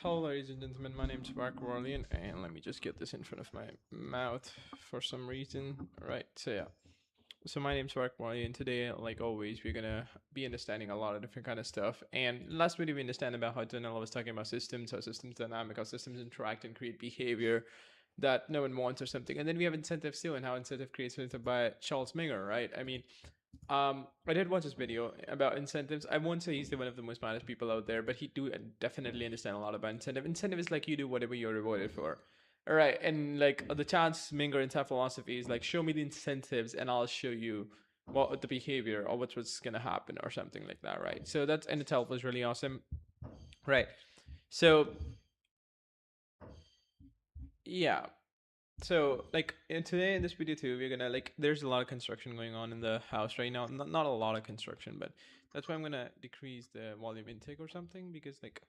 Hello, ladies and gentlemen, my name is Varik.Verilion, and let me just get this in front of my mouth for some reason. Right, so yeah. So my name's Varik.Verilion. Today, like always, we're gonna be understanding a lot of different kind of stuff. And last video we understand about how Donella was talking about systems, how systems dynamic, how systems interact and create behavior that no one wants or something. And then we have incentives too, and how incentive creates incentive by Charles Minger, right? I mean, I did watch this video about incentives. I won't say he's one of the most honest people out there, but he do definitely understand a lot about incentive. Incentive is like you do whatever you're rewarded for. All right, and like the chance Minger entire philosophy is like show me the incentives and I'll show you what the behavior or what's gonna happen or something like that, right? So that in itself was really awesome, right? So yeah, so like today in this video too, we're gonna like there's a lot of construction going on in the house right now. Not a lot of construction, but that's why I'm gonna decrease the volume intake or something because like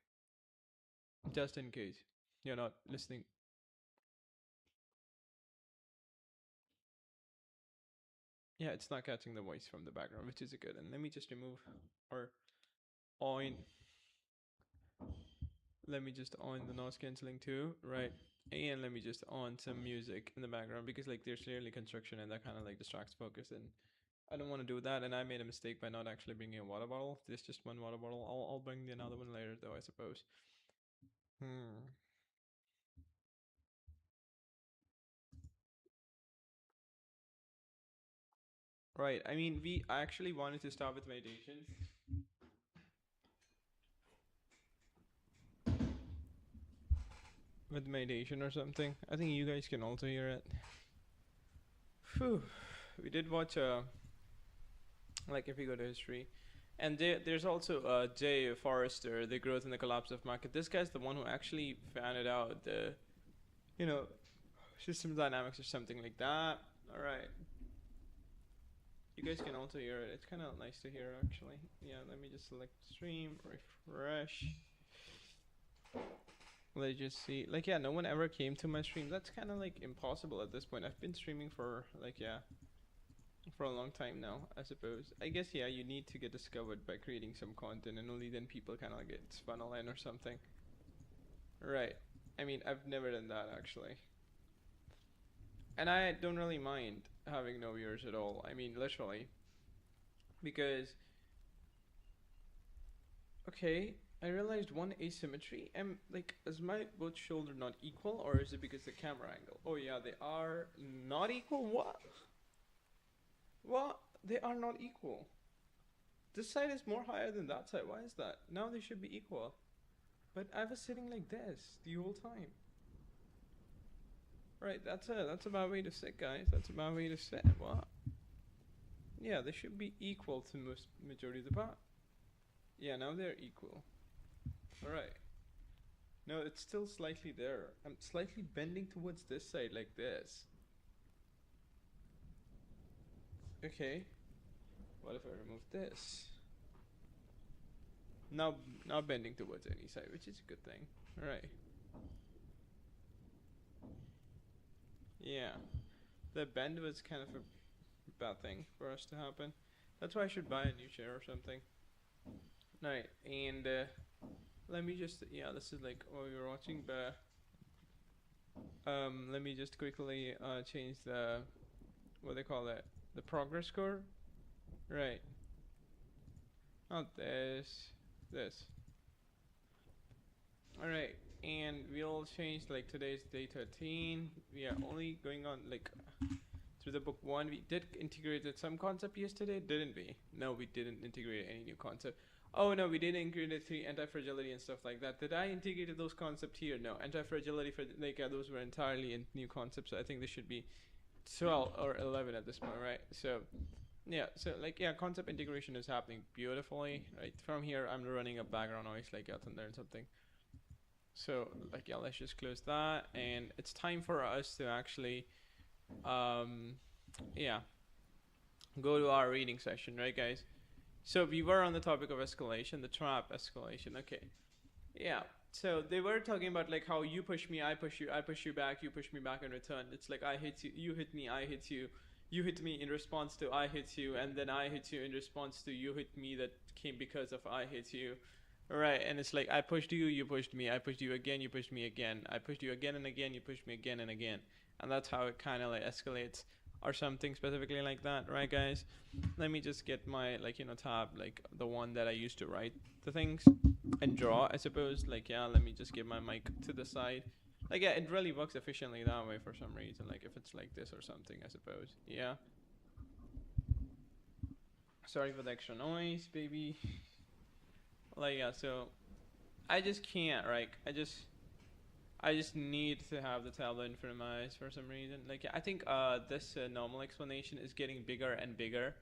just in case you're not listening. Yeah, it's not catching the voice from the background, which is good. And let me just remove or on. Let me just on the noise cancelling too, right? And let me just on some music in the background because like there's clearly construction and that kind of like distracts focus and I don't want to do that, and I made a mistake by not actually bringing a water bottle. There's just one water bottle. I'll bring another one later, though, I suppose. Hmm. Right. I mean, we actually wanted to start with meditation. With meditation or something. I think you guys can also hear it. Phew. We did watch, like, if we go to history. And there's also Jay Forrester, The Growth and the Collapse of Market. This guy's the one who actually found out the, you know, system dynamics or something like that. All right. You guys can also hear it. It's kind of nice to hear, actually. Yeah, let me just select stream, refresh. Let's just see. Like, yeah, no one ever came to my stream. That's kind of like impossible at this point. I've been streaming for like, yeah, for a long time now, I suppose. I guess, yeah, you need to get discovered by creating some content, and only then people kind of like get funnel in or something. Right. I mean, I've never done that actually. And I don't really mind having no viewers at all. I mean, literally. Because okay, I realized one asymmetry. Am like, is my both shoulder not equal, or is it because the camera angle? Oh yeah, they are not equal. What? What? They are not equal. This side is more higher than that side. Why is that? Now they should be equal. But I was sitting like this the whole time. Right, that's a bad way to sit, guys. That's a bad way to sit. What? Yeah, they should be equal to most majority of the part. Yeah, now they're equal. Alright. No, it's still slightly there. I'm slightly bending towards this side like this. Okay. What if I remove this? Now bending towards any side, which is a good thing. Alright. Yeah. The bend was kind of a bad thing for us to happen. That's why I should buy a new chair or something. Alright, and let me just, yeah, this is like what we were watching, but let me just quickly change the, what they call it, the progress score. Right. Not this. This. Alright. And we'll change like today's day 13. We are only going on like through the book 1. We did integrate some concept yesterday, didn't we? No, we didn't integrate any new concept. Oh no, we did integrate the anti-fragility and stuff like that. Did I integrate those concepts here? No, anti-fragility for like those were entirely in new concepts. So I think they should be 12 or 11 at this point, right? So yeah, so like yeah, concept integration is happening beautifully. Right from here, I'm running a background noise like out there and something. So like yeah, let's just close that, and it's time for us to actually, yeah, go to our reading session, right, guys? So we were on the topic of escalation, the trap escalation. Okay, yeah. So they were talking about like how you push me, I push you back, you push me back in return. It's like I hit you, you hit me, I hit you, you hit me in response to I hit you, and then I hit you in response to you hit me that came because of I hit you. Right, and it's like I pushed you, you pushed me, I pushed you again, you pushed me again, I pushed you again and again, you pushed me again and again, and that's how it kind of like escalates or something specifically like that, right, guys? Let me just get my like tab, like the one that I used to write the things and draw, I suppose. Like yeah, let me just get my mic to the side. Like yeah, it really works efficiently that way for some reason. Like if it's like this or something, I suppose. Yeah. Sorry for the extra noise, baby. Like yeah, so I just can't, right? I just need to have the tablet in front of my eyes for some reason. Like yeah, I think this normal explanation is getting bigger and bigger,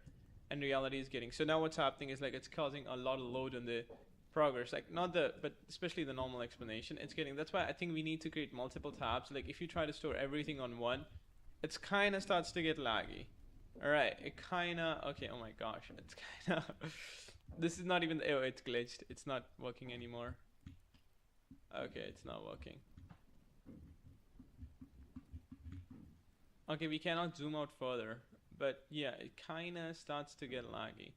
and reality is getting. So now what's happening is like it's causing a lot of load on the progress. Like not the, but especially the normal explanation. It's getting. That's why I think we need to create multiple tabs. Like if you try to store everything on one, it's kind of starts to get laggy. All right, it kind of. Okay. Oh my gosh, it's kind of. This is not even. Oh, it's glitched. It's not working anymore. Okay, it's not working. Okay, we cannot zoom out further, but yeah, it kind of starts to get laggy.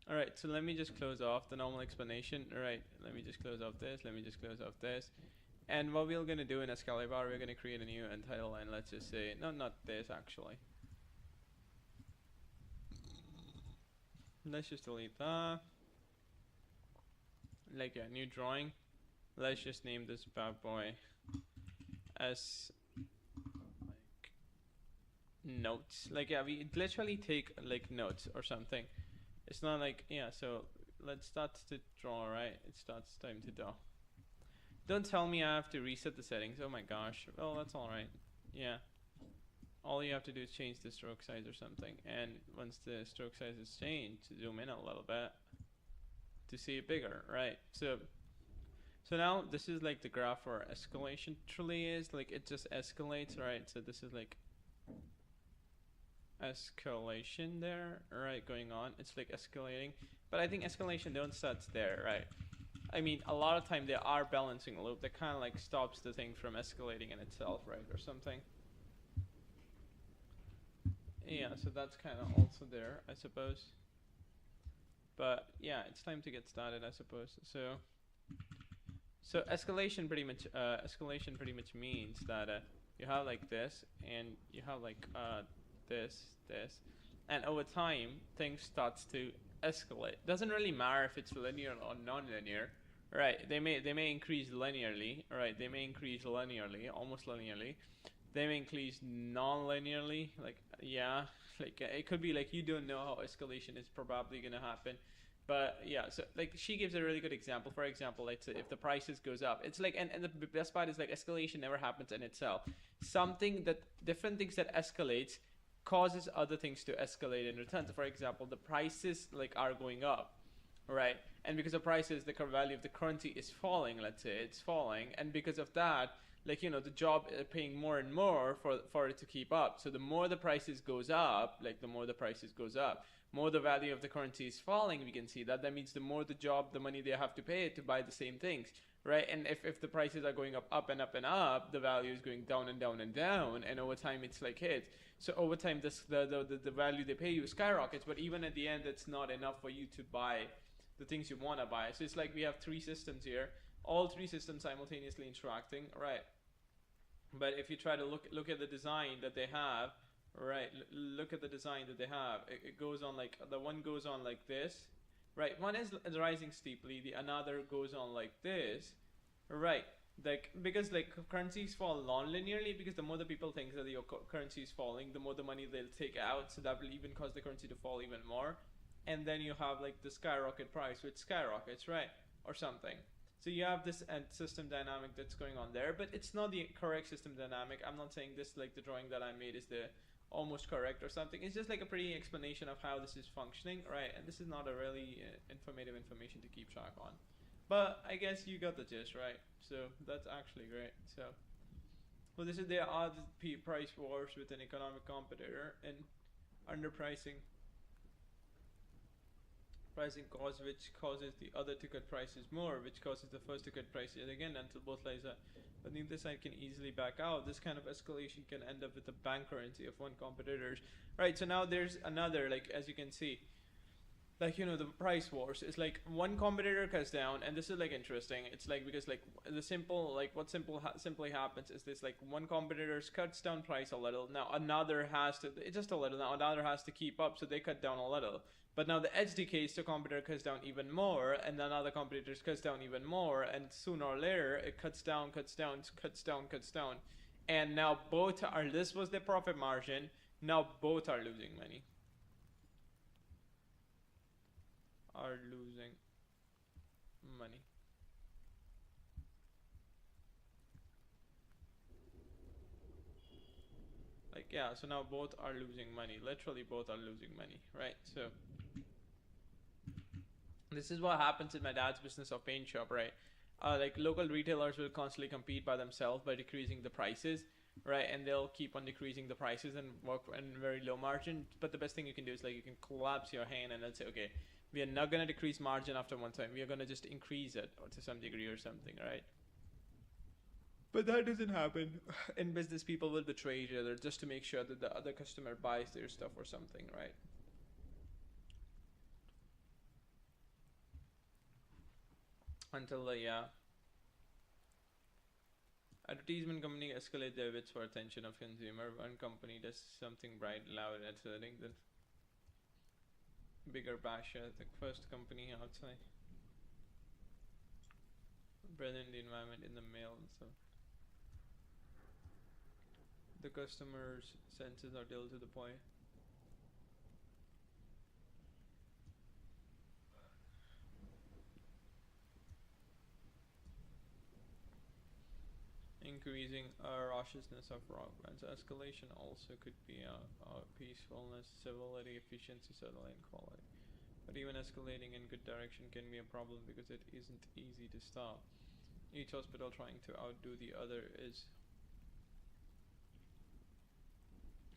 All right, so let me just close off the normal explanation. All right, let me just close off this. Let me just close off this. And what we're gonna do in ESCALATE bar, we're gonna create a new title, and let's just say, no, not this actually. Let's just delete that. Like a new drawing. Let's just name this bad boy as notes. Like yeah, we literally take like notes or something. It's not like yeah, so let's start to draw, right? It starts time to draw. Don't tell me I have to reset the settings. Oh my gosh. Well, that's all right. Yeah. All you have to do is change the stroke size or something, and once the stroke size is changed, zoom in a little bit to see it bigger, right? So now this is like the graph where escalation truly is. Like it just escalates, right? So this is like escalation there, right, going on. It's like escalating, but I think escalation don't start there, right? I mean, a lot of time there are balancing loop that kind of like stops the thing from escalating in itself, right, or something. Yeah, so that's kind of also there, I suppose. But yeah, it's time to get started, I suppose. So escalation pretty much means that you have like this, and you have like this, and over time things starts to escalate. Doesn't really matter if it's linear or non-linear, right? They may increase linearly, right? They may increase linearly, almost linearly. They may increase non-linearly, like yeah, like it could be like you don't know how escalation is probably gonna happen. But yeah, so like she gives a really good example. For example, let's say if the prices goes up, it's like, and the best part is like escalation never happens in itself. Something that different things that escalates causes other things to escalate in return. So for example, the prices like are going up, right? And because of prices, the value of the currency is falling. Let's say it's falling, and because of that, like the job paying more and more for it to keep up. So the more the prices goes up, like the more the prices goes up, more the value of the currency is falling. We can see that means the more the job, the money they have to pay to buy the same things, right? And if the prices are going up and up and up, the value is going down and down and down, and over time it's like hits. So over time the value they pay you skyrockets, but even at the end it's not enough for you to buy the things you want to buy. So it's like we have three systems here, all three systems simultaneously interacting, right? But if you try to look at the design that they have, right, look at the design that they have, it goes on like, the one goes on like this, right? One is rising steeply, the another goes on like this, right? Like because like currencies fall non-linearly, because the more the people think that your currency is falling, the more the money they'll take out, so that will even cause the currency to fall even more. And then you have like the skyrocket price, which skyrockets, right, or something. So you have this system dynamic that's going on there, but it's not the correct system dynamic. I'm not saying this like the drawing that I made is the almost correct or something. It's just like a pretty explanation of how this is functioning, right? And this is not a really informative information to keep track on. But I guess you got the gist, right? So that's actually great. So, well, this is, there are the price wars with an economic competitor, and underpricing cause, which causes the other to cut prices more, which causes the first to cut prices again until both lies are. But neither side can easily back out. This kind of escalation can end up with the bank currency of one competitors. Right, so now there's another, like as you can see, like, you know, the price wars. It's like one competitor cuts down, and this is like interesting. It's like, because like the simple, like what simply happens is this, like one competitor cuts down price a little, now another has to, just a little, now another has to keep up, so they cut down a little. But now the edge decays, so competitor cuts down even more, and then other competitors cuts down even more, and sooner or later it cuts down, cuts down, cuts down, cuts down, and now both are, this was their profit margin, now both are losing money. Are losing money. Like, yeah, so now both are losing money. Literally both are losing money, right? So this is what happens in my dad's business of paint shop, right? Like local retailers will constantly compete by themselves by decreasing the prices, right? And they'll keep on decreasing the prices and work in very low margin. But the best thing you can do is, like, you can collapse your hand and then say, okay, we are not gonna decrease margin after one time. We are gonna just increase it, or to some degree or something, right? But that doesn't happen. In business, people will betray each other just to make sure that the other customer buys their stuff or something, right? Until the, yeah, advertisement company escalate their bids for attention of consumer. One company does something bright, loud, and exciting. The bigger basher, the first company outside, present the environment in the mail and so. The customer's senses are dull to the point. Increasing raucousness of rock bands. Escalation also could be peacefulness, civility, efficiency, subtlety, and quality. But even escalating in good direction can be a problem because it isn't easy to stop. Each hospital trying to outdo the other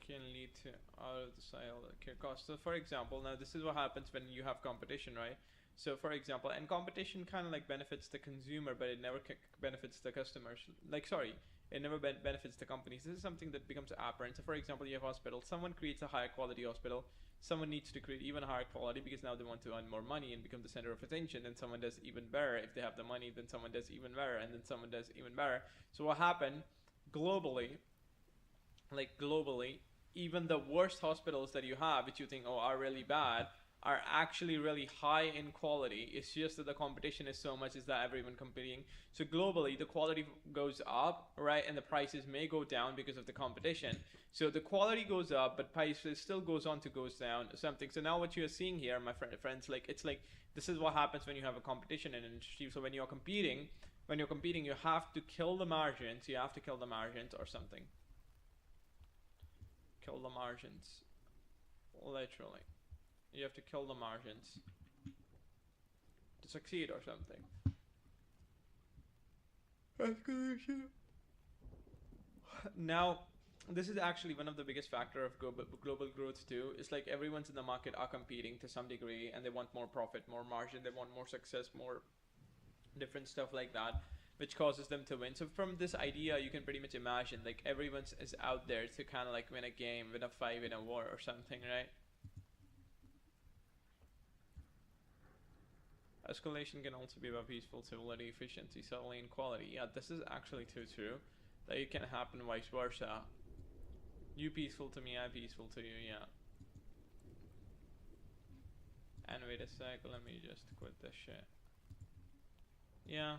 can lead to out of the style care cost. So for example, now this is what happens when you have competition, right? So for example, and competition kind of like benefits the consumer, but it never benefits the customers. Like, sorry, it never benefits the companies. This is something that becomes apparent. So for example, you have hospital, someone creates a higher quality hospital, someone needs to create even higher quality because now they want to earn more money and become the center of attention. Then someone does even better. If they have the money, then someone does even better, and then someone does even better. So what happened globally, like globally, even the worst hospitals that you have, which you think, oh, are really bad, are actually really high in quality. It's just that the competition is so much, is that everyone competing. So globally, the quality goes up, right? And the prices may go down because of the competition. So the quality goes up, but prices still goes on to goes down or something. So now what you're seeing here, my friends, like, it's like, this is what happens when you have a competition in an industry. So when you're competing, you have to kill the margins. You have to kill the margins or something. Kill the margins, literally. You have to kill the margins to succeed or something. Escalation. Now, this is actually one of the biggest factor of global growth too. It's like everyone's in the market are competing to some degree, and they want more profit, more margin, they want more success, more different stuff like that, which causes them to win. So from this idea, you can pretty much imagine, like, everyone is out there to kind of like win a game, win a fight, win a war or something, right? Escalation can also be about peaceful, civility, efficiency, subtlety, and quality. Yeah, this is actually too true. That it can happen vice versa. You peaceful to me, I peaceful to you, yeah. And wait a sec, let me just quit this shit. Yeah.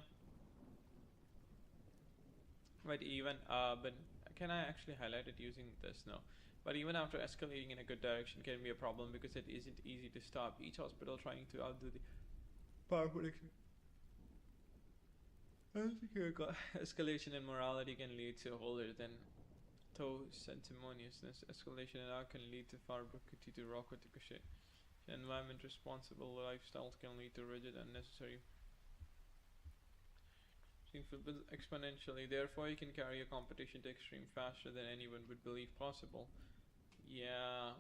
But even, but can I actually highlight it using this? No. But even after escalating in a good direction can be a problem because it isn't easy to stop. Each hospital trying to outdo the powerful escalation in morality can lead to holier than thou sanctimoniousness. Escalation in art can lead to far to rocket shit. Environment responsible lifestyles can lead to rigid unnecessary exponentially. Therefore, you can carry a competition to extreme faster than anyone would believe possible. Yeah,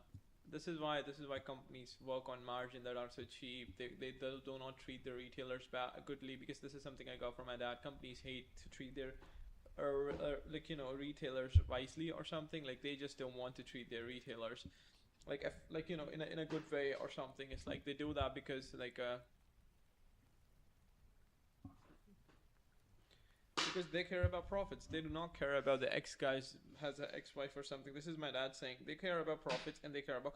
this is why companies work on margin that are so cheap. They do not treat their retailers goodly, because this is something I got from my dad. Companies hate to treat their like, you know, retailers wisely or something. Like, they just don't want to treat their retailers like if, like in a good way or something. It's like they do that because because they care about profits. They do not care about the X guys has an ex-wife or something. This is my dad saying they care about profits and they care about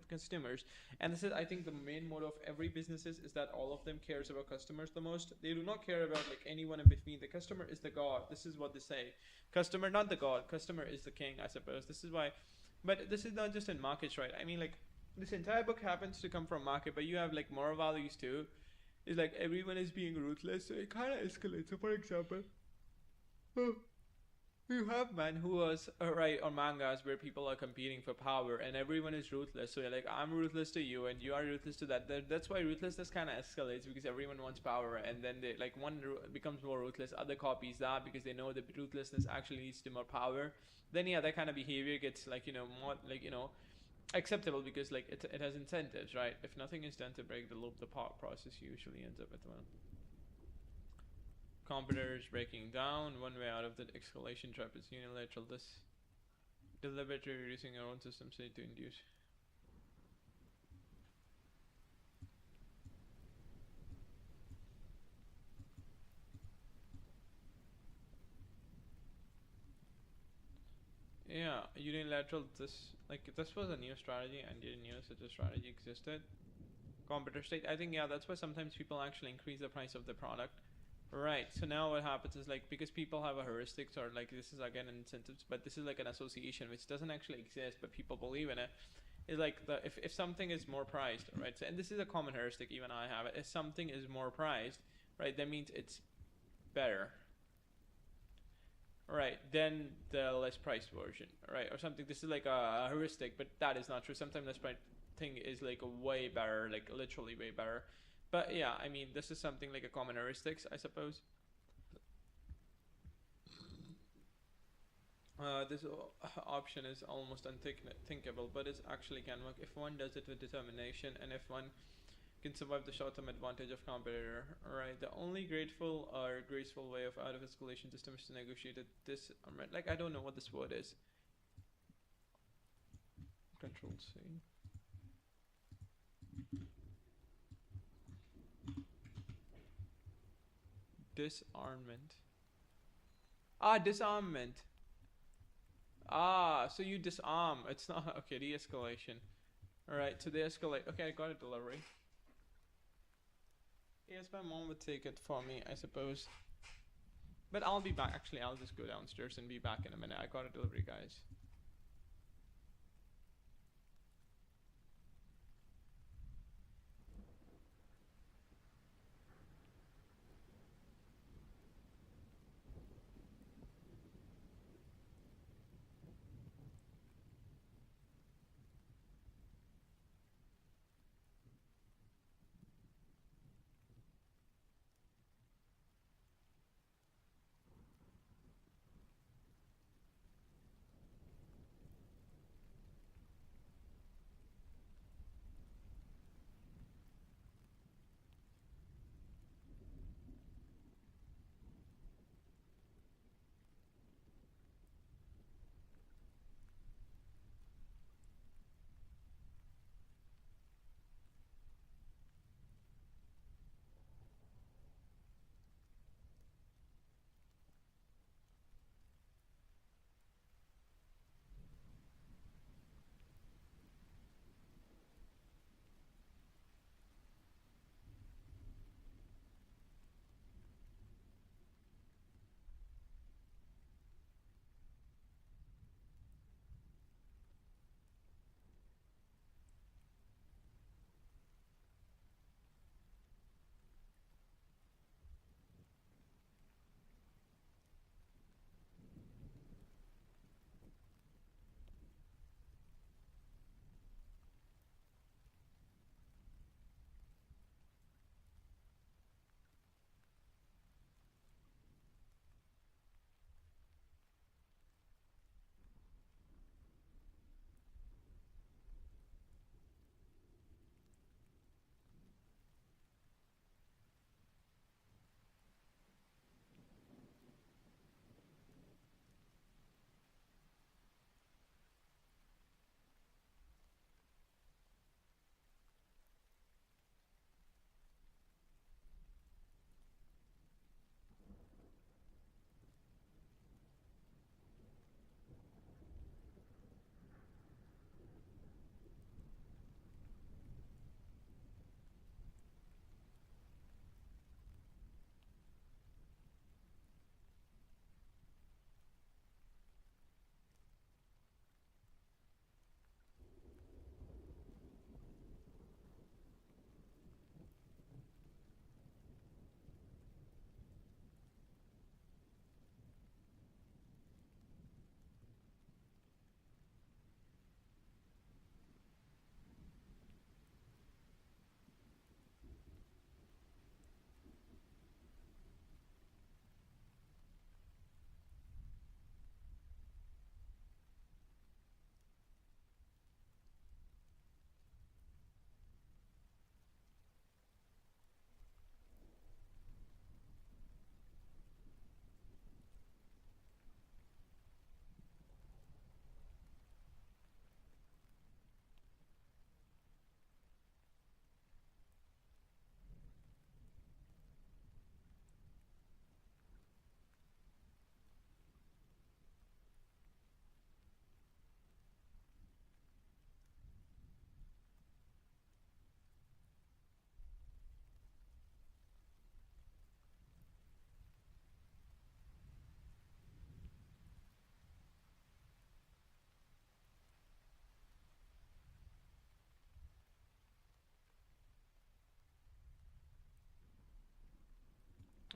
consumers. And this is, I think, the main motto of every businesses is that all of them cares about customers the most. They do not care about like anyone in between. The customer is the god. This is what they say. Customer, not the god. Customer is the king, I suppose. This is why. But this is not just in markets, right? I mean, like this entire book happens to come from market, but you have like moral values too. It's like everyone is being ruthless, so it kind of escalates. So, for example, you have man who was right on mangas where people are competing for power and everyone is ruthless. So you're like, I'm ruthless to you and you are ruthless to that. That's why ruthlessness kind of escalates because everyone wants power and then they like one becomes more ruthless, other copies that because they know that ruthlessness actually leads to more power. Then yeah, that kind of behavior gets like more like acceptable because like it has incentives, right? If nothing is done to break the loop, the process usually ends up with one. Competitors breaking down. One way out of the escalation trap is unilateral. This deliberately reducing our own system state to induce. Yeah, unilateral. This was a new strategy, and didn't knew such a strategy existed. Competitor state. I think yeah, that's why sometimes people actually increase the price of the product. Right. So now what happens is like because people have a heuristics or like this is again incentives, but this is like an association which doesn't actually exist, but people believe in it. Is like the if something is more priced, right? So, and this is a common heuristic, even I have it. If something is more priced, right, that means it's better, right? Than the less priced version, right, or something. This is like a heuristic, but that is not true. Sometimes less priced thing is like way better, like literally way better. But yeah, I mean, this is something like a common heuristics, I suppose. This option is almost unthinkable, but it actually can work if one does it with determination and if one can survive the short-term advantage of competitor. Alright, the only grateful or graceful way of out of escalation system is to negotiate it. This, like, I don't know what this word is. Control C. Disarmament. Ah, disarmament. Ah, so you disarm. It's not okay. De-escalation. All right, so de-escalate. Okay, I got a delivery. Yes, my mom would take it for me, I suppose. But I'll be back. Actually, I'll just go downstairs and be back in a minute. I got a delivery, guys.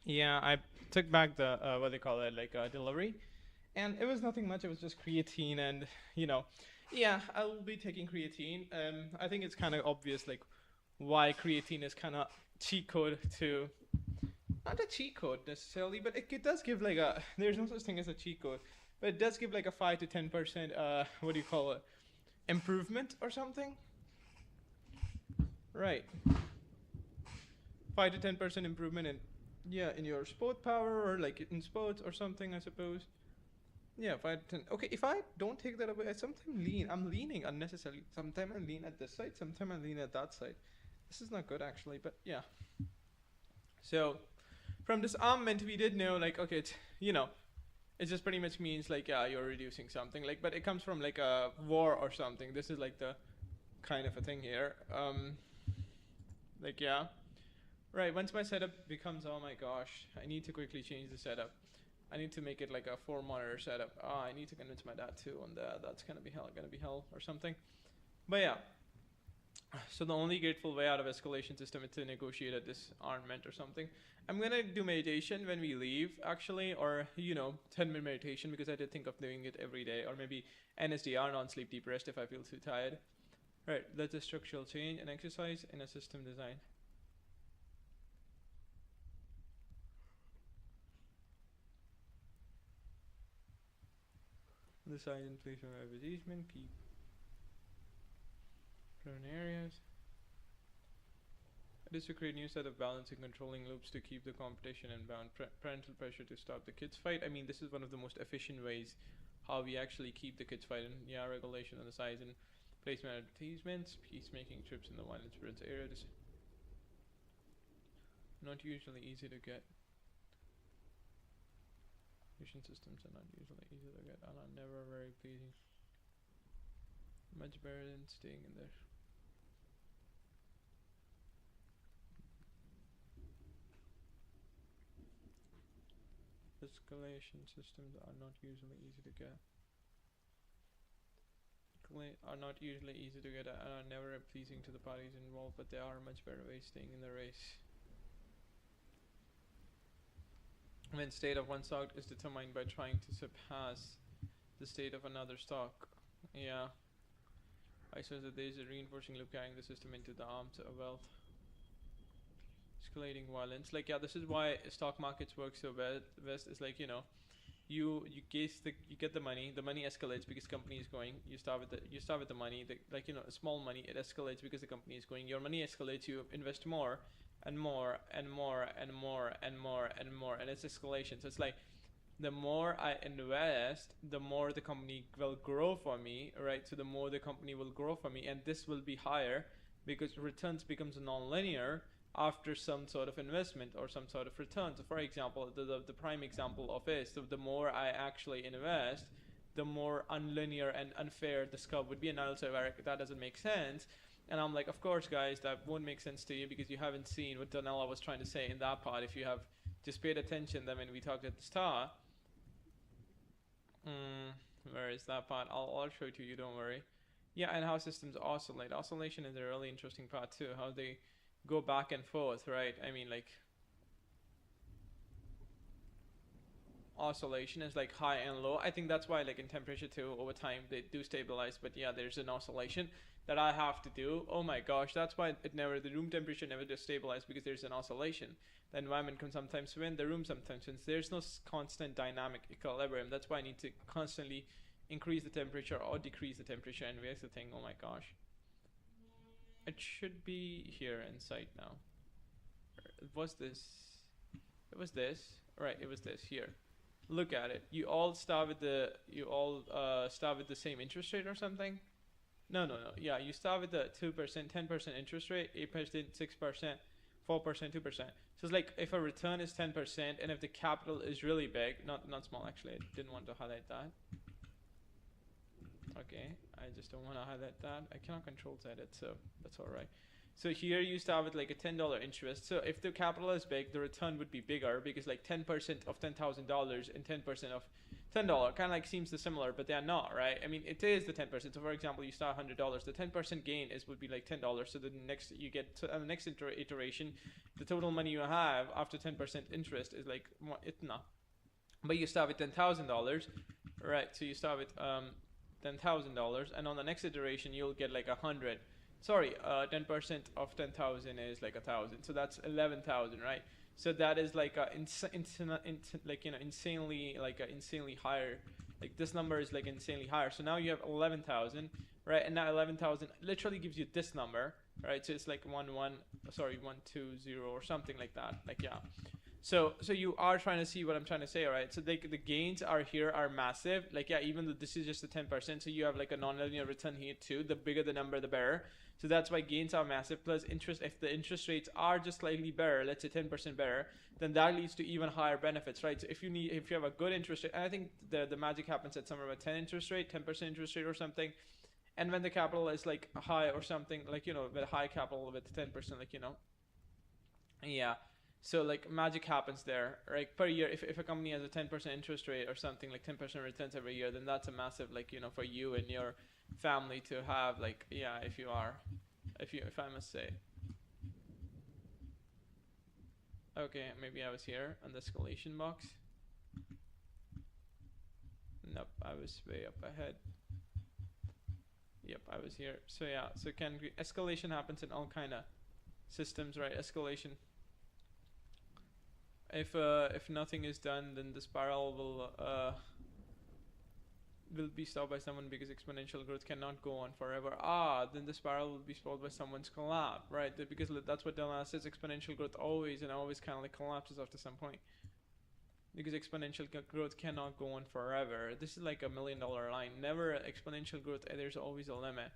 Yeah, I took back the what they call it, like delivery, and it was nothing much. It was just creatine, and you know, yeah, I will be taking creatine. I think it's kind of obvious, like why creatine is kind of cheat code to, not a cheat code necessarily, but it does give like a, there's no such thing as a cheat code, but it does give like a 5 to 10% what do you call it, improvement or something, right? 5 to 10% improvement in, yeah, in your sport power or like in sports or something, I suppose. Yeah, 5 to 10. Okay, if I don't take that away, I sometimes lean. I'm leaning unnecessarily. Sometimes I lean at this side. Sometimes I lean at that side. This is not good actually, but yeah. So from disarmament, we did know like okay, it's, you know, it just pretty much means like yeah, you're reducing something like, but it comes from like a war or something. This is like the kind of a thing here. Like yeah, right. Once my setup becomes, oh my gosh, I need to quickly change the setup. I need to make it like a 4 monitor setup. Ah, I need to convince my dad too on that. That's gonna be hell or something. But yeah. So the only grateful way out of escalation system is to negotiate a disarmament or something. I'm gonna do meditation when we leave actually, or you know, 10-minute meditation because I did think of doing it every day, or maybe NSDR, non-sleep deep rest, if I feel too tired. Right. That's a structural change and exercise in a system design. The size and place of advertisement, keep prone areas. It is to create new set of balancing controlling loops to keep the competition and bound parental pressure to stop the kids fight. I mean, this is one of the most efficient ways how we actually keep the kids fight. And yeah, regulation on the size and placement of advertisements, peacemaking trips in the violent spirits area. This not usually easy to get. Mission systems are not usually easy to get and are never very pleasing. Much better than staying in there. Escalation systems are not usually easy to get. Are not usually easy to get and are never pleasing to the parties involved, but there are much better ways staying in the race. When state of one stock is determined by trying to surpass the state of another stock. Yeah. I suppose that there is a reinforcing loop carrying the system into the arms of wealth. Escalating violence. Like yeah, this is why stock markets work so best. Is like, you know, you get the money escalates because the company is going. You start with the money, like you know, small money, it escalates because the company is going. Your money escalates, you invest more and more and more and more and more and more, and it's escalation. So it's like the more I invest, the more the company will grow for me, right? So the more the company will grow for me, and this will be higher because returns becomes non-linear after some sort of investment or some sort of return. So for example, the prime example of is, so the more I actually invest, the more unlinear and unfair this curve would be. And I'll say, Varik, that doesn't make sense. And I'm like, of course, guys, that won't make sense to you because you haven't seen what Donella was trying to say in that part. If you have just paid attention then when we talked at the start. Where is that part? I'll show it to you, don't worry. Yeah, and how systems oscillate. Oscillation is a really interesting part too, how they go back and forth, right? I mean, like, oscillation is like high and low. I think that's why like in temperature too, over time they do stabilize, but yeah, there's an oscillation that I have to do. Oh my gosh, that's why the room temperature never does stabilize, because there's an oscillation. The environment can sometimes win, the room sometimes wins. There's no constant dynamic equilibrium. That's why I need to constantly increase the temperature or decrease the temperature. And where's the thing? Oh my gosh, it should be here in sight now. It was this. It was this. Right, it was this here. Look at it. You all start with the same interest rate or something. No. Yeah, you start with the 2%, 10% interest rate, 8%, 6%, 4%, 2%. So it's like if a return is 10% and if the capital is really big, not small actually. I didn't want to highlight that. Okay, I just don't want to highlight that. I cannot control edit, so that's all right. So here you start with like a $10 interest. So if the capital is big, the return would be bigger because like 10% of $10,000 and 10% of $10 kind of like seems similar, but they're not, right? I mean, it is the 10%. So for example, you start $100, the 10% gain would be like $10. So the next you get to the next iteration, the total money you have after 10% interest is like itna. But you start with $10,000, right? So you start with $10,000, and on the next iteration you'll get like 100. Sorry, 10% of 10,000 is like 1,000, so that's 11,000, right? So that is like insanely insanely higher. Like this number is like insanely higher. So now you have 11,000, right? And now 11,000 literally gives you this number, right? So it's like 120 or something like that. Like yeah. So you are trying to see what I'm trying to say, right? So the gains are here are massive. Like yeah, even though this is just a 10%, so you have like a non-linear return here too. The bigger the number, the better. So that's why gains are massive. Plus interest, if the interest rates are just slightly better, let's say 10% better, then that leads to even higher benefits, right? So if you have a good interest rate, and I think the magic happens at somewhere about 10% interest rate or something. And when the capital is like high or something, like with a high capital with 10%, like yeah. So like magic happens there, right? Per year, if a company has a 10% interest rate or something, like 10% returns every year, then that's a massive, like for you and your family to have, like yeah, if I must say. Okay, maybe I was here on the escalation box. Nope, I was way up ahead. Yep, I was here. So yeah, so escalation happens in all kind of systems, right? Escalation. If nothing is done, then the spiral will be stopped by someone because exponential growth cannot go on forever. Then the spiral will be stopped by someone's collapse, right? Because that's what Delana says, exponential growth always kind of like collapses after some point. Because exponential growth cannot go on forever. This is like $1 million line. Never exponential growth, there's always a limit.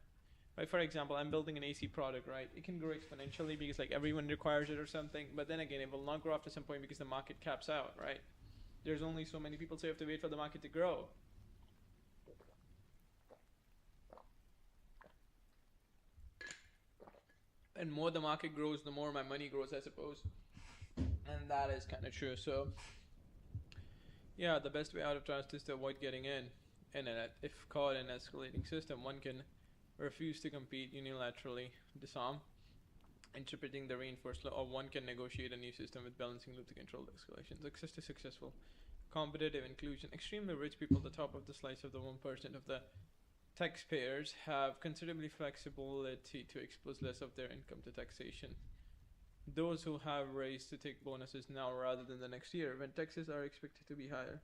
Right, for example, I'm building an AC product, right? It can grow exponentially because like everyone requires it or something, but then again, it will not grow after some point because the market caps out, right? There's only so many people, so you have to wait for the market to grow. And more the market grows, the more my money grows, I suppose. And that is kind of true. So yeah, the best way out of trust is to avoid getting in. And if caught in an escalating system, one can refuse to compete unilaterally, disarm, interpreting the reinforced law, or one can negotiate a new system with balancing loop to control the escalation. Success to successful. Competitive inclusion. Extremely rich people at the top of the slice of the 1% of the taxpayers have considerably flexibility to expose less of their income to taxation. Those who have raised to take bonuses now rather than the next year, when taxes are expected to be higher.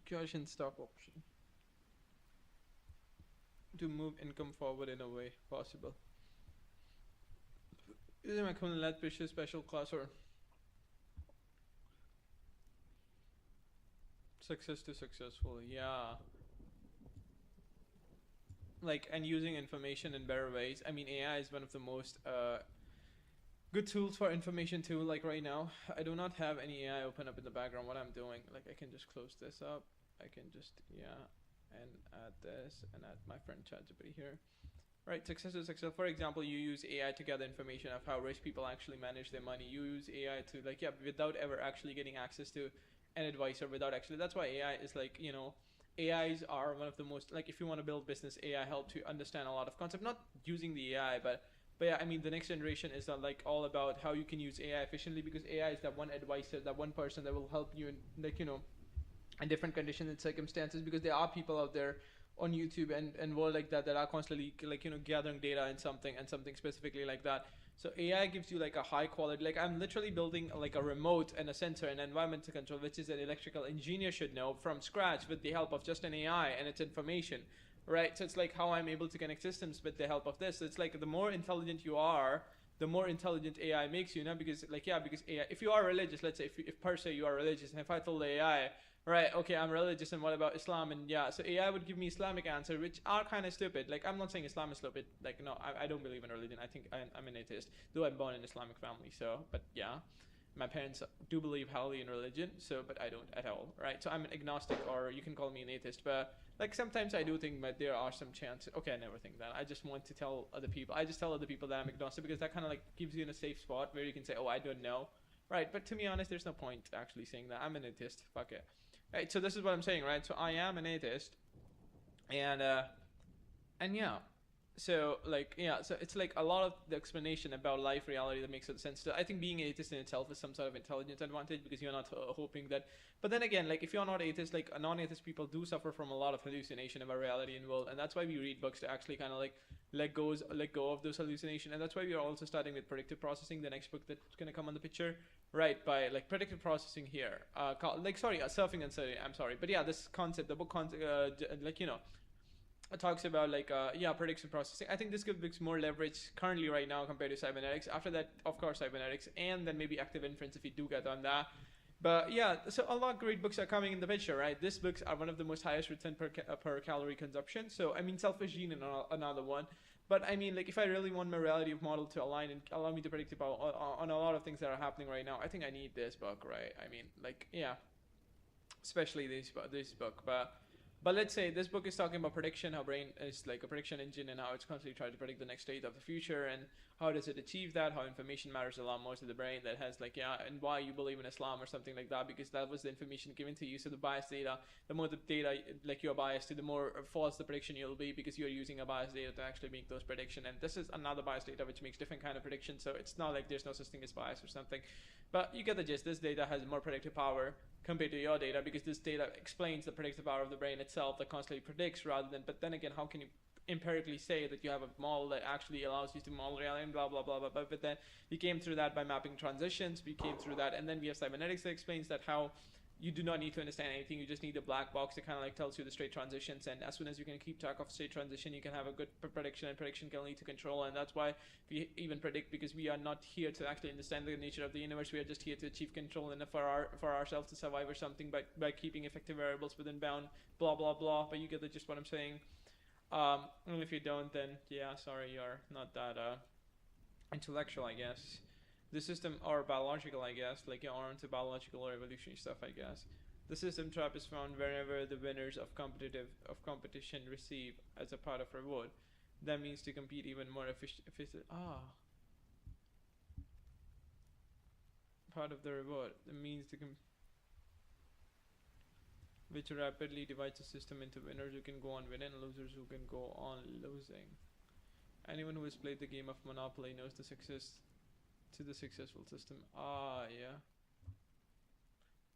Caution stock option. To move income forward in a way possible. Is my let precious special class or success to successful? Yeah. Like, and using information in better ways. I mean, AI is one of the most good tools for information too. Like right now, I do not have any AI open up in the background. What I'm doing, like I can just close this up. I can just, yeah, and add this and add my friend ChatGPT here. Right, success to success. For example, you use AI to gather information of how rich people actually manage their money. You use AI to, like, yeah, without ever actually getting access to an advisor, without actually, that's why AI is like, AIs are one of the most, like, if you want to build business, AI helps you understand a lot of concepts, not using the AI, but yeah, I mean, the next generation is like all about how you can use AI efficiently, because AI is that one advisor, that one person that will help you in, like, in different conditions and circumstances, because there are people out there on YouTube and world like that are constantly, like, gathering data and something specifically like that. So AI gives you like a high quality, like I'm literally building like a remote and a sensor and environmental control, which is an electrical engineer should know from scratch with the help of just an AI and its information, right? So it's like how I'm able to connect systems with the help of this. So it's like the more intelligent you are, the more intelligent AI makes you, because like, yeah, because AI, if you are religious, let's say if per se you are religious, and if I told the AI, right, okay, I'm religious, and what about Islam? And yeah, so AI would give me Islamic answer, which are kind of stupid. Like, I'm not saying Islam is stupid. Like, no, I don't believe in religion. I think I'm an atheist, though I'm born in an Islamic family. So, but yeah, my parents do believe heavily in religion. So, but I don't at all, right? So I'm an agnostic, or you can call me an atheist. But like sometimes I do think that there are some chances. Okay, I never think that. I just want to tell other people. I just tell other people that I'm agnostic, because that kind of like keeps you in a safe spot where you can say, oh, I don't know, right? But to be honest, there's no point actually saying that. I'm an atheist. Fuck it. Right. So this is what I'm saying, right? So I am an atheist, and yeah, so like yeah, so it's like a lot of the explanation about life reality that makes sense. So I think being atheist in itself is some sort of intelligence advantage because you're not hoping that. But then again, like if you're not atheist, like non-atheist people do suffer from a lot of hallucination about reality and world, and that's why we read books to actually kind of like let go of those hallucinations. And that's why we are also starting with predictive processing, the next book that's gonna come on the picture, right? By like predictive processing here, like sorry, surfing uncertainty. I'm sorry, but yeah, this concept, the book concept, like it talks about like yeah, prediction processing. I think this gives more leverage currently right now compared to cybernetics. After that, of course, cybernetics, and then maybe active inference if we do get on that. But yeah, so a lot of great books are coming in the picture, right? These books are one of the most highest return per calorie consumption. So I mean, Selfish Gene and another one. But I mean, like if I really want my reality of model to align and allow me to predict about on a lot of things that are happening right now, I think I need this book, right? I mean, like yeah, especially this book. But let's say this book is talking about prediction, how brain is like a prediction engine and how it's constantly trying to predict the next state of the future and how does it achieve that, how information matters a lot more to the brain that has like yeah, and why you believe in Islam or something like that because that was the information given to you. So the biased data, the more the data like you're biased to, the more false the prediction you'll be because you're using a biased data to actually make those prediction. And this is another biased data which makes different kind of prediction. So it's not like there's no such thing as bias or something. But you get the gist. This data has more predictive power compared to your data because this data explains the predictive power of the brain itself that constantly predicts rather than. But then again, how can you empirically say that you have a model that actually allows you to model reality and blah blah blah blah blah? But then we came through that by mapping transitions. We came through that, and then we have cybernetics that explains that how you do not need to understand anything. You just need a black box that kind of like tells you the straight transitions. And as soon as you can keep track of state transition, you can have a good prediction, and prediction can lead to control. And that's why we even predict, because we are not here to actually understand the nature of the universe. We are just here to achieve control and for ourselves to survive or something by keeping effective variables within bound. Blah blah blah. But you get the just what I'm saying. And if you don't, then yeah, sorry, you're not that intellectual, I guess. The system, or biological, I guess, like you are into biological or evolutionary stuff, I guess. The system trap is found whenever the winners of competition receive as a part of reward. That means to compete even more efficient. Part of the reward. That means to which rapidly divides the system into winners who can go on winning and losers who can go on losing. Anyone who has played the game of Monopoly knows the success to the successful system. Yeah.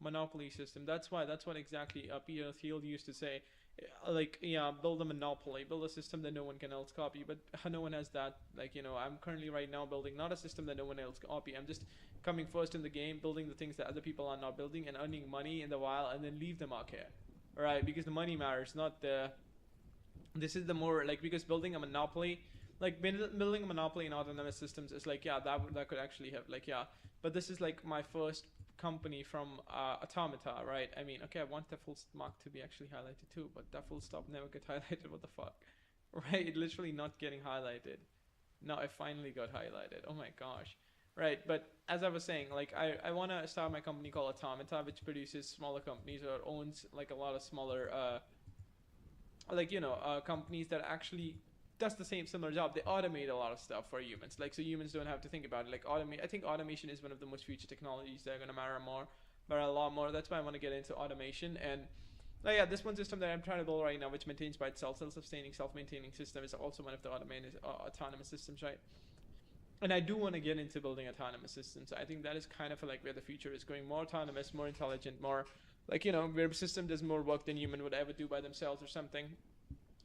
Monopoly system. That's what exactly Peter Thiel used to say. Like, yeah, build a monopoly, build a system that no one can else copy. But no one has that. Like, I'm currently right now building not a system that no one else copy. I'm just coming first in the game, building the things that other people are not building and earning money in the while, and then leave the market. Right? Because the money matters, not the. This is the more like, because building a monopoly, like building a monopoly in autonomous systems is like, yeah, that could actually have like, yeah, but this is like my first company from automata, right? I mean, okay, I want the full mark to be actually highlighted too, but that full stop never got highlighted. What the fuck? Right? It literally not getting highlighted. Now it finally got highlighted. Oh my gosh. Right, but as I was saying, like I want to start my company called Automata, which produces smaller companies or owns like a lot of smaller like companies that actually does the same similar job. They automate a lot of stuff for humans, like, so humans don't have to think about it. Like automate, I think automation is one of the most future technologies that are going to matter a lot more. That's why I want to get into automation. And yeah, this one system that I'm trying to build right now, which maintains by itself, self-sustaining, self-maintaining system, is also one of the autonomous systems, right? And I do want to get into building autonomous systems. I think that is kind of like where the future is going: more autonomous, more intelligent, more like, where a system does more work than human would ever do by themselves or something,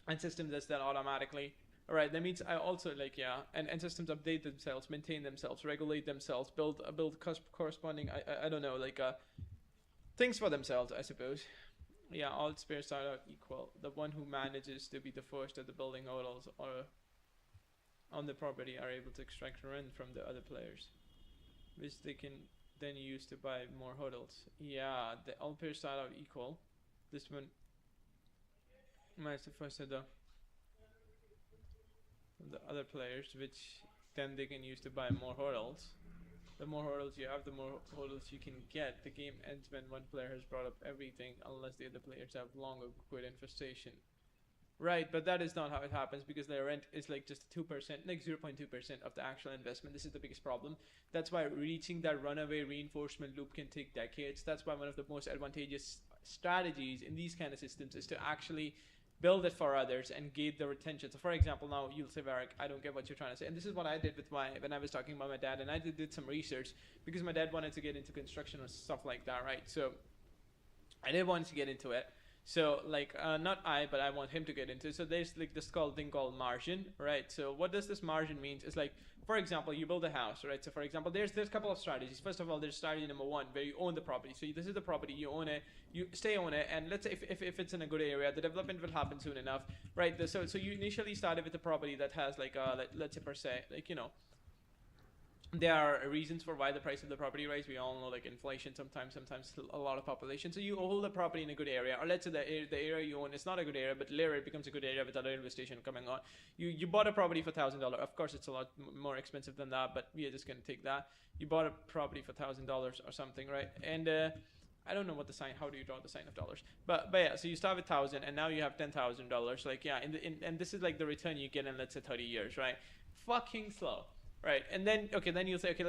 and system does that automatically. All right, that means I also like, yeah, and systems update themselves, maintain themselves, regulate themselves, build corresponding I don't know, like things for themselves, I suppose. Yeah, all spirits are equal. The one who manages to be the first at the building hurdles or on the property are able to extract rent from the other players, which they can then use to buy more hurdles. Yeah, all players start out equal. This one managed the first at the other players, which then they can use to buy more hurdles. The more hurdles you have, the more hurdles you can get. The game ends when one player has brought up everything, unless the other players have long or quit infestation. Right, but that is not how it happens, because their rent is like just 2%, like 0.2% of the actual investment. This is the biggest problem. That's why reaching that runaway reinforcement loop can take decades. That's why one of the most advantageous strategies in these kind of systems is to actually build it for others and gauge the retention. So for example, now you'll say, Varik, I don't get what you're trying to say. And this is what I did with when I was talking about my dad, and I did some research because my dad wanted to get into construction or stuff like that, right? So I did want to get into it. So like not I, but I want him to get into it. So there's like this thing called margin, right? So what does this margin mean? It's like, for example, you build a house, right? So for example, there's a couple of strategies. First of all, there's strategy number one, where you own the property. So this is the property, you own it, you stay on it, and let's say if it's in a good area, the development will happen soon enough, right? So you initially started with a property that has like let's say per se, like, you know, there are reasons for why the price of the property rise. We all know, like inflation, sometimes a lot of population. So you hold the property in a good area, or let's say the area you own is not a good area, but later it becomes a good area with other railway station coming on. You bought a property for $1,000. Of course, it's a lot more expensive than that, but we are just gonna take that. You bought a property for $1,000 or something, right? And I don't know what the sign. How do you draw the sign of dollars? But yeah. So you start with 1,000, and now you have $10,000. Like yeah, and this is like the return you get in, let's say, 30 years, right? Fucking slow. Right, and then then you'll say, okay,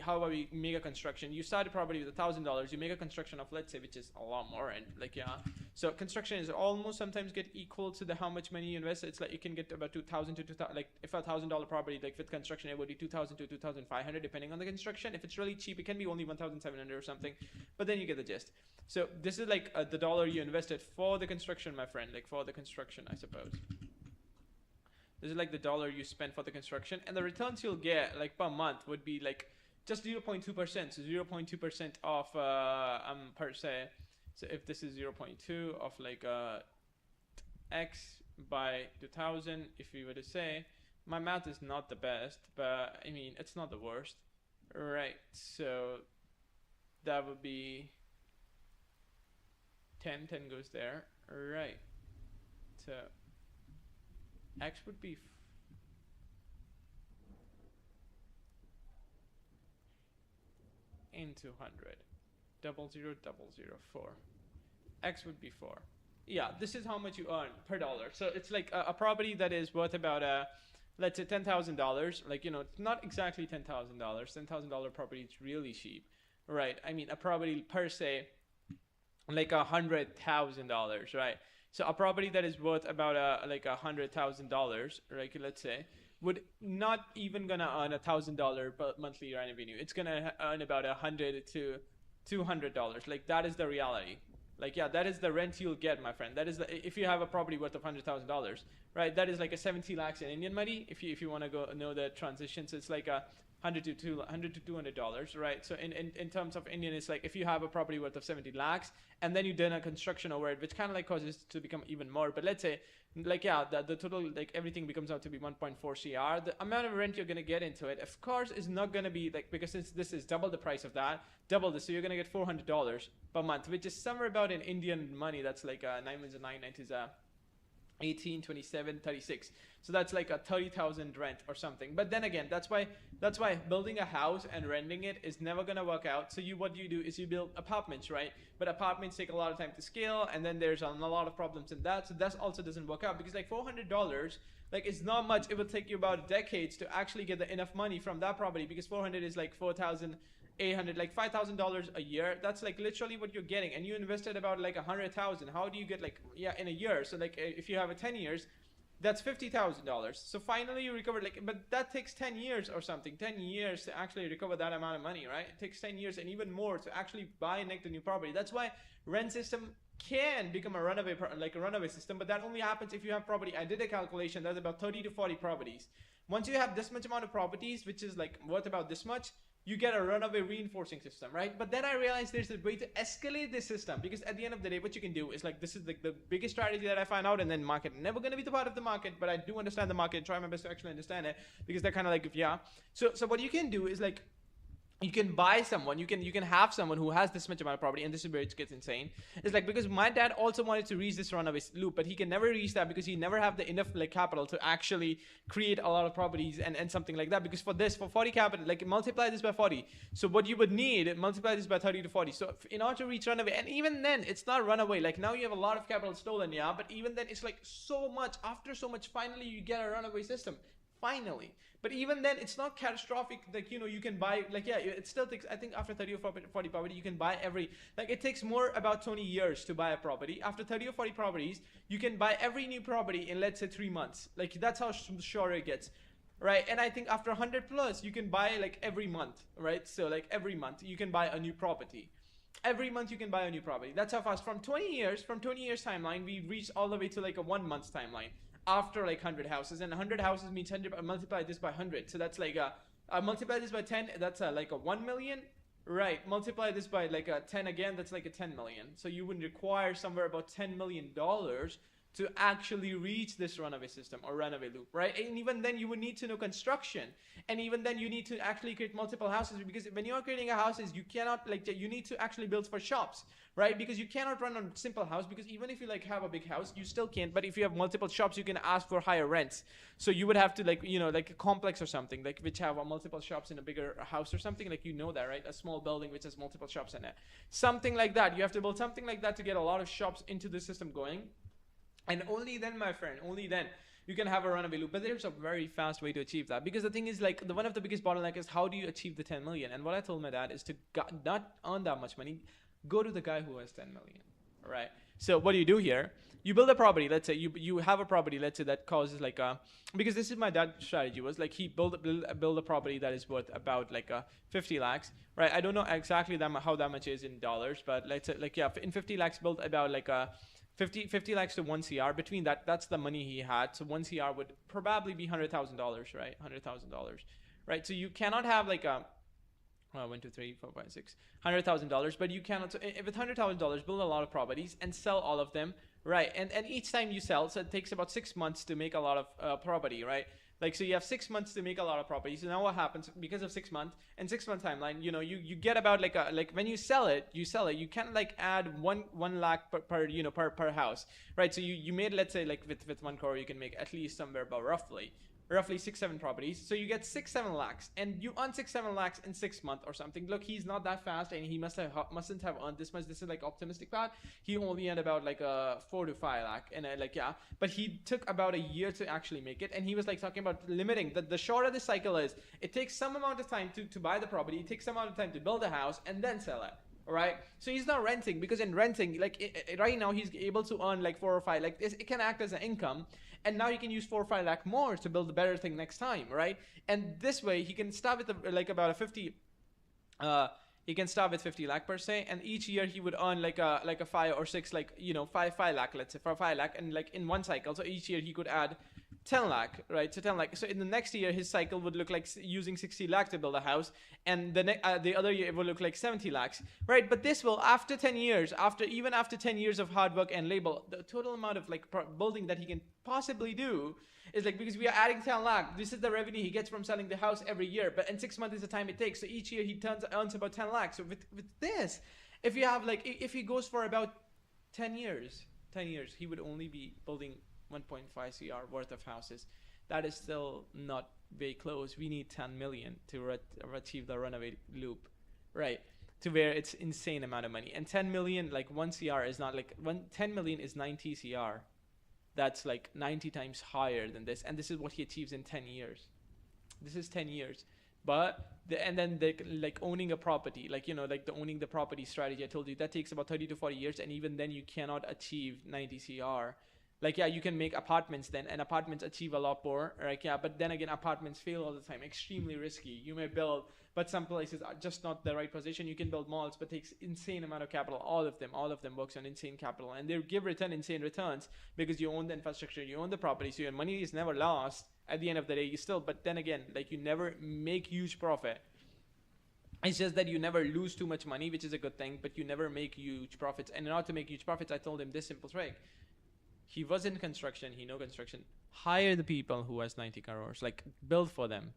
how about we make a construction? You start a property with $1,000, you make a construction of, let's say, which is a lot more, and like yeah, so construction is almost sometimes get equal to the how much money you invest. It's like you can get about 2,000 to 2,000, like if $1,000 property, like with construction, it would be 2,000 to 2,500 depending on the construction. If it's really cheap, it can be only 1,700 or something, but then you get the gist. So this is like the dollar you invested for the construction, my friend, like for the construction, I suppose. This is like the dollar you spend for the construction, and the returns you'll get like per month would be like just 0.2%. So 0.2% of per se. So if this is 0.2 of like x by 2,000, if we were to say, my math is not the best, but I mean it's not the worst, right? So that would be 10 goes there, right? So x would be into 100, 0.0004. X would be 4. Yeah, this is how much you earn per dollar. So it's like a property that is worth about let's say $10,000. Like, you know, it's not exactly $10,000. $10,000 property is really cheap, right? I mean, a property per se, like $100,000, right? So a property that is worth about like $100,000, like let's say, would not even gonna earn $1,000 per monthly revenue. It's gonna earn about $100 to $200. Like that is the reality. Like yeah, that is the rent you'll get, my friend. That is if you have a property worth of $100,000, right? That is like a 70 lakhs in Indian money. If you want to go know the transitions, it's like a $100 to $200, right? So in terms of Indian, it's like if you have a property worth of 70 lakhs and then you done a construction over it, which kind of like causes it to become even more. But let's say, like yeah, the total, like everything becomes out to be 1.4 CR. The amount of rent you're gonna get into it, of course, is not gonna be like, because since this is double the price of that, double this, so you're gonna get $400 per month, which is somewhere about in Indian money. That's like 9 is 9 is 18, 27, 36. So that's like a 30,000 rent or something. But then again, that's why building a house and renting it is never gonna work out. So what you do is you build apartments, right? But apartments take a lot of time to scale, and then there's a lot of problems in that. So that also doesn't work out, because like $400, like it's not much. It will take you about decades to actually get enough money from that property, because 400 is like 4,800, like $5,000 a year. That's like literally what you're getting, and you invested about like 100,000. How do you get like, yeah, in a year? So like if you have a 10 years, that's $50,000. So finally you recover, like, but that takes 10 years or something, 10 years to actually recover that amount of money, right? It takes 10 years and even more to actually buy and make the new property. That's why rent system can become a runaway system, but that only happens if you have property. I did a calculation, that's about 30 to 40 properties. Once you have this much amount of properties, which is like worth about this much, you get a runaway reinforcing system, right? But then I realized there's a way to escalate this system, because at the end of the day, what you can do is like, this is the biggest strategy that I find out, and then market, never going to be the part of the market, but I do understand the market, try my best to actually understand it, because they're kind of like, yeah. So what you can do is like, you can buy someone, you can have someone who has this much amount of property, and this is where it gets insane. It's like, because my dad also wanted to reach this runaway loop, but he can never reach that because he never have the enough like capital to actually create a lot of properties and something like that. Because for 40 capital, like multiply this by 40. So what you would need, multiply this by 30 to 40. So in order to reach runaway, and even then it's not runaway, like now you have a lot of capital stolen, yeah, but even then it's like so much, after so much, finally you get a runaway system. finally. But even then, it's not catastrophic. Like, you know, you can buy, like, yeah, it still takes, I think after 30 or 40 property, you can buy every, like, it takes more about 20 years to buy a property. After 30 or 40 properties, you can buy every new property in, let's say, 3 months. Like, that's how short it gets. Right, and I think after 100 plus, you can buy like every month, right? So like every month you can buy a new property. Every month you can buy a new property. That's how fast. From 20 years timeline, we reached all the way to like a 1 month timeline after like 100 houses. And 100 houses means 100, multiply this by 100. So that's like multiply this by 10, that's like a 1 million. Right, multiply this by like a 10 again, that's like a 10 million. So you would require somewhere about $10 million to actually reach this runaway system or runaway loop, right? And even then you would need to know construction. And even then you need to actually create multiple houses, because when you are creating a houses, you cannot like, you need to actually build for shops, right? Because you cannot run on simple house, because even if you like have a big house, you still can't. But if you have multiple shops, you can ask for higher rents. So you would have to like, you know, like a complex or something, like which have multiple shops in a bigger house or something, like, you know that, right? A small building which has multiple shops in it. Something like that. You have to build something like that to get a lot of shops into the system going. And only then, my friend, only then you can have a runaway loop. But there's a very fast way to achieve that, because the thing is, like, one of the biggest bottleneck is how do you achieve the 10 million? And what I told my dad is to not earn that much money, go to the guy who has 10 million, right? So what do you do here? You build a property. Let's say you have a property, let's say that causes like because this is my dad's strategy, was like he build a property that is worth about like 50 lakhs, right? I don't know exactly how that much is in dollars, but let's say like, yeah, in 50 lakhs built about like 50 lakhs to 1 CR. Between that's the money he had. So 1 CR would probably be $100,000, right? $100,000, right? So you cannot have like a 1, 2, 3, 4, 5, 6, $100,000, but you cannot, with $100,000, build a lot of properties and sell all of them, right? And each time you sell, so it takes about 6 months to make a lot of property, right? Like, so you have 6 months to make a lot of property. So now what happens, because of 6 months and 6 month timeline, you know, you get about like when you sell it, you can like add 1 lakh per house, right? So you made, let's say like with 1 crore, you can make at least somewhere about roughly 6-7 properties. So you get 6-7 lakhs, and you earn 6-7 lakhs in 6 months or something. Look, he's not that fast, and he mustn't have earned this much. This is like optimistic part. He only earned about like 4 to 5 lakh, and like, yeah, but he took about a year to actually make it. And he was like talking about limiting that the shorter the cycle is, it takes some amount of time to buy the property, it takes some amount of time to build a house and then sell it. All right, so he's not renting, because in renting, like right now he's able to earn like 4 or 5, like it can act as an income, and now he can use 4 or 5 lakh more to build a better thing next time, right? And this way he can start with like about a 50 he can start with 50 lakh per se, and each year he would earn like a 5 or 6, like, you know, 5 lakh, let's say, for 5 lakh, and like in one cycle, so each year he could add 10 lakh, right? So 10 lakh. So in the next year, his cycle would look like using 60 lakh to build a house, and the other year it would look like 70 lakhs, right? But this will, after 10 years, after 10 years of hard work and labor, the total amount of like building that he can possibly do is like, because we are adding 10 lakh, this is the revenue he gets from selling the house every year. But in 6 months is the time it takes. So each year he earns about 10 lakh. So with this, if you have like, if he goes for about 10 years, he would only be building 1.5 CR worth of houses. That is still not very close. We need 10 million to achieve the runaway loop, right? To where it's insane amount of money. And 10 million, like 1 CR is not like 10 million is 90 CR. That's like 90 times higher than this. And this is what he achieves in 10 years. This is 10 years. But and then like owning a property, like, you know, like the owning the property strategy I told you, that takes about 30 to 40 years. And even then you cannot achieve 90 CR. Like, yeah, you can make apartments then, and apartments achieve a lot more, right? Yeah, but then again, apartments fail all the time, extremely risky. You may build, but some places are just not the right position. You can build malls, but takes insane amount of capital. All of them works on insane capital, and they give insane returns, because you own the infrastructure, you own the property, so your money is never lost. At the end of the day, you still, but then again, like, you never make huge profit. It's just that you never lose too much money, which is a good thing, but you never make huge profits. And in order to make huge profits, I told him this simple trick. He was in construction, he know construction. Hire the people who has 90 crores, like build for them.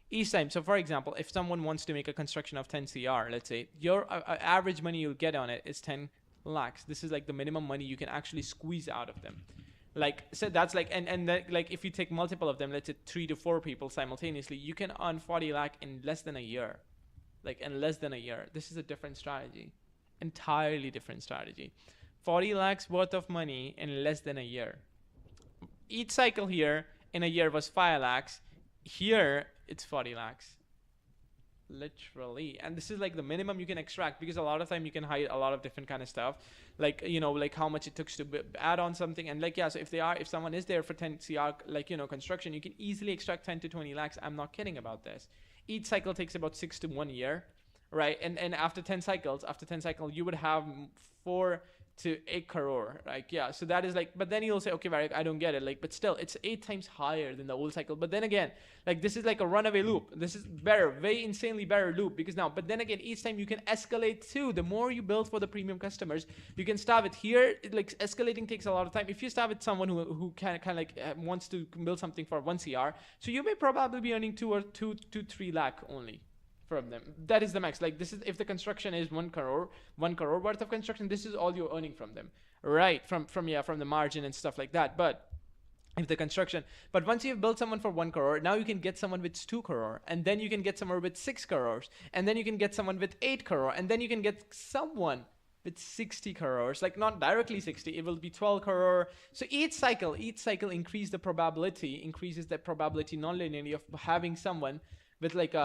Each time, so for example, if someone wants to make a construction of 10 CR, let's say, your average money you'll get on it is 10 lakhs. This is like the minimum money you can actually squeeze out of them. Like, so that's like, and like if you take multiple of them, let's say 3 to 4 people simultaneously, you can earn 40 lakh in less than a year. Like, in less than a year. This is a different strategy. Entirely different strategy. 40 lakhs worth of money in less than a year. Each cycle here in a year was 5 lakhs. Here it's 40 lakhs. Literally. And this is like the minimum you can extract, because a lot of time you can hide a lot of different kind of stuff, like, you know, like how much it took to add on something. And like, yeah, so if someone is there for 10 cr, like, you know, construction, you can easily extract 10 to 20 lakhs. I'm not kidding about this. Each cycle takes about 6 to 1 year, right? And after 10 cycles, you would have 4 to 8 crore, like, yeah. So that is like, but then you'll say, okay, Varik, I don't get it, like, but still it's 8 times higher than the old cycle. But then again, like, this is like a runaway loop. This is better, very insanely better loop, because now, but then again, each time you can escalate too. The more you build for the premium customers, you can start with here. Like, escalating takes a lot of time. If you start with someone who kind of like wants to build something for 1 cr, so you may probably be earning 2 to 3 lakh only from them. That is the max. Like, this is if the construction is 1 crore worth of construction, this is all you're earning from them, right? From the margin and stuff like that. But if the construction, but once you've built someone for 1 crore, now you can get someone with 2 crore, and then you can get someone with 6 crores, and then you can get someone with 8 crore, and then you can get someone with 60 crores, like not directly 60, it will be 12 crore. So each cycle increases the probability non-linearly of having someone with like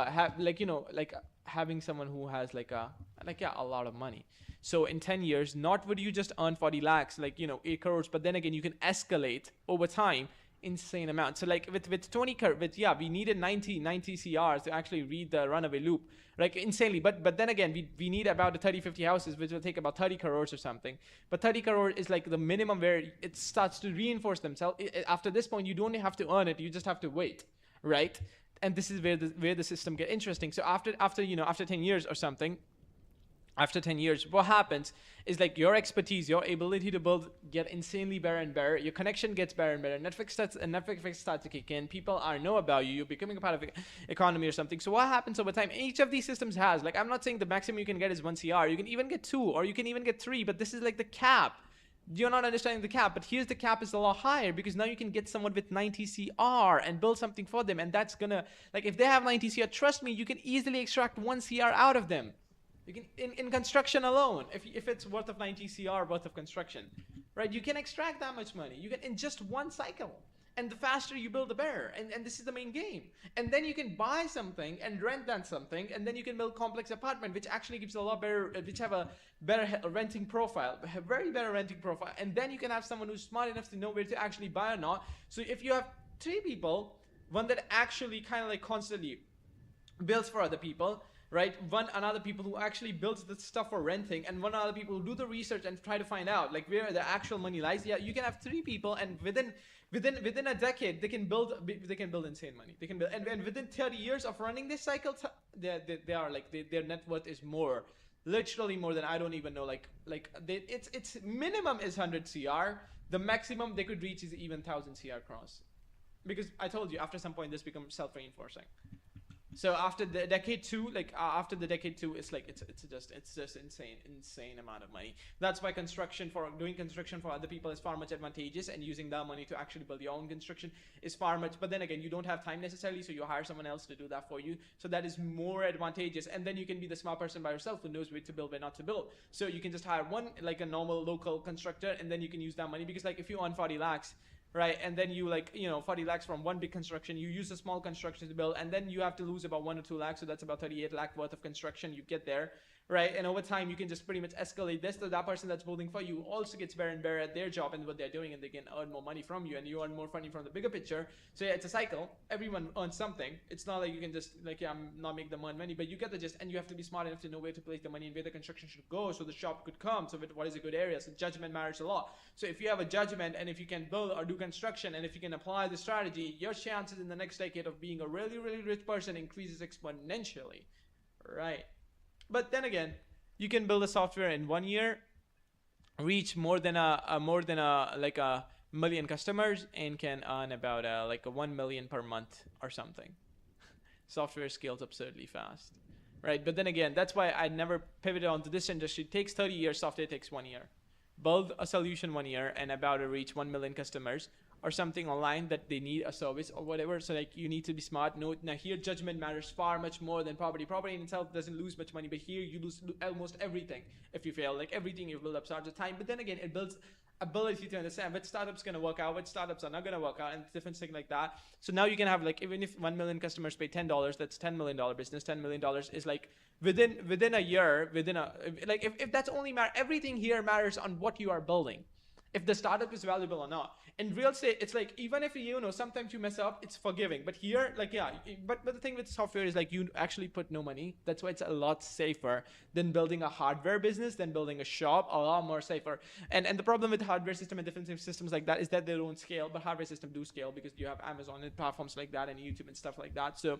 having someone who has a lot of money. So in 10 years, not would you just earn 40 lakhs, like, you know, 8 crores, but then again, you can escalate over time insane amount. So like with 20 we needed 90 CRs to actually read the runaway loop, like insanely. But then again, we need about 30-50 houses, which will take about 30 crores or something. But 30 crore is like the minimum where it starts to reinforce themselves. After this point, you don't have to earn it, you just have to wait, right? And this is where the system get interesting. So after 10 years or something, after 10 years, what happens is, like, your expertise, your ability to build get insanely better and better. Your connection gets better and better. Network effects start to kick in. People know about you. You're becoming a part of the economy or something. So what happens over time? Each of these systems has, like, I'm not saying the maximum you can get is 1 CR. You can even get 2, or you can even get 3. But this is like the cap. You're not understanding the cap, but here's the cap is a lot higher, because now you can get someone with 90 CR and build something for them. And that's gonna, like, if they have 90 CR, trust me, you can easily extract 1 CR out of them. You can, in construction alone, if it's worth of 90 CR worth of construction, right? You can extract that much money. You can, in just 1 cycle. And the faster you build, the better. And this is the main game. And then you can buy something and rent that something, and then you can build complex apartment, which actually gives a lot better, which have a better renting profile, a very better renting profile. And then you can have someone who's smart enough to know where to actually buy or not. So if you have 3 people, one that actually kind of like constantly builds for other people, right? Another people who actually builds the stuff for renting, and one other people who do the research and try to find out like where the actual money lies. Yeah, you can have 3 people, and within a decade they can build insane money. They can build, and within 30 years of running this cycle, they are like, their net worth is literally more than, I don't even know, it's minimum is 100 CR. The maximum they could reach is even 1000 CR cross, because I told you, after some point this becomes self-reinforcing. So after the decade 2, it's like it's just insane amount of money. That's why doing construction for other people is far much advantageous, and using that money to actually build your own construction is far much. But then again, you don't have time necessarily, so you hire someone else to do that for you. So that is more advantageous, and then you can be the smart person by yourself who knows where to build, where not to build. So you can just hire one, like a normal local constructor, and then you can use that money, because like if you earn 40 lakhs. Right, and then you 40 lakhs from one big construction, you use a small construction to build, and then you have to lose about 1 or 2 lakhs, so that's about 38 lakh worth of construction you get there, right? And over time, you can just pretty much escalate this, so that person that's building for you also gets better and better at their job and what they're doing, and they can earn more money from you, and you earn more money from the bigger picture. So yeah, it's a cycle. Everyone earns something. It's not like you can just I'm not make them earn money, but you get the gist, and you have to be smart enough to know where to place the money and where the construction should go, so the shop could come. So what is a good area? So judgment matters a lot. So if you have a judgment, and if you can build or do construction, and if you can apply the strategy, your chances in the next decade of being a really, really rich person increases exponentially, right? But then again, you can build a software in 1 year, reach more than a million customers, and can earn about 1 million per month or something. Software scales absurdly fast, right? But then again, that's why I never pivoted onto this industry. It takes 30 years. Software takes 1 year. Build a solution 1 year, and about to reach 1 million customers. or something online that they need a service or whatever. So like you need to be smart. No, now here judgment matters far much more than property. Property in itself doesn't lose much money, but here you lose almost everything if you fail. Like everything you build up starts with time. But then again, it builds ability to understand which startups going to work out, which startups are not going to work out, and different things like that. So now you can have like, even if 1 million customers pay $10, that's $10 million business. $10 million is like within a year, like if that's only everything here matters on what you are building, if the startup is valuable or not. In real estate, it's like, even if sometimes you mess up, it's forgiving. But here, like, yeah, but the thing with software is like you actually put no money. That's why it's a lot safer than building a hardware business, than building a shop. A lot more safer. And the problem with hardware system and different systems like that is that they don't scale, but hardware system do scale because you have Amazon and platforms like that and YouTube and stuff like that. So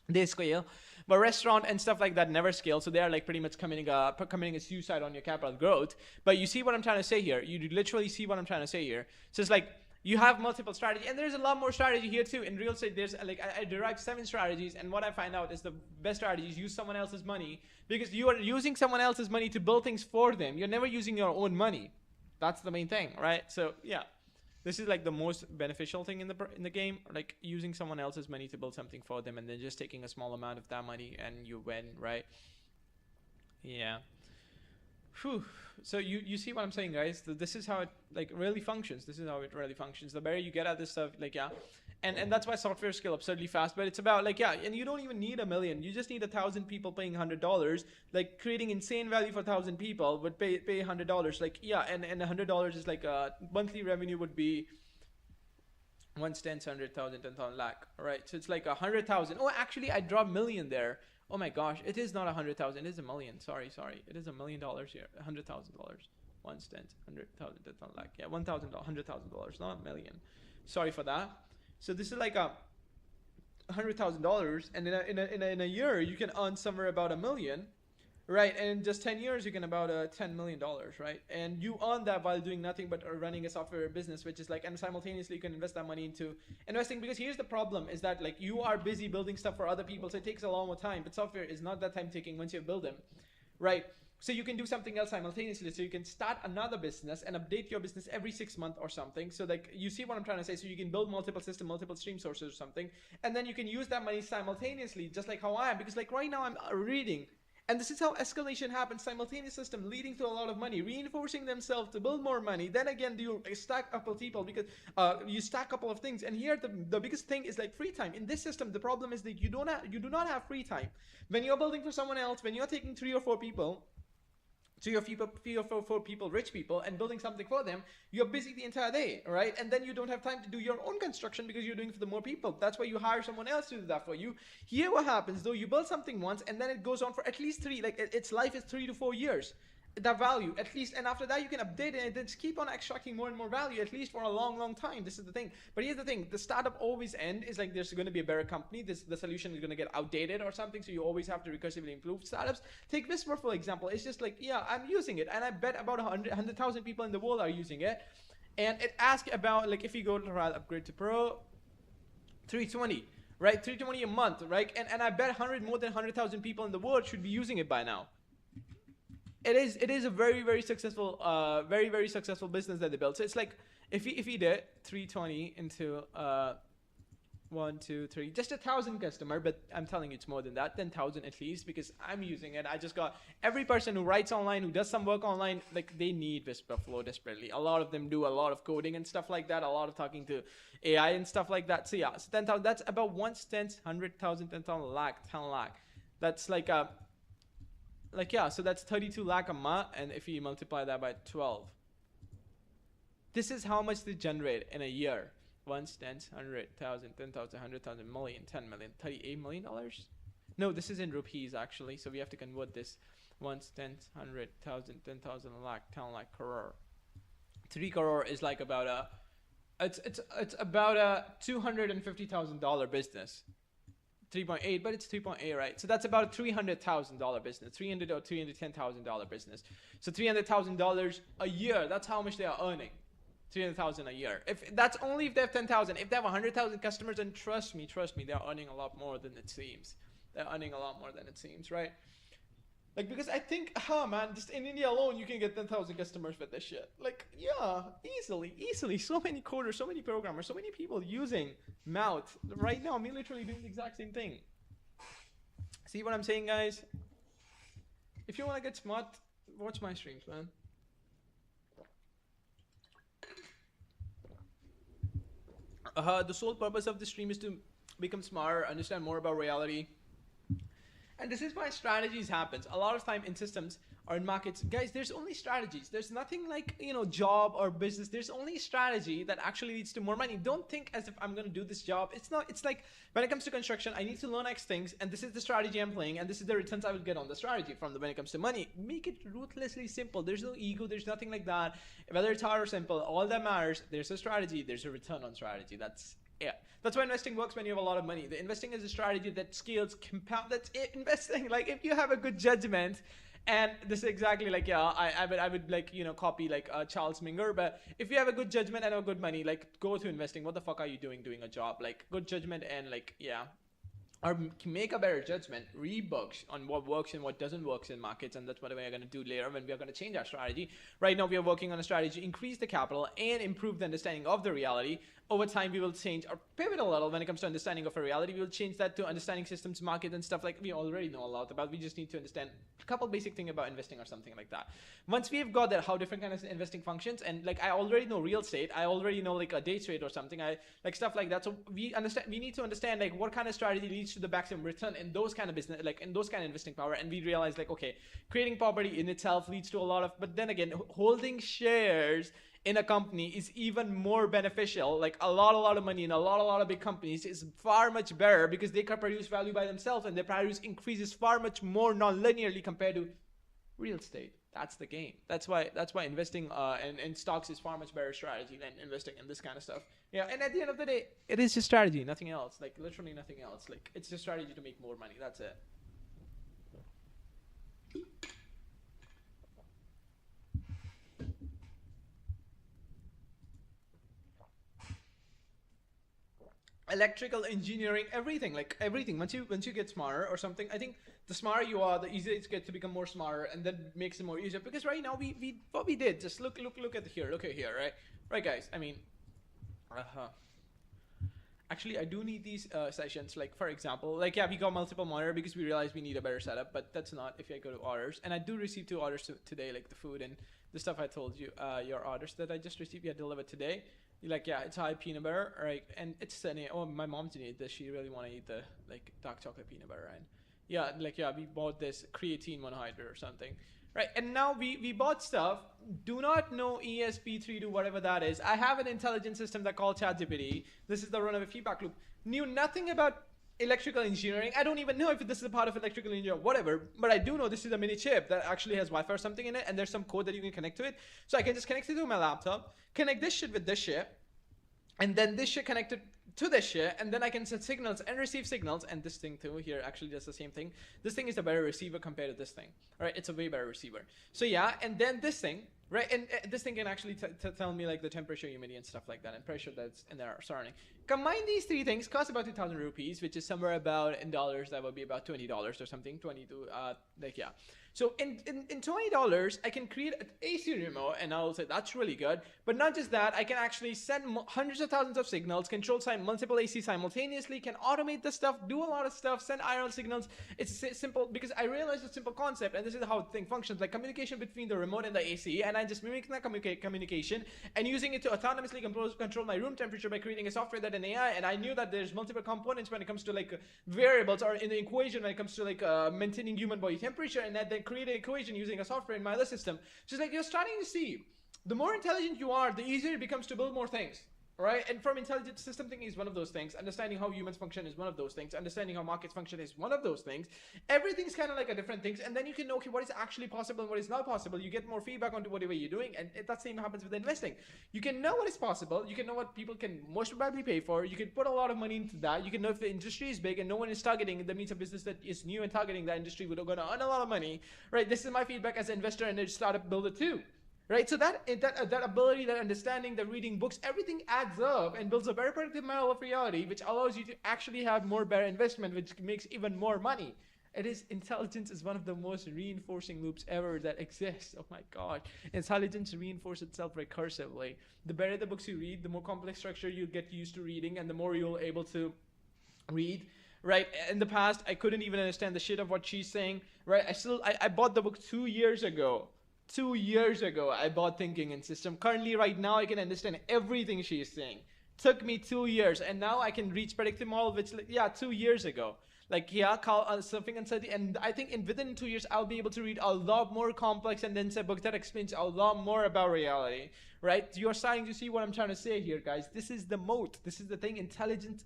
they scale, but restaurant and stuff like that never scale. So they are like pretty much committing a suicide on your capital growth. But you see what I'm trying to say here. You literally see what I'm trying to say here. So it's like you have multiple strategies, and there's a lot more strategy here too. In real estate, there's like I derived 7 strategies, and what I find out is the best strategy is use someone else's money, because you are using someone else's money to build things for them. You're never using your own money. That's the main thing, right? So yeah. This is like the most beneficial thing in the game, like using someone else's money to build something for them, and then just taking a small amount of that money and you win, right? Yeah. Whew. So you see what I'm saying, guys? This is how it like really functions. This is how it really functions. The better you get at this stuff, like yeah. And that's why software scale absurdly fast. But it's about like, yeah, and you don't even need 1 million. You just need 1,000 people paying $100, like creating insane value for 1,000 people would pay $100. Like, yeah, and $100 is like monthly revenue would be 1, 10, 100,000, 10,000 lakh, right? So it's like 100,000. Oh, actually, I dropped million there. Oh my gosh, it is not 100,000. It is 1 million. Sorry. It is $1 million here. $100,000. 1, 10, 100,000, 10,000 lakh. Yeah, $1,000, $100,000, not a million. Sorry for that. So this is like $100,000, and in a year you can earn somewhere about 1 million, right? And in just 10 years you can about $10 million, right? And you earn that while doing nothing but running a software business, which is like, and simultaneously you can invest that money into investing, because here's the problem is that like you are busy building stuff for other people, so it takes a long more time. But software is not that time taking once you build them, right? So you can do something else simultaneously. So you can start another business and update your business every 6 months or something. So like, you see what I'm trying to say? So you can build multiple systems, multiple stream sources or something. And then you can use that money simultaneously, just like how I am. Because like right now I'm reading. And this is how escalation happens. Simultaneous system leading to a lot of money, reinforcing themselves to build more money. Then again, you stack up of people because you stack a couple of things. And here the biggest thing is like free time. In this system, the problem is that you do not have free time. When you're building for someone else, when you're taking 3 or 4 people, 3 or 4 people, rich people, and building something for them, you're busy the entire day, right? And then you don't have time to do your own construction because you're doing it for the more people. That's why you hire someone else to do that for you. Here what happens though, you build something once and then it goes on for at least 3, like its life is 3 to 4 years. That value at least, and after that you can update it and then just keep on extracting more and more value, at least for a long time. This is the thing. But here's the thing, the startup always end is like there's going to be a better company, the solution is going to get outdated or something, so you always have to recursively improve startups. Take Whisper for example. It's just like, yeah, I'm using it, and I bet about 100,000 people in the world are using it. And it asks about like, if you go to trial, upgrade to pro, 320, right? 320 a month, right? And I bet more than 100,000 people in the world should be using it by now. It is a very successful very successful business that they built. So it's like, if you did 320 into 1, 2, 3, just 1,000 customer, but I'm telling you it's more than that, 10,000 at least, because I'm using it. I just got every person who writes online, who does some work online, like they need Whisperflow desperately. A lot of them do a lot of coding and stuff like that, a lot of talking to AI and stuff like that. So yeah, so 10,000, that's about 1, 10, 100,000, 10,000 lakh, 10 lakh. That's like yeah, so that's 32 lakh a month, and if you multiply that by 12, this is how much they generate in a year. 1, 10, 100,000, 10,000, 100,000, million, 10 million, $38 million. No, this is in rupees actually, so we have to convert this. 1, 10, 100,000, 10,000 lakh, 10 lakh crore. 3 crore is like about it's about a $250,000 business. 3.8, but it's 3.8, right? So that's about a $300,000 business, $300,000 or $310,000 business. So $300,000 a year, that's how much they are earning. $300,000 a year. If that's only if they have 10,000. If they have 100,000 customers, then trust me, they're earning a lot more than it seems. They're earning a lot more than it seems, right? Like, because I think, man, just in India alone, you can get 10,000 customers with this shit. Like, yeah, easily. So many coders, so many programmers, so many people using Mouth. Right now, I'm literally doing the exact same thing. See what I'm saying, guys? If you want to get smart, watch my streams, man. The sole purpose of the stream is to become smarter, understand more about reality. And this is why strategies happens. A lot of time in systems or in markets, guys, there's only strategies. There's nothing like, job or business. There's only strategy that actually leads to more money. Don't think as if I'm going to do this job. It's not, it's like when it comes to construction, I need to learn X things and this is the strategy I'm playing and this is the returns I will get on the strategy when it comes to money. Make it ruthlessly simple. There's no ego. There's nothing like that. Whether it's hard or simple, all that matters, there's a strategy, there's a return on strategy. That's why investing works when you have a lot of money. The investing is a strategy that scales, compound. That's it. Investing, like if you have a good judgment, and this is exactly like, yeah, I would like, copy like Charles Minger. But if you have a good judgment and a good money, like go to investing. What the fuck are you doing a job? Like good judgment and like, yeah. Or make a better judgment, read books on what works and what doesn't work in markets, and that's what we're going to do later when we are going to change our strategy. Right now, we are working on a strategy, increase the capital and improve the understanding of the reality. Over time, we will change or pivot a little when it comes to understanding of a reality. We will change that to understanding systems, market, and stuff like we already know a lot about. We just need to understand a couple basic things about investing or something like that. Once we've got that, how different kinds of investing functions, and like I already know real estate, I already know like a day trade or something, I like stuff like that. So we need to understand like what kind of strategy leads to the maximum return in those kind of business, like in those kind of investing power. And we realize like, okay, creating property in itself leads to a lot of, but then again, holding shares in a company is even more beneficial. Like a lot of money in a lot of big companies is far much better because they can produce value by themselves and their produce increases far much more non-linearly compared to real estate. That's the game. That's why investing in stocks is far much better strategy than investing in this kind of stuff. Yeah, and at the end of the day, it is just strategy, nothing else. Like literally nothing else. Like it's just strategy to make more money. That's it. Electrical engineering, everything, like everything. Once you get smarter or something, I think the smarter you are, the easier it gets to become more smarter, and that makes it more easier. Because right now we what we did, just look at here, right guys. I mean, actually I do need these sessions. Like for example, like yeah, we got multiple monitor because we realized we need a better setup, but that's not if I go to orders. And I do receive 2 orders today, like the food and the stuff I told you, your orders that I just received, delivered today. Like yeah, it's high peanut butter, right? And it's sunny. Oh, my mom didn't eat this. She really want to eat the like dark chocolate peanut butter, and yeah, like yeah, we bought this creatine monohydrate or something, right? And now we bought stuff. Do not know ESP32, whatever that is. I have an intelligent system that called ChatGPT. This is the run of a feedback loop. Knew nothing about electrical engineering. I don't even know if this is a part of electrical engineering, whatever, but I do know this is a mini chip that actually has Wi-Fi or something in it, and there's some code that you can connect to it. So I can just connect it to my laptop, connect this shit with this shit, and then this shit connected to this shit, and then I can send signals and receive signals, and this thing too here actually does the same thing. This thing is a better receiver compared to this thing. All right, it's a way better receiver. So yeah, and then this thing, right, and this thing can actually tell me like the temperature, humidity, and stuff like that, and pressure that's in their surrounding. Combine these 3 things, cost about 2,000 rupees, which is somewhere about in dollars that would be about $20 or something, 20 to like yeah. So in $20, I can create an AC remote, and I'll say that's really good. But not just that, I can actually send hundreds of thousands of signals, control multiple AC simultaneously, can automate the stuff, do a lot of stuff, send IRL signals. It's simple because I realized a simple concept, and this is how the thing functions, like communication between the remote and the AC, and I just mimic that communication and using it to autonomously control my room temperature by creating a software that an AI, and I knew that there's multiple components when it comes to like variables or in the equation when it comes to like maintaining human body temperature, and then create an equation using a software in my other system. So it's like you're starting to see, the more intelligent you are, the easier it becomes to build more things. Right? And from intelligent system thinking is one of those things. Understanding how humans function is one of those things. Understanding how markets function is one of those things. Everything's kind of like a different things. And then you can know, okay, what is actually possible and what is not possible. You get more feedback onto whatever you're doing. And that same happens with investing. You can know what is possible. You can know what people can most probably pay for. You can put a lot of money into that. You can know if the industry is big and no one is targeting. That means a business that is new and targeting that industry would going to earn a lot of money. Right? This is my feedback as an investor and a startup builder too. Right, so that ability, that understanding, that reading books, everything adds up and builds a very predictive model of reality, which allows you to actually have more better investment, which makes even more money. It is intelligence is one of the most reinforcing loops ever that exists. Oh my god. Intelligence reinforces itself recursively. The better the books you read, the more complex structure you get used to reading, and the more you'll able to read. Right. In the past I couldn't even understand the shit of what she's saying. Right. I bought the book 2 years ago. 2 years ago I bought Thinking in System. Currently right now I can understand everything she's saying. Took me 2 years, and now I can reach predictive model, which, like, yeah, 2 years ago. Like, yeah, surfing uncertainty, and I think in within 2 years I'll be able to read a lot more complex and dense book that explains a lot more about reality. Right? You're starting to see what I'm trying to say here, guys. This is the moat. This is the thing. Intelligence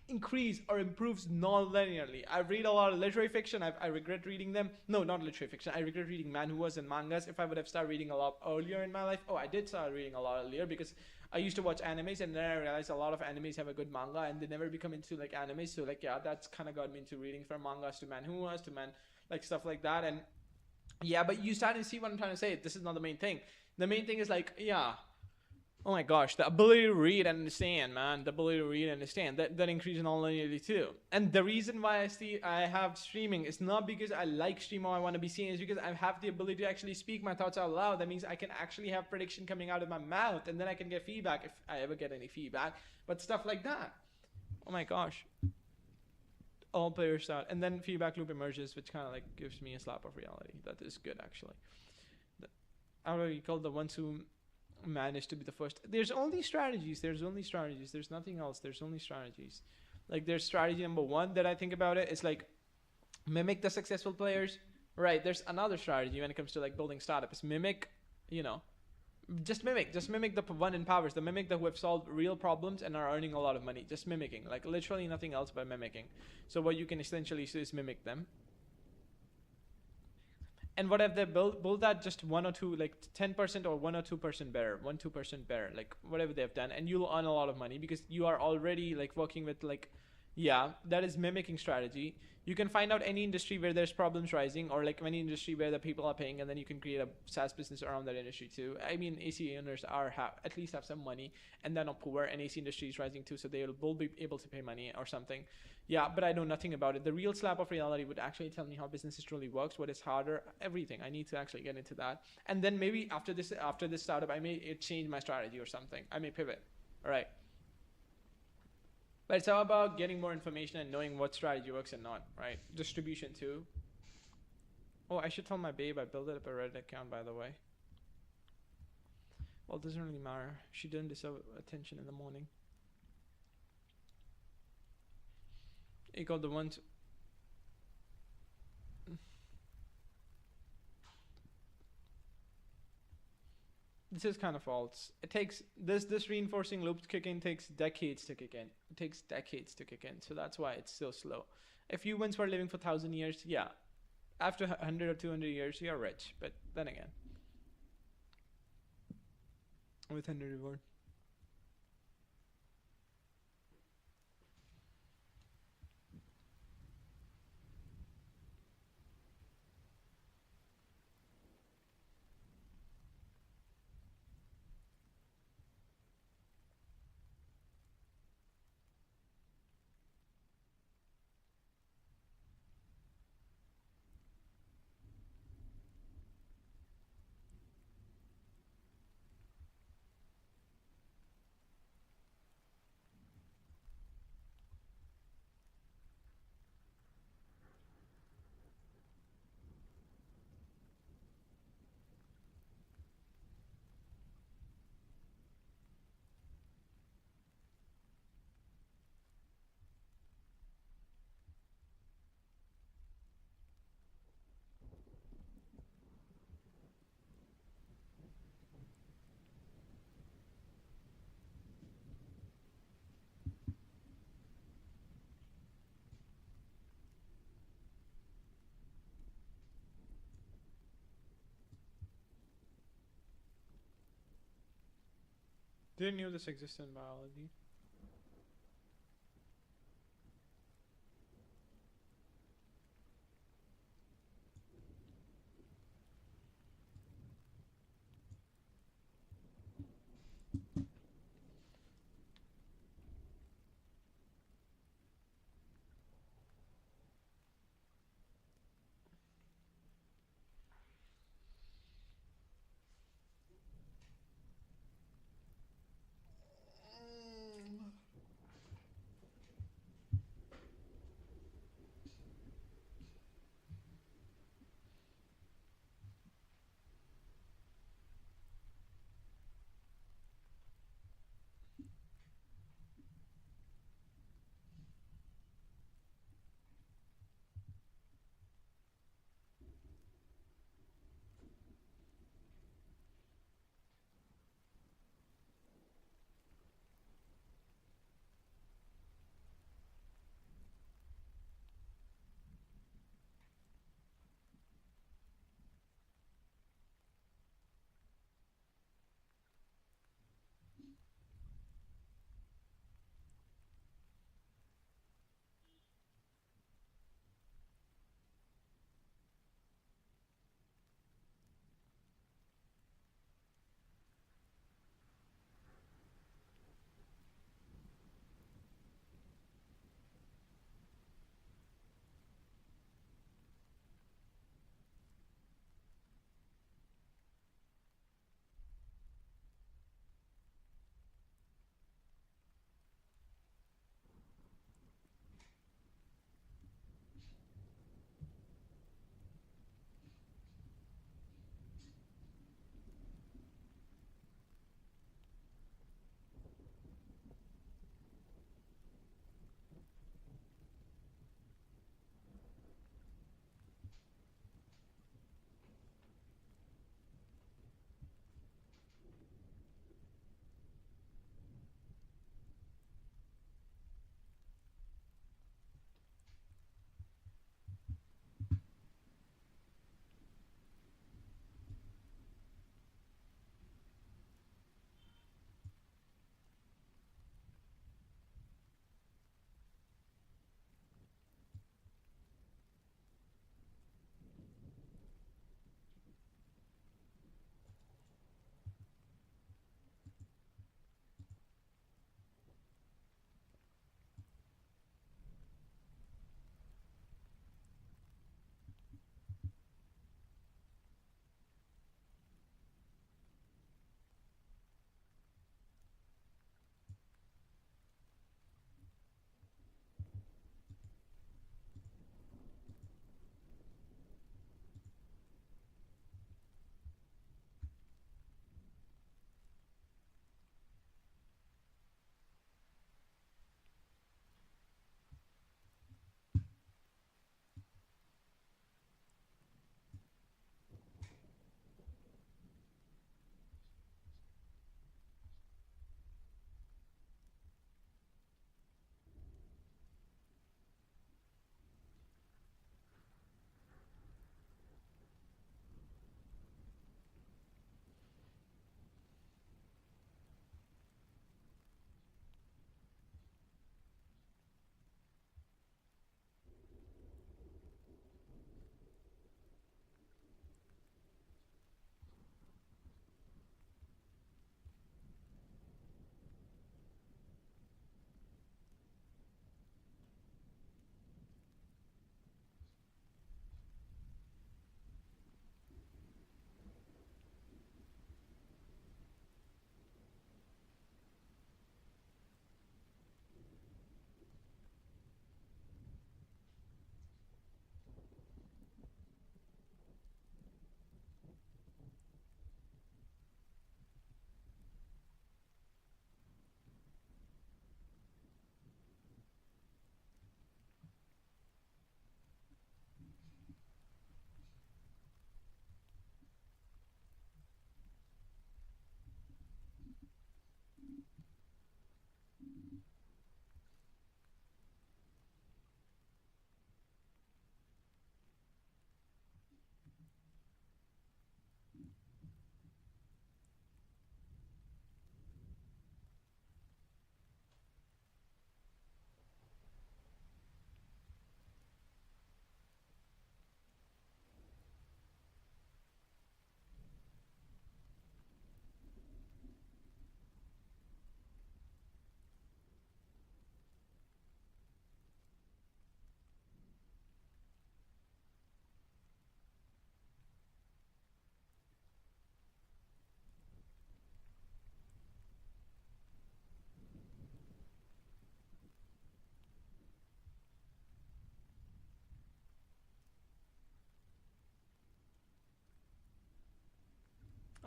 increase or improves non-linearly. I read a lot of literary fiction. I regret reading them. No, not literary fiction. I regret reading manhwas and mangas. If I would have started reading a lot earlier in my life. Oh, I did start reading a lot earlier because I used to watch animes, and then I realized a lot of animes have a good manga and they never become into like animes. So like, yeah, that's kind of got me into reading from mangas to manhwas to like stuff like that. And yeah, but you start to see what I'm trying to say. This is not the main thing. The main thing is like, yeah, oh my gosh, the ability to read and understand, man. The ability to read and understand. That increases non-linearity too. And the reason why I have streaming is not because I like stream or I want to be seen. It's because I have the ability to actually speak my thoughts out loud. That means I can actually have prediction coming out of my mouth, and then I can get feedback if I ever get any feedback. But stuff like that. Oh my gosh. All players start, and then feedback loop emerges, which kind of like gives me a slap of reality. That is good, actually. I would call the ones who manage to be the first. There's only strategies. There's nothing else. There's only strategies. Like, there's strategy number one that I think about it. It's like mimic the successful players. Right. There's another strategy when it comes to like building startups. Mimic, you know, just mimic the one in powers, the mimic that who have solved real problems and are earning a lot of money. Just mimicking, like literally nothing else but mimicking. So what you can essentially do is mimic them. And what if they build that just one or two, like 10% or 1 or 2% better, 1-2% better, like whatever they've done, and you'll earn a lot of money because you are already like working with like, yeah, that is mimicking strategy. You can find out any industry where there's problems rising, or like any industry where the people are paying, and then you can create a SaaS business around that industry too. I mean, AC owners at least have some money, and they're not poor, and AC industry is rising too, so they will be able to pay money or something. Yeah, but I know nothing about it. The real slap of reality would actually tell me how business truly works, what is harder, everything. I need to actually get into that, and then maybe after this startup, I may change my strategy or something. I may pivot. All right. But it's all about getting more information and knowing what strategy works and not, right? Distribution too. Oh, I should tell my babe I built up a Reddit account, by the way. Well, it doesn't really matter. She didn't deserve attention in the morning. You got the ones. This is kind of false. It takes this reinforcing loop to kick in takes decades to kick in. It takes decades to kick in, so that's why it's so slow. If humans were living for 1,000 years, yeah, after 100 or 200 years, you're rich. But then again, with 100 reward. Didn't know this existed in biology.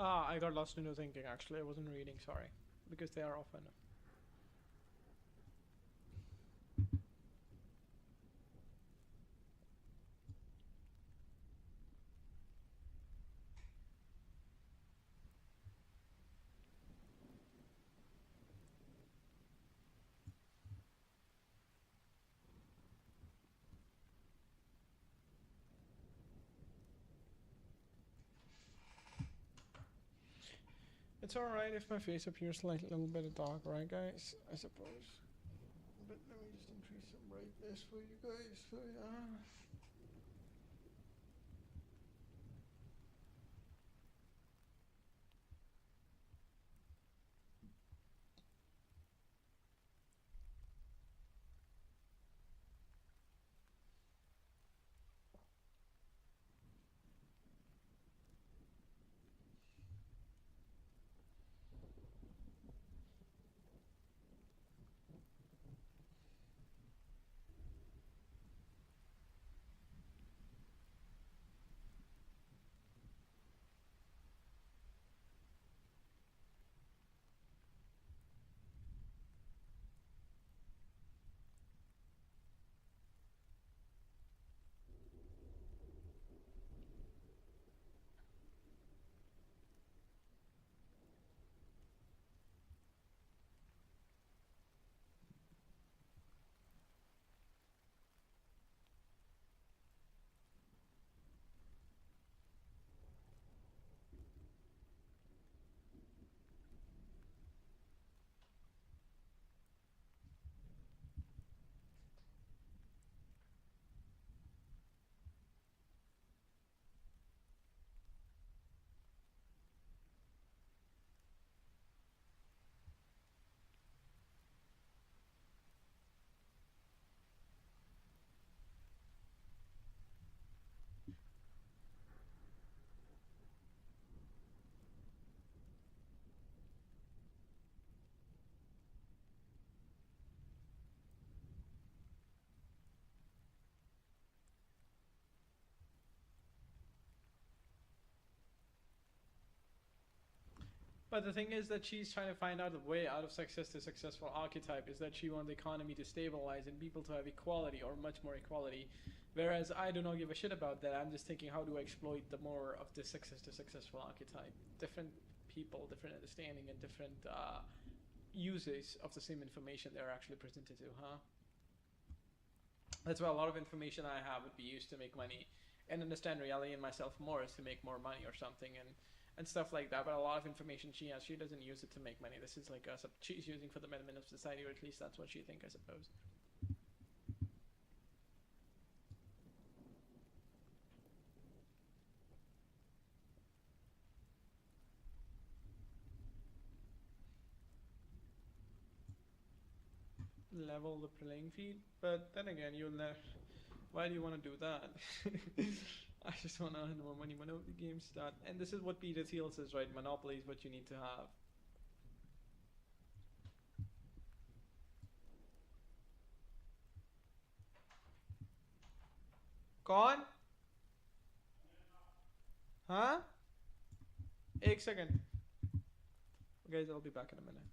Ah, I got lost into thinking actually. I wasn't reading, sorry. Because they are often. It's alright if my face appears like a little bit dark, right guys? I suppose. But let me just increase some brightness for you guys. So yeah. But the thing is that she's trying to find out a way out of success to successful archetype is that she wants the economy to stabilize and people to have equality or much more equality. Whereas I do not give a shit about that. I'm just thinking, how do I exploit the more of the success to successful archetype? Different people, different understanding, and different uses of the same information they're actually presented to, huh? That's why a lot of information I have would be used to make money and understand reality and myself more is to make more money or something and stuff like that. But a lot of information she has, she doesn't use it to make money. This is like she's using for the betterment of society, or at least that's what she thinks, I suppose. Level the playing field, but then again, you'll never. Why do you want to do that? I just want to earn more money whenever the game starts. And this is what Peter Thiel says, right? Monopoly is what you need to have. Gone? Huh? एक second. Guys, I'll be back in a minute.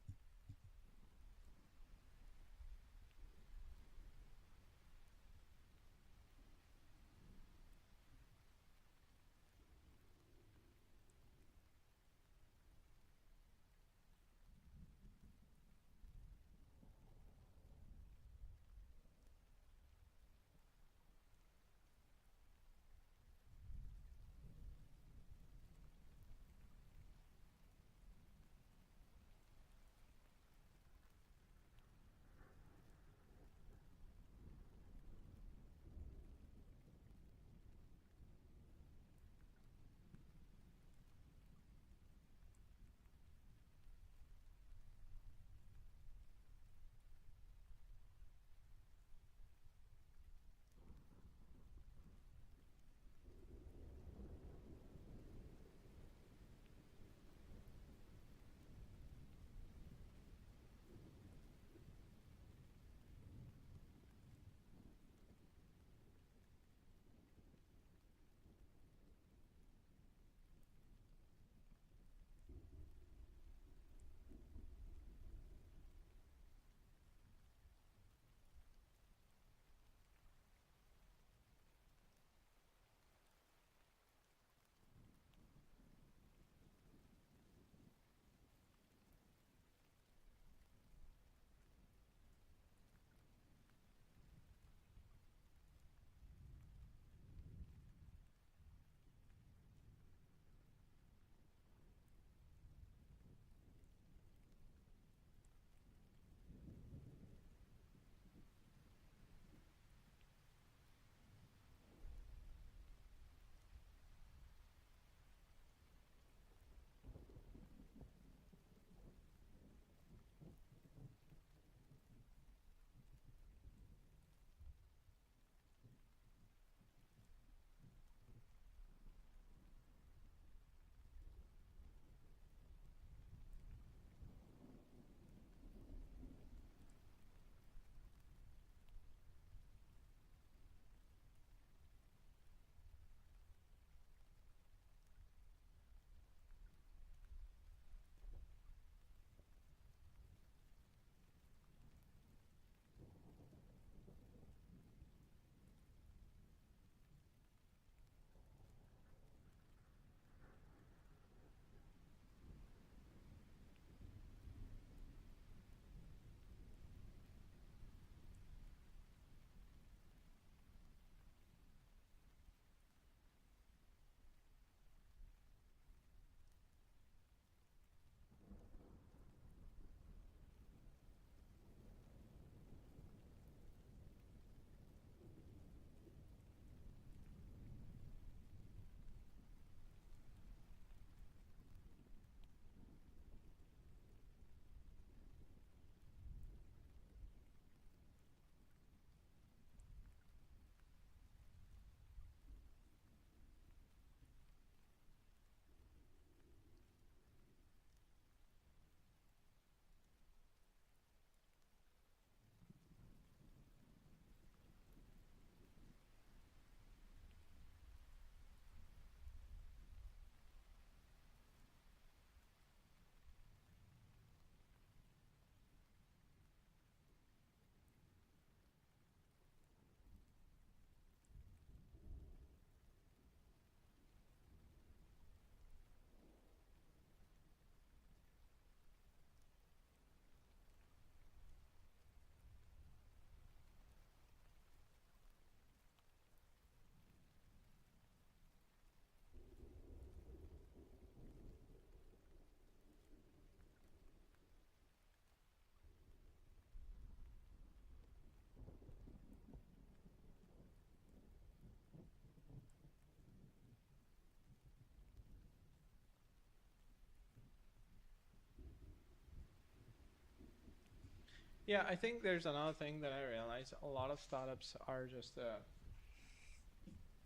Yeah, I think there's another thing that I realize. A lot of startups are just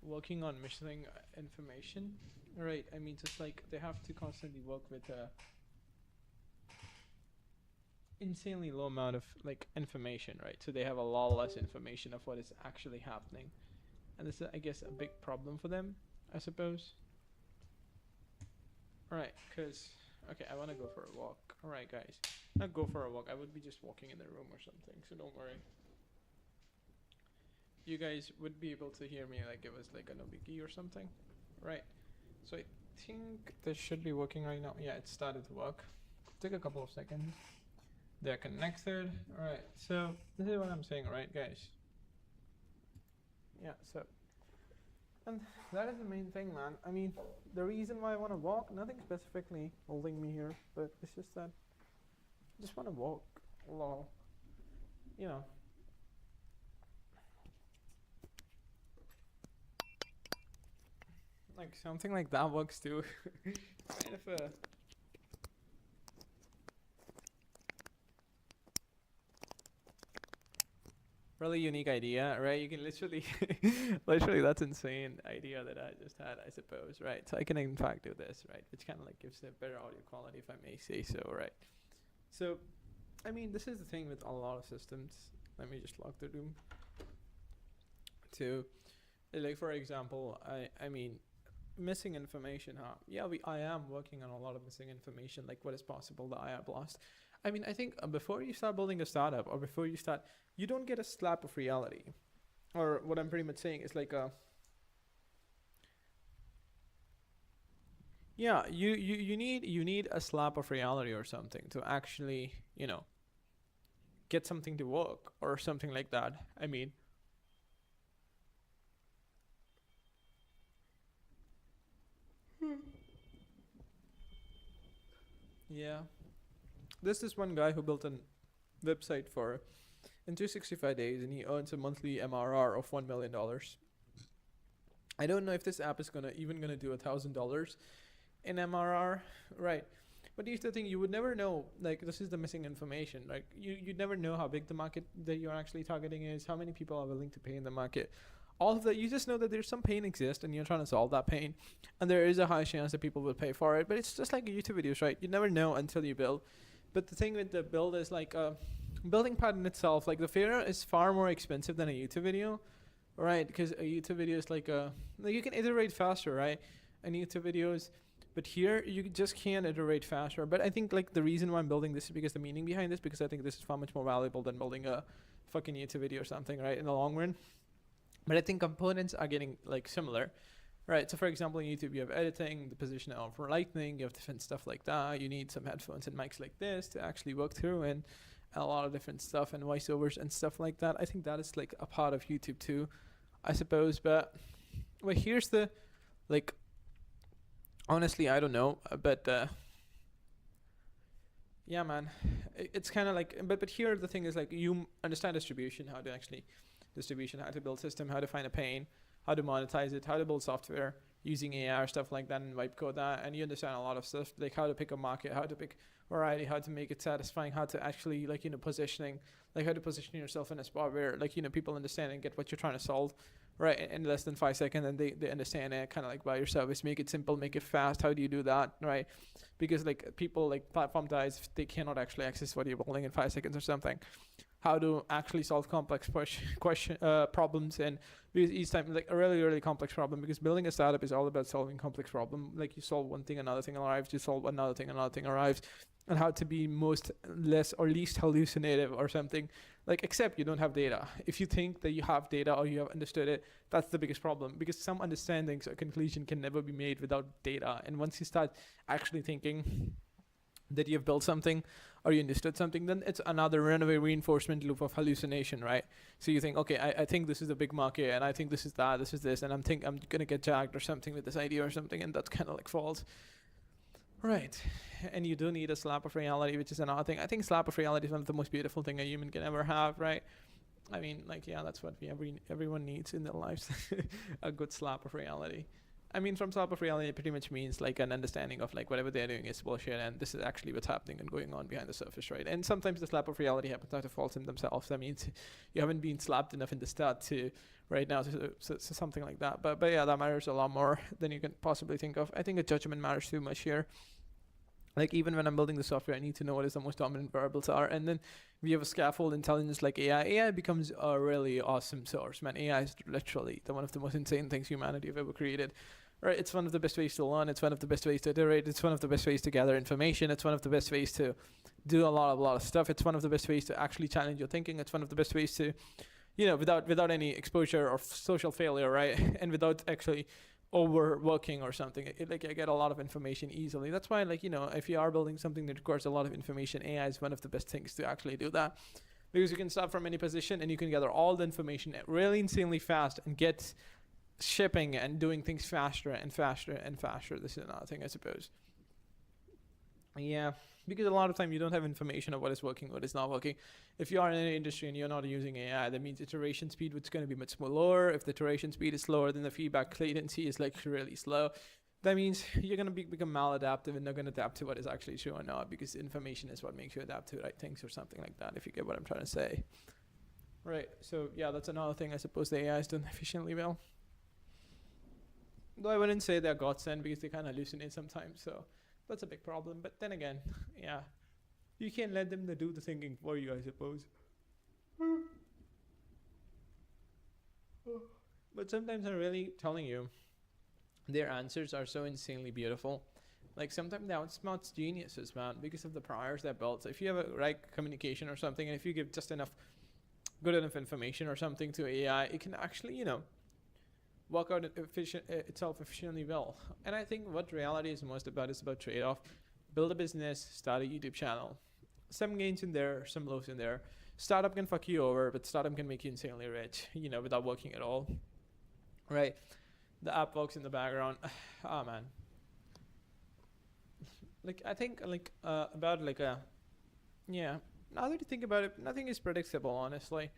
working on missing information, right? I mean, just like they have to constantly work with insanely low amount of like information, right? So they have a lot less information of what is actually happening, and this is, I guess, a big problem for them, I suppose. All right, because okay, I want to go for a walk. All right, guys, not go for a walk. I would be just walking in the room or something, so don't worry. You guys would be able to hear me like it was like a no biggie or something, right? So I think this should be working right now. Yeah, it started to work. Take a couple of seconds. They're connected. All right, so this is what I'm saying, right, guys? Yeah, so, and that is the main thing, man. I mean, the reason why I want to walk, nothing specifically holding me here, but it's just that I just want to walk. Lol. You know. Like something like that works too. Kind of a really unique idea, right? You can literally, literally, that's insane idea that I just had, I suppose, right? So I can in fact do this, right? Which kind of like gives a better audio quality, if I may say so, right? So, I mean, this is the thing with a lot of systems. Let me just lock the room. To, like, for example, I mean, missing information, huh? Yeah, I am working on a lot of missing information, like what is possible that I have lost. I mean, I think before you start building a startup or before you start, you don't get a slap of reality. Or what I'm pretty much saying is like yeah, you need a slap of reality or something to actually, you know, get something to work or something like that. I mean, yeah. There's this one guy who built a website for in 265 days and he earns a monthly MRR of $1 million. I don't know if this app is gonna do $1,000 in MRR, right? But here's the thing: you would never know. Like this is the missing information. Like you'd never know how big the market that you're actually targeting is, how many people are willing to pay in the market. All of that, you just know that there's some pain exists and you're trying to solve that pain, and there is a high chance that people will pay for it. But it's just like YouTube videos, right? You never know until you build. But the thing with the build is like building part in itself. Like the fair is far more expensive than a YouTube video, right? Because a YouTube video is like you can iterate faster, right? And YouTube videos, but here you just can't iterate faster. But I think like the reason why I'm building this is because the meaning behind this, because I think this is far much more valuable than building a fucking YouTube video or something, right? In the long run. But I think components are getting like similar, right? So for example, in YouTube, you have editing, the position of lightning, you have different stuff like that. You need some headphones and mics like this to actually work through, and a lot of different stuff and voiceovers and stuff like that. I think that is like a part of YouTube too, I suppose. But here's the like, honestly, I don't know, but yeah, man, it's kind of like, but here the thing is like you understand distribution, how to actually distribution, how to build system, how to find a pain, how to monetize it, how to build software using AI or stuff like that and wipe code that, and you understand a lot of stuff like how to pick a market, how to pick variety, how to make it satisfying, how to actually like positioning, like how to position yourself in a spot where like people understand and get what you're trying to solve, right, in less than 5 seconds, and they understand it, kind of like buy your service, make it simple, make it fast. How do you do that, right? Because like people like platform guys, they cannot actually access what you're building in 5 seconds or something. How to actually solve complex problems, and because each time like a really complex problem, because building a startup is all about solving complex problem. Like you solve one thing, another thing arrives, you solve another thing arrives, and how to be most less or least hallucinative or something, like except you don't have data. If you think that you have data or you have understood it, that's the biggest problem, because some understandings or conclusion can never be made without data. And once you start actually thinking that you've built something or you understood something, then it's another runaway reinforcement loop of hallucination, right? So you think, okay, I think this is a big market, and I think this is that, this is this, and I'm gonna get jacked or something with this idea or something, and that's kind of like false, right? And you do need a slap of reality, which is another thing. I think slap of reality is one of the most beautiful thing a human can ever have, right? I mean, like, yeah, that's what everyone needs in their lives, a good slap of reality. I mean, from slap of reality, it pretty much means like an understanding of like whatever they're doing is bullshit, and this is actually what's happening and going on behind the surface, right? And sometimes the slap of reality happens out of fault in themselves. That means you haven't been slapped enough in the start to right now, so something like that. But yeah, that matters a lot more than you can possibly think of. I think a judgment matters too much here. Like even when I'm building the software, I need to know what is the most dominant variables are, and then we have a scaffold intelligence like AI. AI becomes a really awesome source, man. AI is literally one of the most insane things humanity have ever created. Right? It's one of the best ways to learn. It's one of the best ways to iterate. It's one of the best ways to gather information. It's one of the best ways to do a lot of stuff. It's one of the best ways to actually challenge your thinking. It's one of the best ways to, without any exposure or social failure, right? And without actually overworking or something. Like I get a lot of information easily. That's why, if you are building something that requires a lot of information, AI is one of the best things to actually do that, because you can start from any position and you can gather all the information really insanely fast and get shipping and doing things faster and faster and faster. This is another thing, I suppose. Yeah, because a lot of time you don't have information of what is working, what is not working. If you are in an industry and you're not using AI, that means iteration speed is going to be much more lower. If the iteration speed is slower, then the feedback latency is like really slow. That means you're going to become maladaptive and not going to adapt to what is actually true or not, because information is what makes you adapt to the right things or something like that, if you get what I'm trying to say. Right, so yeah, that's another thing I suppose the AI is done efficiently well. Though I wouldn't say they're godsend, because they kind of hallucinate sometimes, so that's a big problem. But then again, yeah, you can't let them do the thinking for you, I suppose. But sometimes I'm really telling you, their answers are so insanely beautiful. Like sometimes they outsmart geniuses, man, because of the priors they're built. So if you have a right communication or something, and if you give just good enough information or something to AI, it can actually, work out itself efficiently well. And I think what reality is most about is about trade-off. Build a business, start a YouTube channel. Some gains in there, some lows in there. Startup can fuck you over, but startup can make you insanely rich, without working at all. Right? The app works in the background. Oh man. I think about yeah. Now that you think about it, nothing is predictable, honestly.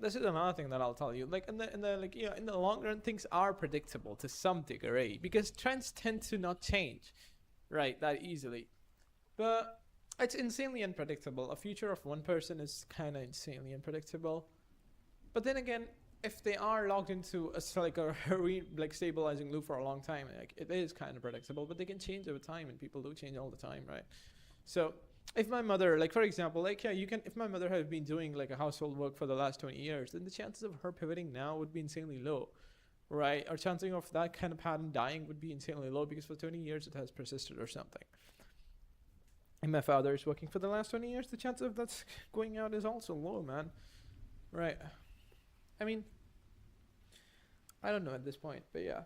This is another thing that I'll tell you. In the long run, things are predictable to some degree, because trends tend to not change, right, that easily. But it's insanely unpredictable. A future of one person is kind of insanely unpredictable. But then again, if they are locked into a stabilizing loop for a long time, it is kind of predictable. But they can change over time, and people do change all the time, right? So if my mother, for example, if my mother had been doing a household work for the last 20 years, then the chances of her pivoting now would be insanely low, right? Or chances of that kind of pattern dying would be insanely low, because for 20 years it has persisted or something. And my father is working for the last 20 years, the chance of that's going out is also low, man. Right. I mean, I don't know at this point, but yeah.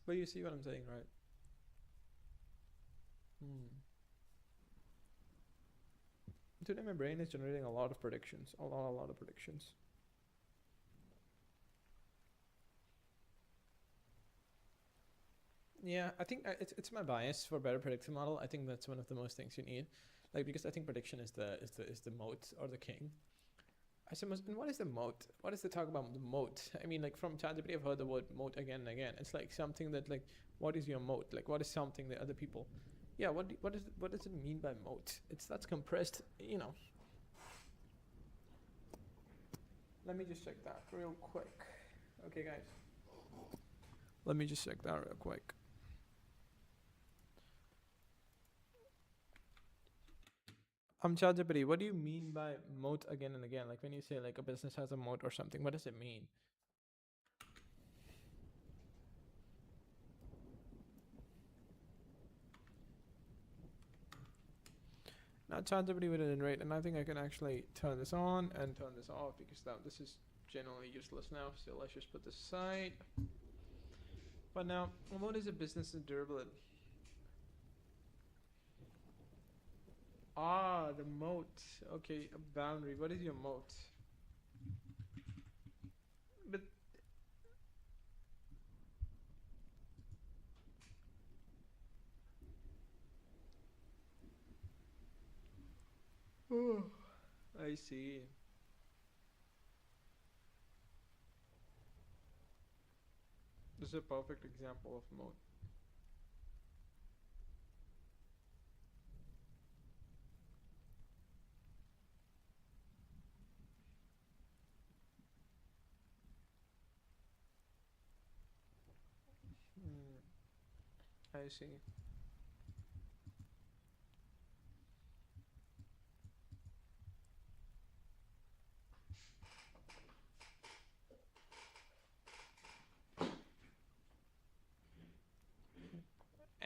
But you see what I'm saying, right? Today my brain is generating a lot of predictions. A lot of predictions. Yeah, I think it's my bias for better predictive model. I think that's one of the most things you need, because I think prediction is the moat or the king. I suppose. And what is the moat? What is the talk about the moat? I mean, from ChatGPT, I've heard the word moat again and again. It's something that what is your moat? What is something that other people? Yeah, what does it mean by moat? That's compressed. Let me just check that real quick. Okay, guys. Let me just check that real quick. ChatGPT, what do you mean by moat again and again? When you say a business has a moat or something, what does it mean? Now ChatGPT will generate, and I think I can actually turn this on and turn this off, because this is generally useless now. So let's just put this aside. But now, what is a business durability? The moat. Okay, a boundary. What is your moat? But I see. This is a perfect example of mode. I see.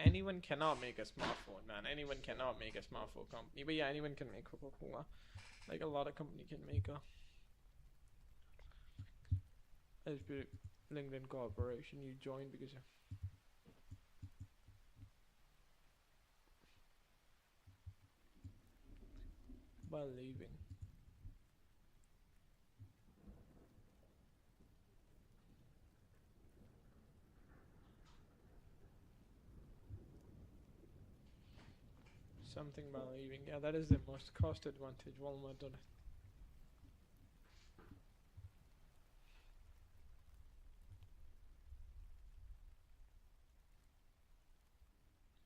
Anyone cannot make a smartphone, man. Anyone cannot make a smartphone company. But yeah, anyone can make Coca-Cola. Like a lot of company can make a LinkedIn Corporation. You join because of believing. Something believing. Yeah, that is the most cost advantage. Walmart done it.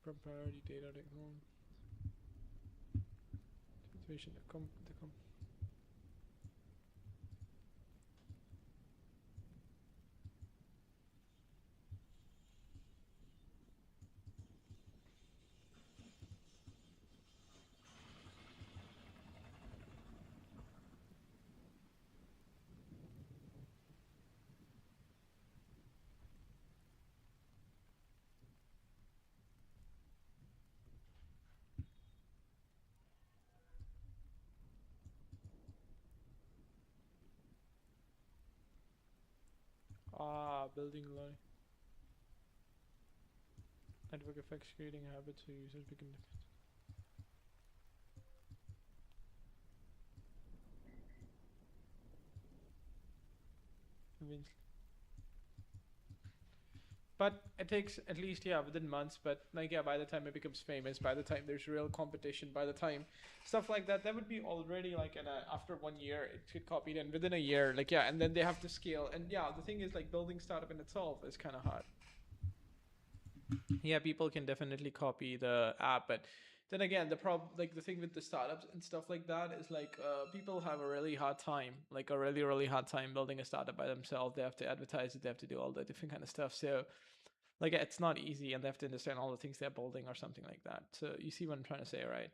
Proprietary data technology. Situation the building line. Network effects creating habits so users begin convinced. But it takes at least, yeah, within months. But like, yeah, by the time it becomes famous, by the time there's real competition, by the time stuff like that, that would be already like after 1 year it could copied, and within a year, like, yeah, and then they have to scale. And yeah, the thing is, like, building startup in itself is kind of hard. Yeah, people can definitely copy the app, but then again, like the thing with the startups and stuff like that is like people have a really hard time, like a really hard time building a startup by themselves. They have to advertise it, they have to do all the different kind of stuff. So like it's not easy, and they have to understand all the things they're building or something like that. So you see what I'm trying to say, right?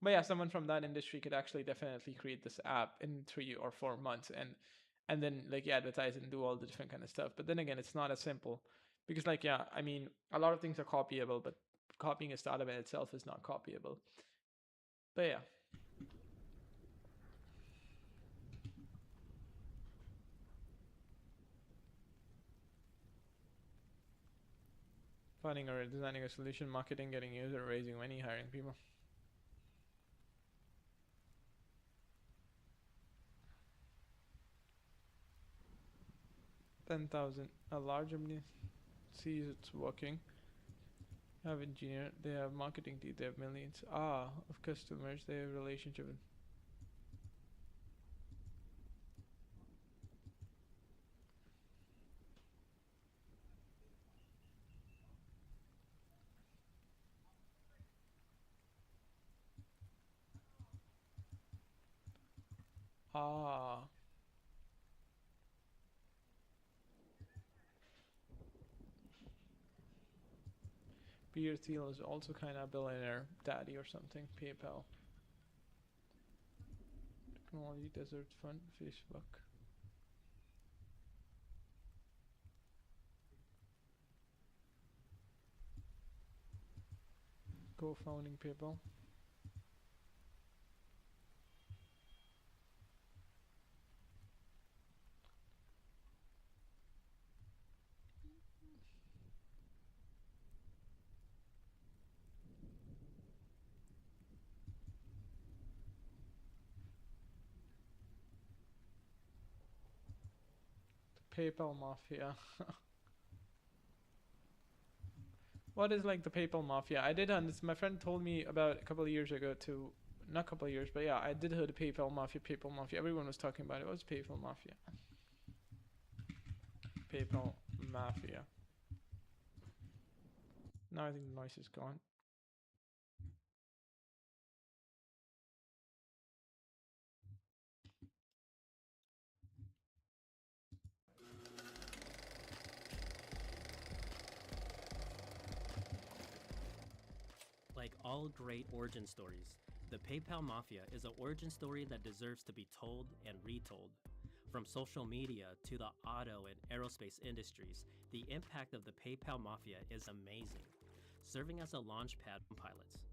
But yeah, someone from that industry could actually definitely create this app in 3 or 4 months, and then like advertise it and do all the different kind of stuff. But then again, it's not as simple because like, yeah, I mean, a lot of things are copyable, but copying a startup in itself is not copyable. But yeah. Finding or designing a solution, marketing, getting user, raising money, hiring people. 10,000. A large company sees it's working. Have engineer, they have marketing team, they have millions of customers, they have relationship. Ah, Peter Thiel is also kind of a billionaire daddy or something. PayPal, Technology Desert Fund, Facebook, co-founding PayPal. The PayPal mafia. What is like the PayPal mafia? I did this. My friend told me about a couple of years ago too. Not a couple of years, but yeah, I did heard of PayPal mafia. PayPal mafia. Everyone was talking about it. What's PayPal mafia? PayPal mafia. Now I think the noise is gone. Like all great origin stories, the PayPal Mafia is an origin story that deserves to be told and retold. From social media to the auto and aerospace industries, the impact of the PayPal Mafia is amazing, serving as a launchpad for pilots.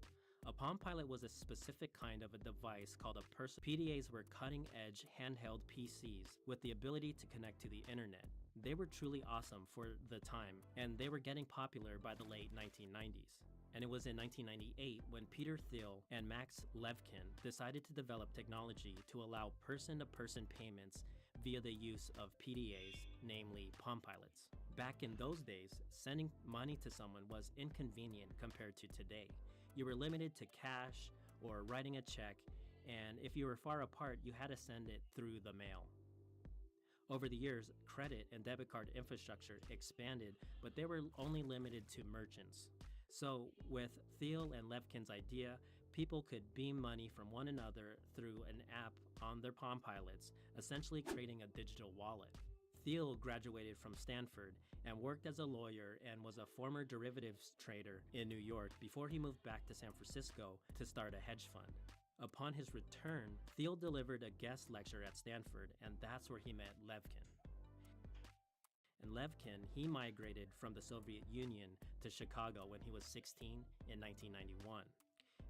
A Palm Pilot was a specific kind of a device called a person. PDAs were cutting-edge handheld PCs with the ability to connect to the internet. They were truly awesome for the time, and they were getting popular by the late 1990s. And it was in 1998 when Peter Thiel and Max Levchin decided to develop technology to allow person-to-person payments via the use of PDAs, namely Palm Pilots. Back in those days, sending money to someone was inconvenient compared to today. You were limited to cash or writing a check, and if you were far apart, you had to send it through the mail. Over the years, credit and debit card infrastructure expanded, but they were only limited to merchants. So, with Thiel and Levkin's idea, people could beam money from one another through an app on their Palm Pilots, essentially creating a digital wallet. Thiel graduated from Stanford and worked as a lawyer and was a former derivatives trader in New York before he moved back to San Francisco to start a hedge fund. Upon his return, Thiel delivered a guest lecture at Stanford, and that's where he met Levkin. And Levkin, he migrated from the Soviet Union to Chicago when he was 16 in 1991.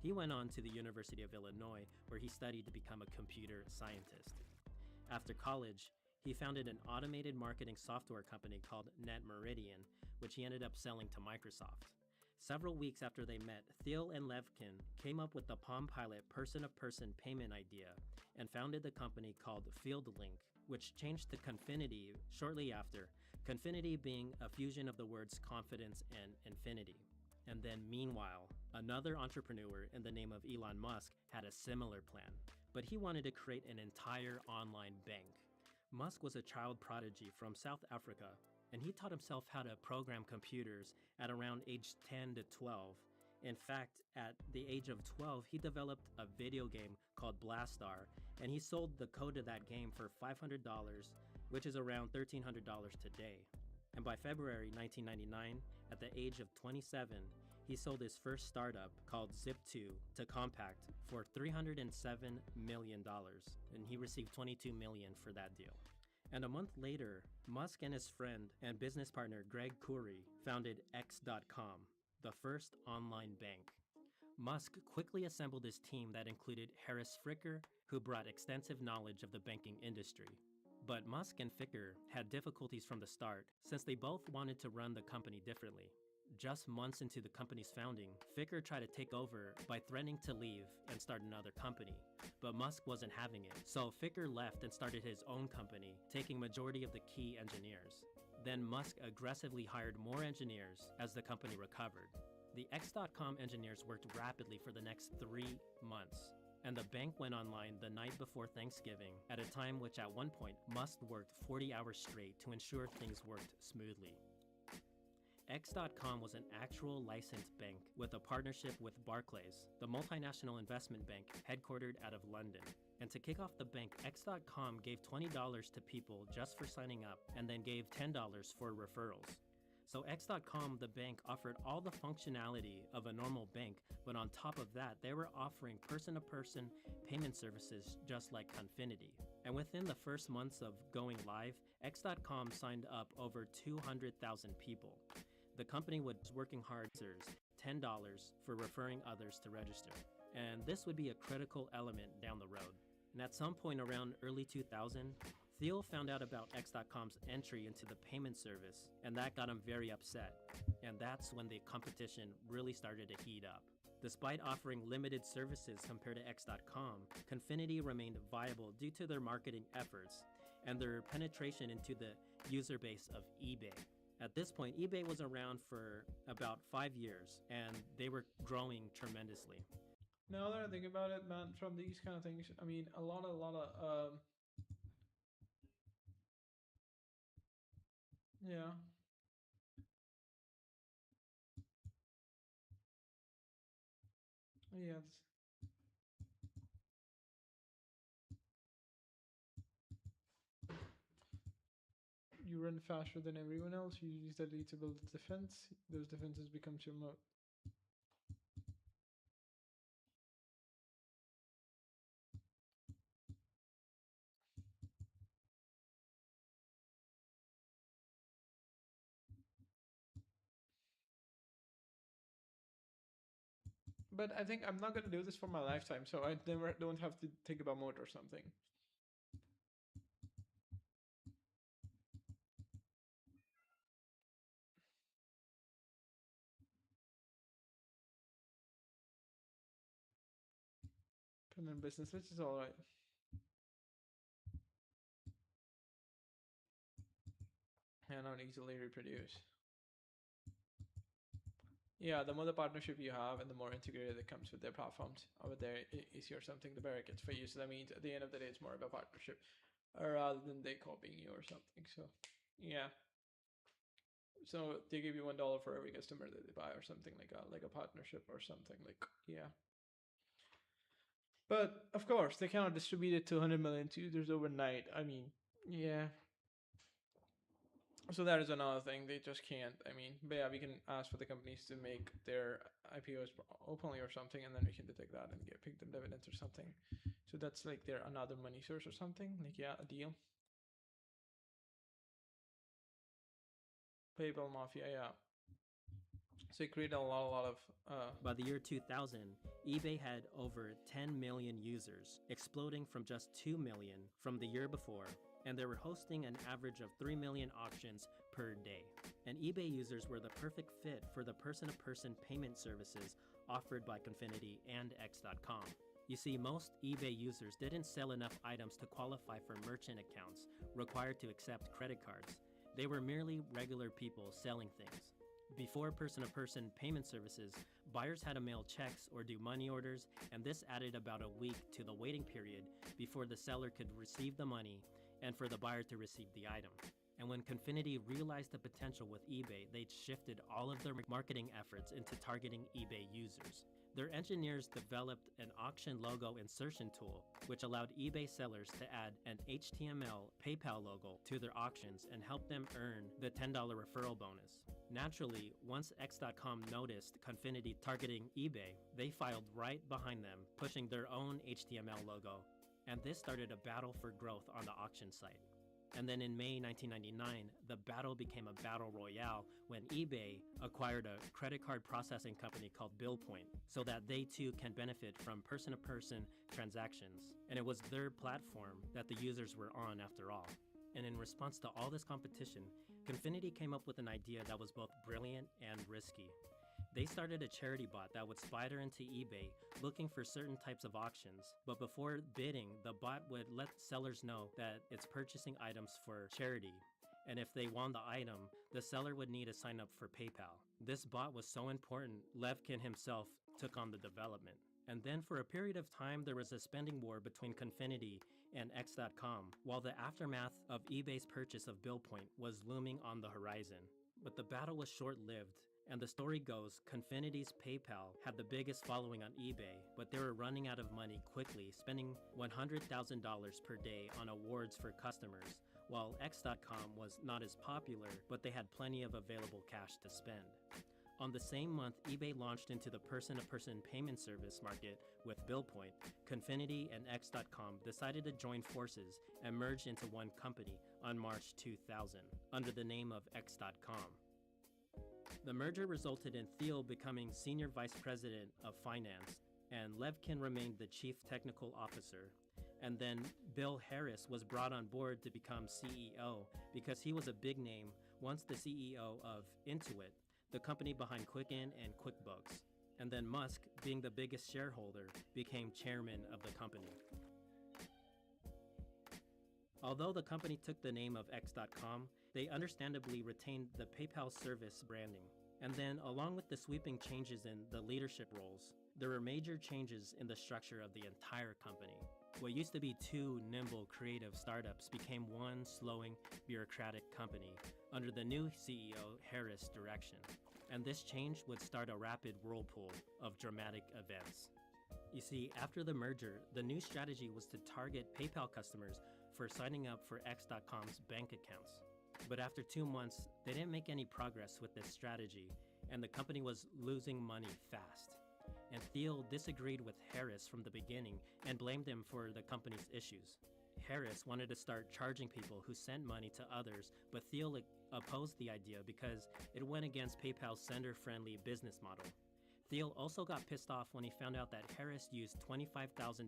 He went on to the University of Illinois, where he studied to become a computer scientist. After college, he founded an automated marketing software company called NetMeridian, which he ended up selling to Microsoft. Several weeks after they met, Thiel and Levkin came up with the Palm Pilot person-to-person payment idea and founded the company called FieldLink, which changed to Confinity shortly after, Confinity being a fusion of the words confidence and infinity. And then meanwhile, another entrepreneur in the name of Elon Musk had a similar plan, but he wanted to create an entire online bank. Musk was a child prodigy from South Africa, and he taught himself how to program computers at around age 10 to 12. In fact, at the age of 12, he developed a video game called Blastar, and he sold the code of that game for $500, which is around $1,300 today. And by February 1999, at the age of 27, he sold his first startup called Zip2 to Compaq for $307 million, and he received $22 million for that deal. And a month later, Musk and his friend and business partner Greg Khoury founded X.com, the first online bank. Musk quickly assembled his team that included Harris Fricker, who brought extensive knowledge of the banking industry. But Musk and Fricker had difficulties from the start since they both wanted to run the company differently. Just months into the company's founding, Fricker tried to take over by threatening to leave and start another company, but Musk wasn't having it, so Fricker left and started his own company, taking majority of the key engineers. Then Musk aggressively hired more engineers as the company recovered. The X.com engineers worked rapidly for the next 3 months, and the bank went online the night before Thanksgiving, at a time which at one point Musk worked 40 hours straight to ensure things worked smoothly. X.com was an actual licensed bank with a partnership with Barclays, the multinational investment bank headquartered out of London. And to kick off the bank, X.com gave $20 to people just for signing up and then gave $10 for referrals. So X.com, the bank, offered all the functionality of a normal bank, but on top of that, they were offering person-to-person payment services just like Confinity. And within the first months of going live, X.com signed up over 200,000 people. The company was working hard to $10 for referring others to register. And this would be a critical element down the road. And at some point around early 2000, Thiel found out about X.com's entry into the payment service, and that got him very upset. And that's when the competition really started to heat up. Despite offering limited services compared to X.com, Confinity remained viable due to their marketing efforts and their penetration into the user base of eBay. At this point, eBay was around for about 5 years, and they were growing tremendously. Now that I think about it, man, from these kind of things, I mean, a lot of, yeah. Yes. You run faster than everyone else, you use that lead to build a defense, those defenses become your moat. But I think I'm not gonna do this for my lifetime, so I never don't have to think about moat or something. Put in business, which is alright. And not easily reproduce. Yeah, the more the partnership you have and the more integrated it comes with their platforms, over there easier something the better it gets for you. So that means at the end of the day, it's more of a partnership rather than they copying you or something. So, yeah. So they give you $1 for every customer that they buy or something like a partnership or something like, yeah. But of course, they cannot distribute it to 100 million users overnight. I mean, yeah. So that is another thing. They just can't. I mean, but yeah, we can ask for the companies to make their IPOs openly or something, and then we can detect that and get pick them dividends or something. So that's like their another money source or something. Like yeah, a deal. PayPal Mafia, yeah. So they create a lot of. By the year 2000, eBay had over 10 million users, exploding from just 2 million from the year before, and they were hosting an average of 3 million auctions per day. And eBay users were the perfect fit for the person-to-person payment services offered by Confinity and X.com. You see, most eBay users didn't sell enough items to qualify for merchant accounts required to accept credit cards. They were merely regular people selling things. Before person-to-person payment services, buyers had to mail checks or do money orders, and this added about a week to the waiting period before the seller could receive the money and for the buyer to receive the item. And when Confinity realized the potential with eBay, they shifted all of their marketing efforts into targeting eBay users. Their engineers developed an auction logo insertion tool, which allowed eBay sellers to add an HTML PayPal logo to their auctions and help them earn the $10 referral bonus. Naturally, once X.com noticed Confinity targeting eBay, they filed right behind them, pushing their own HTML logo, and this started a battle for growth on the auction site. And then in May 1999, the battle became a battle royale when eBay acquired a credit card processing company called BillPoint so that they too can benefit from person-to-person transactions. And it was their platform that the users were on after all. And in response to all this competition, Confinity came up with an idea that was both brilliant and risky. They started a charity bot that would spider into eBay looking for certain types of auctions, but before bidding, the bot would let sellers know that it's purchasing items for charity, and if they won the item, the seller would need to sign up for PayPal. This bot was so important, Levkin himself took on the development. And then for a period of time, there was a spending war between Confinity and X.com, while the aftermath of eBay's purchase of BillPoint was looming on the horizon. But the battle was short-lived. And the story goes, Confinity's PayPal had the biggest following on eBay, but they were running out of money quickly, spending $100,000 per day on awards for customers, while X.com was not as popular, but they had plenty of available cash to spend. On the same month, eBay launched into the person-to-person payment service market with BillPoint. Confinity and X.com decided to join forces and merge into one company on March 2000 under the name of X.com. The merger resulted in Thiel becoming Senior Vice President of Finance, and Levkin remained the Chief Technical Officer. And then Bill Harris was brought on board to become CEO because he was a big name once the CEO of Intuit, the company behind Quicken and QuickBooks. And then Musk, being the biggest shareholder, became chairman of the company. Although the company took the name of X.com, they understandably retained the PayPal service branding. And then, along with the sweeping changes in the leadership roles, there were major changes in the structure of the entire company. What used to be two nimble, creative startups became one slowing, bureaucratic company under the new CEO Harris' direction. And this change would start a rapid whirlpool of dramatic events. You see, after the merger, the new strategy was to target PayPal customers for signing up for X.com's bank accounts. But after 2 months, they didn't make any progress with this strategy, and the company was losing money fast. And Thiel disagreed with Harris from the beginning and blamed him for the company's issues. Harris wanted to start charging people who sent money to others, but Thiel opposed the idea because it went against PayPal's sender-friendly business model. Thiel also got pissed off when he found out that Harris used $25,000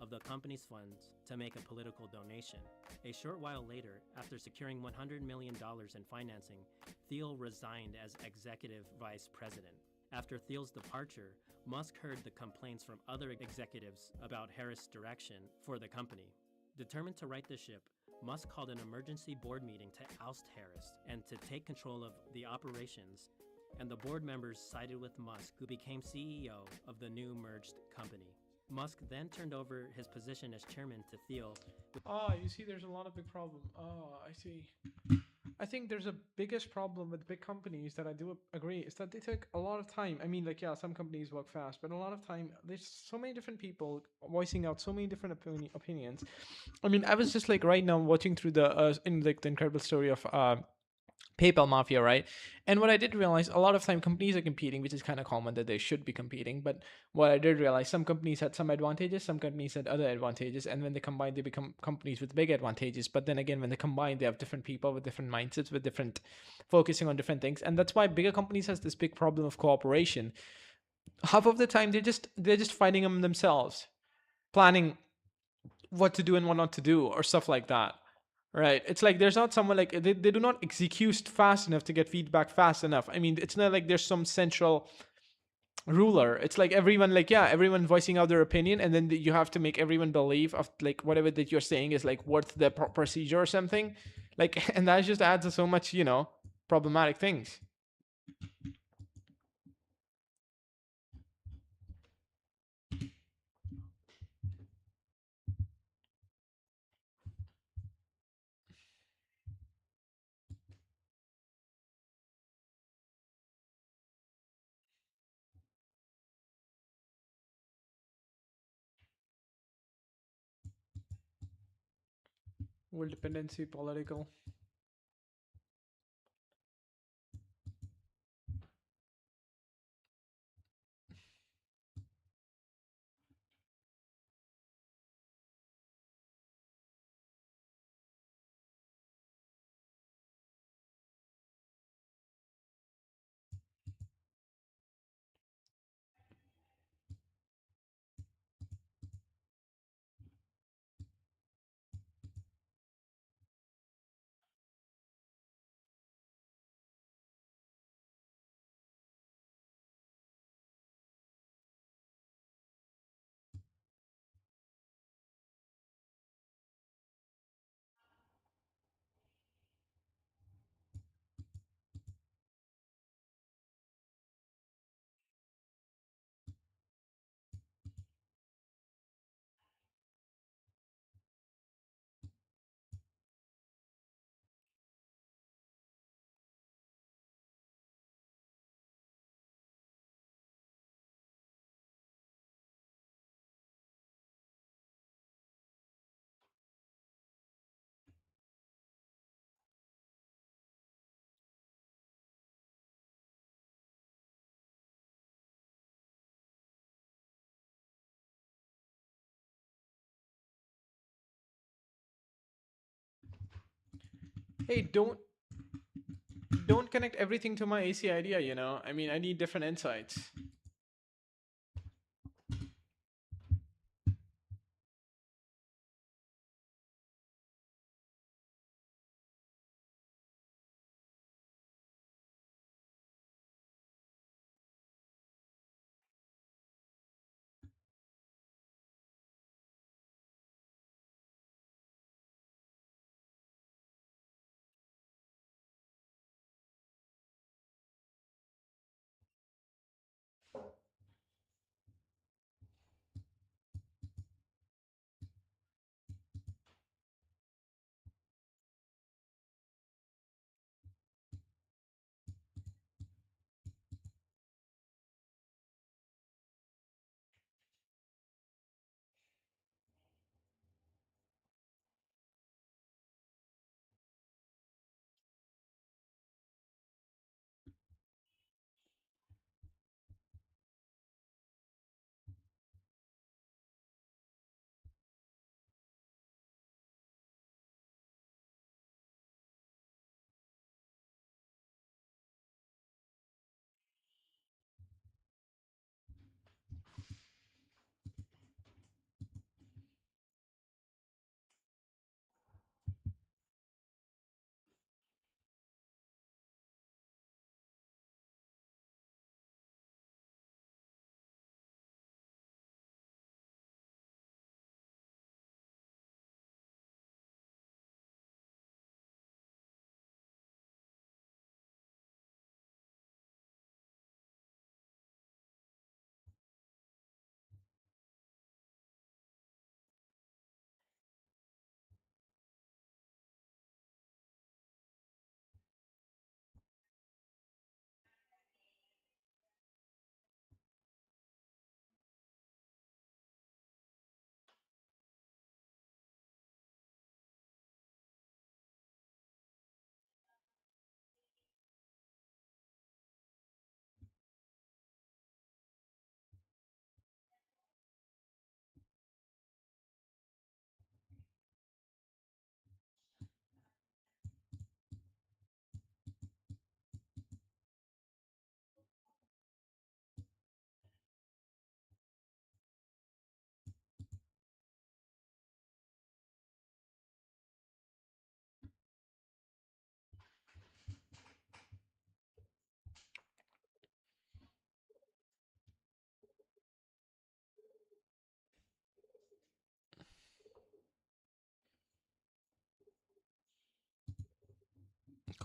of the company's funds to make a political donation. A short while later, after securing $100 million in financing, Thiel resigned as executive vice president. After Thiel's departure, Musk heard the complaints from other executives about Harris' direction for the company. Determined to right the ship, Musk called an emergency board meeting to oust Harris and to take control of the operations, and the board members sided with Musk, who became CEO of the new merged company. Musk then turned over his position as chairman to Thiel. You see, there's a lot of big problem. I see. I think there's a biggest problem with big companies that I do agree is that they take a lot of time. I mean, like, yeah, some companies work fast, but a lot of time there's so many different people voicing out so many different opinions. I mean, I was just like right now watching through the incredible story of PayPal mafia, right? And what I did realize, a lot of time companies are competing, which is kind of common that they should be competing. But what I did realize, some companies had some advantages, some companies had other advantages, and when they combine, they become companies with big advantages. But then again, when they combine, they have different people with different mindsets, with different focusing on different things, and that's why bigger companies has this big problem of cooperation. Half of the time, they're just fighting them themselves, planning what to do and what not to do, or stuff like that. Right. It's like there's not someone like they do not execute fast enough to get feedback fast enough. I mean, it's not like there's some central ruler. It's like everyone, like, yeah, everyone voicing out their opinion, and then you have to make everyone believe of like whatever that you're saying is like worth the procedure or something. Like, and that just adds to so much, problematic things. Will dependency, political. Hey, don't connect everything to my AC idea. I mean, I need different insights.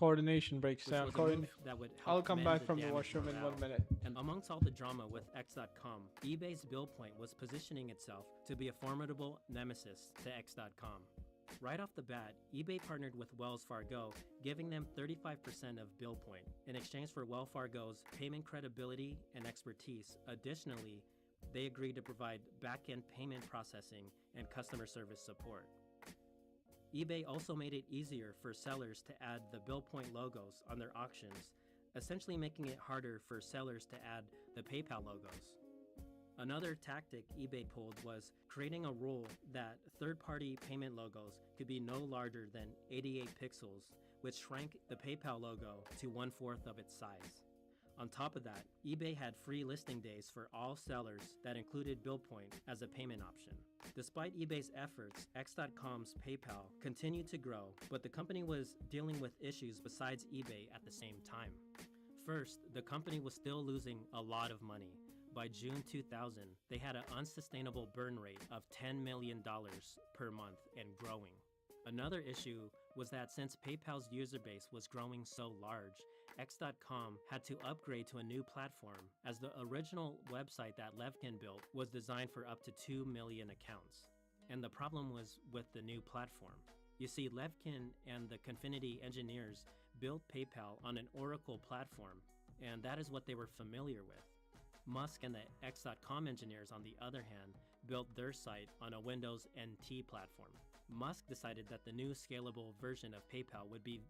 coordination breaks which down. was a move that would help I'll come mend back the from the damaged washroom in morale. 1 minute. And amongst all the drama with X.com, eBay's bill point was positioning itself to be a formidable nemesis to X.com. Right off the bat, eBay partnered with Wells Fargo, giving them 35% of bill point in exchange for Wells Fargo's payment credibility and expertise. Additionally, they agreed to provide back-end payment processing and customer service support. eBay also made it easier for sellers to add the bill point logos on their auctions, essentially making it harder for sellers to add the PayPal logos. Another tactic eBay pulled was creating a rule that third-party payment logos could be no larger than 88 pixels, which shrank the PayPal logo to 1/4 of its size. On top of that, eBay had free listing days for all sellers that included BillPoint as a payment option. Despite eBay's efforts, X.com's PayPal continued to grow, but the company was dealing with issues besides eBay at the same time. First, the company was still losing a lot of money. By June 2000, they had an unsustainable burn rate of $10 million per month and growing. Another issue was that since PayPal's user base was growing so large, X.com had to upgrade to a new platform, as the original website that Levkin built was designed for up to 2 million accounts. And the problem was with the new platform. You see, Levkin and the Confinity engineers built PayPal on an Oracle platform, and that is what they were familiar with. Musk and the X.com engineers, on the other hand, built their site on a Windows NT platform. Musk decided that the new scalable version of PayPal would be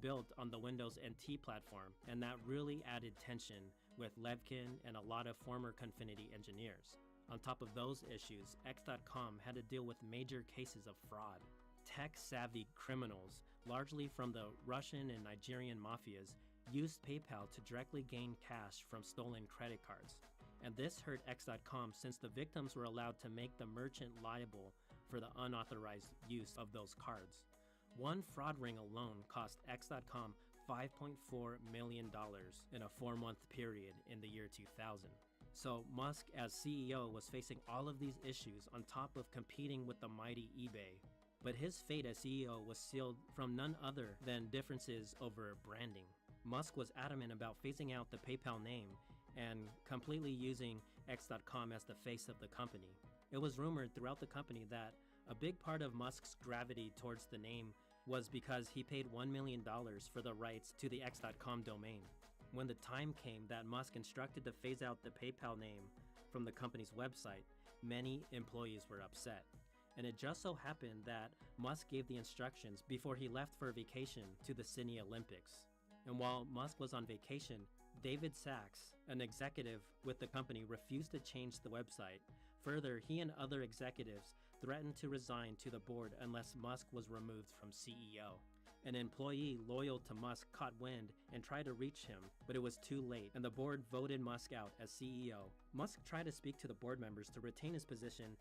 built on the Windows NT platform, and that really added tension with Levkin and a lot of former Confinity engineers. On top of those issues, X.com had to deal with major cases of fraud. Tech-savvy criminals, largely from the Russian and Nigerian mafias, used PayPal to directly gain cash from stolen credit cards. And this hurt X.com since the victims were allowed to make the merchant liable for the unauthorized use of those cards. One fraud ring alone cost X.com $5.4 million in a 4-month period in the year 2000. So Musk, as CEO, was facing all of these issues on top of competing with the mighty eBay. But his fate as CEO was sealed from none other than differences over branding. Musk was adamant about phasing out the PayPal name and completely using X.com as the face of the company. It was rumored throughout the company that a big part of Musk's gravity towards the name was because he paid $1 million for the rights to the X.com domain. When the time came that Musk instructed to phase out the PayPal name from the company's website, many employees were upset. And it just so happened that Musk gave the instructions before he left for a vacation to the Sydney Olympics. And while Musk was on vacation, David Sachs, an executive with the company, refused to change the website. Further, he and other executives threatened to resign to the board unless Musk was removed from CEO. An employee loyal to Musk caught wind and tried to reach him, but it was too late, and the board voted Musk out as CEO. Musk tried to speak to the board members to retain his position,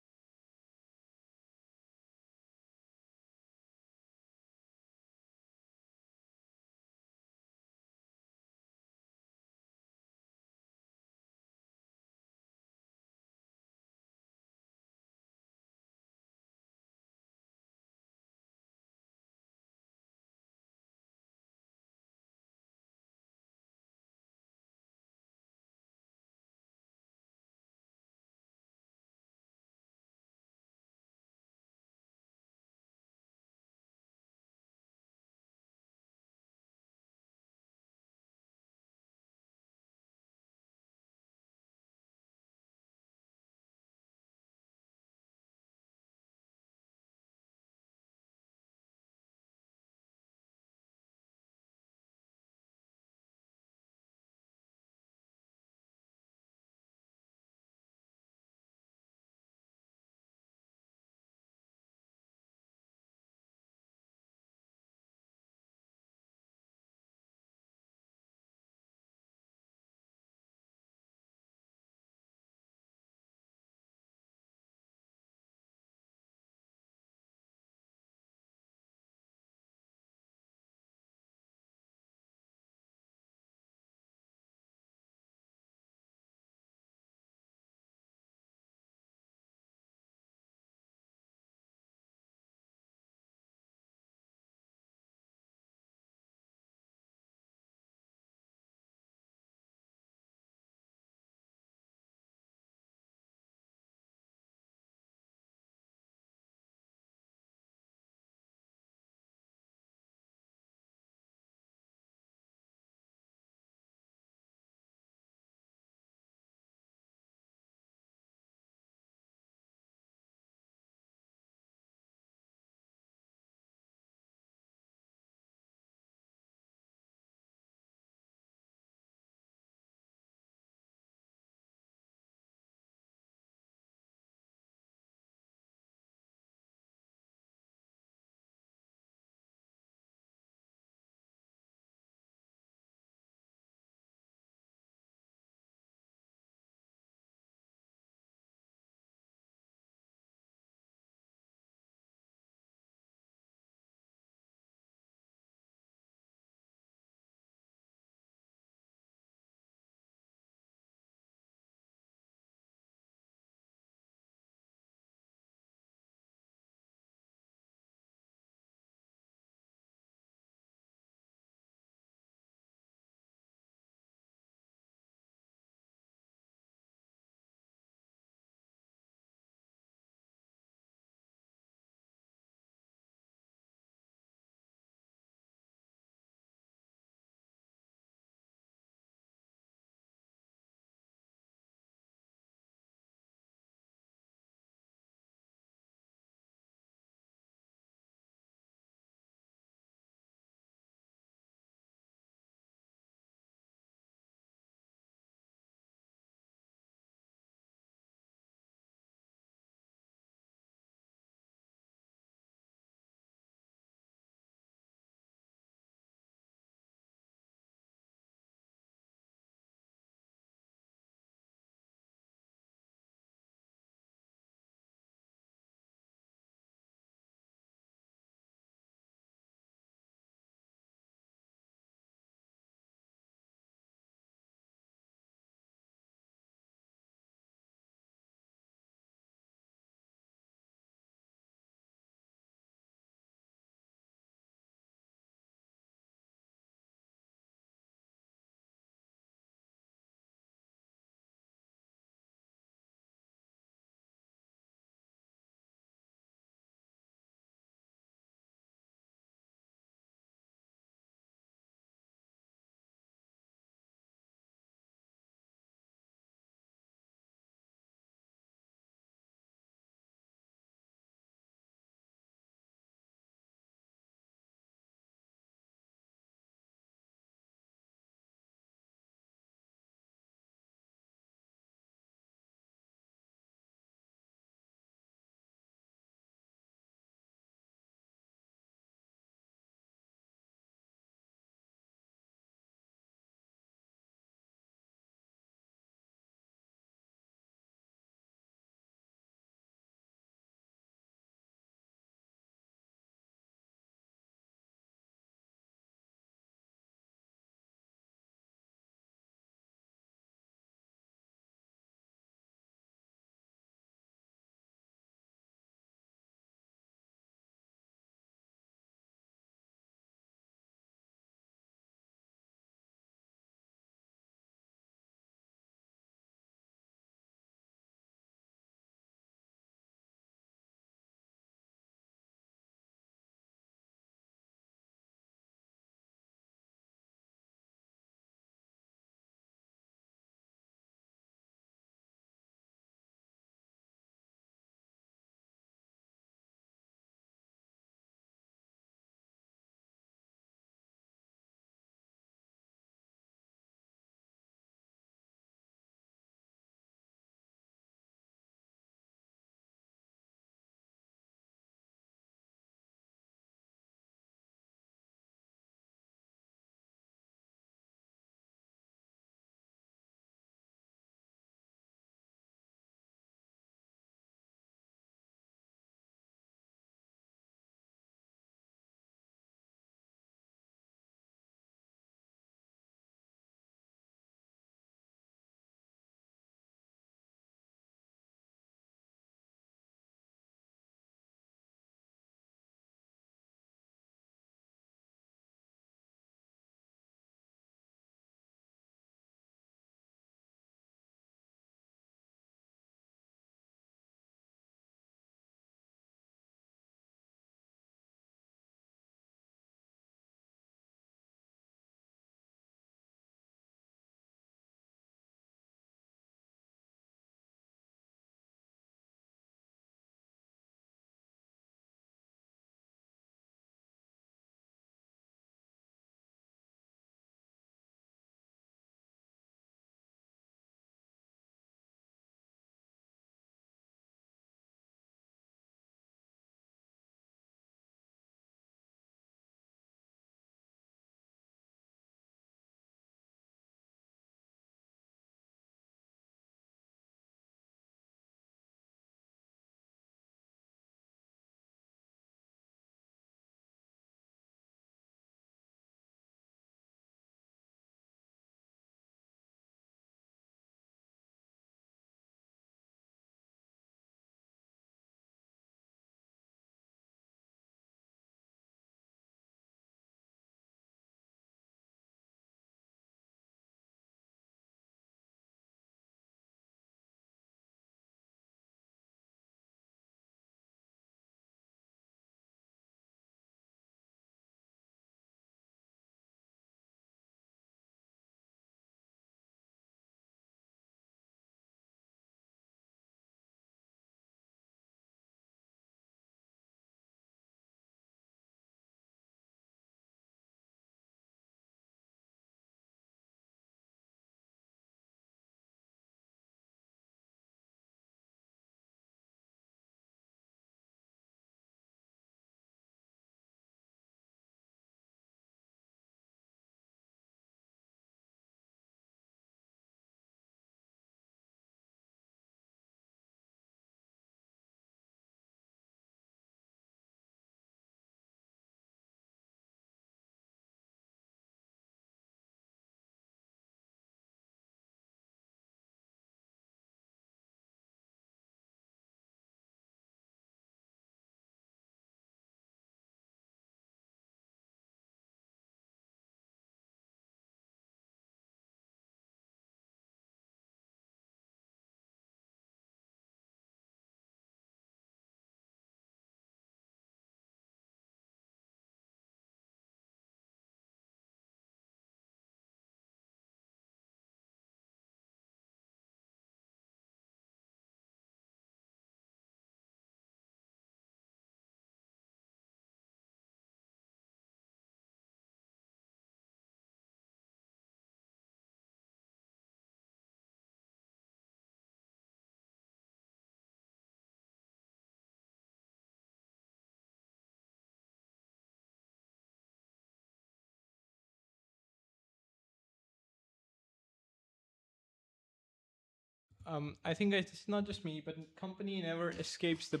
I think it's not just me, but company never escapes the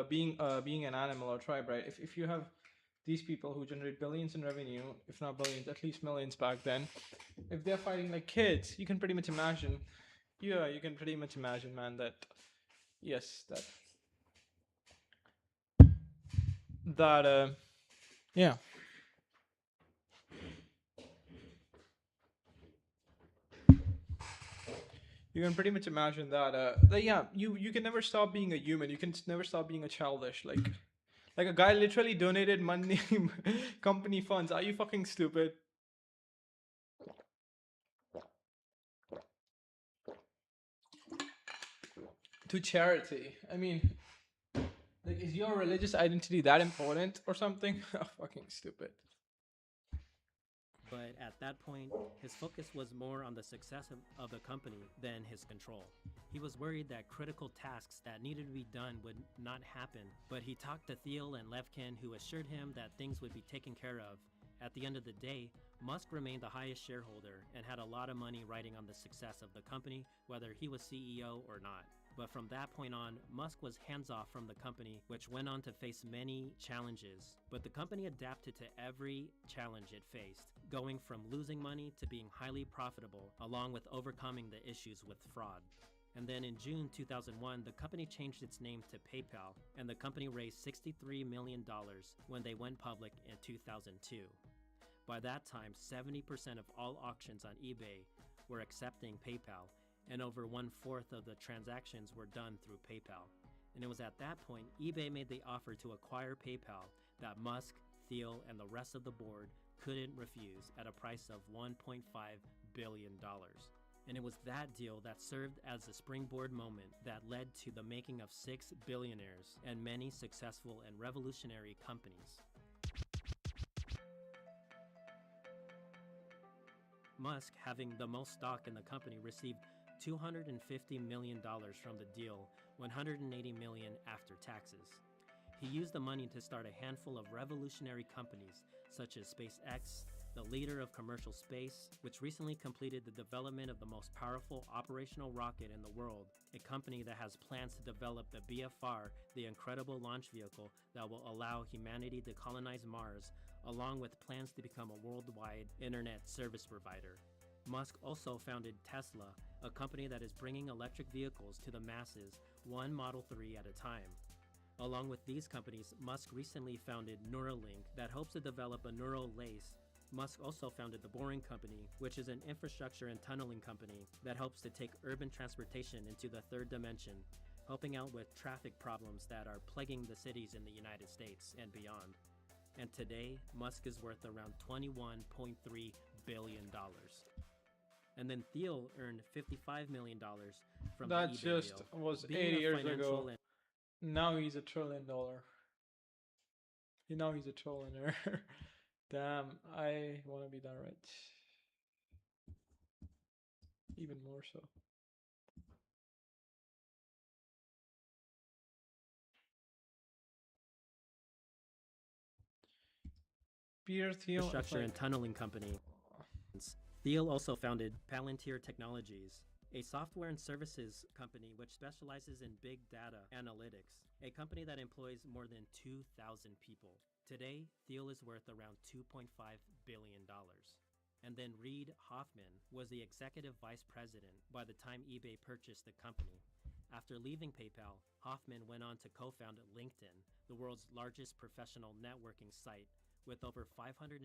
being an animal or tribe, right? If you have these people who generate billions in revenue, if not billions, at least millions back then, if they're fighting like kids, you can pretty much imagine. Yeah, you can pretty much imagine, man, that yes, that yeah, you can pretty much imagine that yeah, you can never stop being a human. You can never stop being a childish. Like a guy literally donated money, company funds. Are you fucking stupid? To charity. I mean, like, is your religious identity that important or something? Fucking stupid. But at that point, his focus was more on the success of the company than his control. He was worried that critical tasks that needed to be done would not happen, but he talked to Thiel and Levkin, who assured him that things would be taken care of. At the end of the day, Musk remained the highest shareholder and had a lot of money riding on the success of the company, whether he was CEO or not. But from that point on, Musk was hands off from the company, which went on to face many challenges. But the company adapted to every challenge it faced, going from losing money to being highly profitable, along with overcoming the issues with fraud. And then in June 2001, the company changed its name to PayPal, and the company raised $63 million when they went public in 2002. By that time, 70% of all auctions on eBay were accepting PayPal, and over 1/4 of the transactions were done through PayPal. And it was at that point eBay made the offer to acquire PayPal that Musk, Thiel, and the rest of the board couldn't refuse at a price of $1.5 billion. And it was that deal that served as the springboard moment that led to the making of 6 billionaires and many successful and revolutionary companies. Musk, having the most stock in the company, received $250 million from the deal, $180 million after taxes. He used the money to start a handful of revolutionary companies such as SpaceX, the leader of commercial space, which recently completed the development of the most powerful operational rocket in the world, a company that has plans to develop the BFR, the incredible launch vehicle that will allow humanity to colonize Mars, along with plans to become a worldwide internet service provider. Musk also founded Tesla, a company that is bringing electric vehicles to the masses, one Model 3 at a time. Along with these companies, Musk recently founded Neuralink that hopes to develop a neural lace. Musk also founded the Boring Company, which is an infrastructure and tunneling company that helps to take urban transportation into the third dimension, helping out with traffic problems that are plaguing the cities in the United States and beyond. And today, Musk is worth around $21.3 billion. And then Thiel earned $55 million from the That eBay just deal. was Being 80 a years financial ago. and Now he's $1 trillion. Now he's a trillionaire. Damn, I want to be that rich. Even more so. Peter Thiel is infrastructure like, and tunneling company. Thiel also founded Palantir Technologies, a software and services company which specializes in big data analytics, a company that employs more than 2,000 people. Today, Thiel is worth around $2.5 billion. And then Reid Hoffman was the executive vice president by the time eBay purchased the company. After leaving PayPal, Hoffman went on to co-found LinkedIn, the world's largest professional networking site, with over 562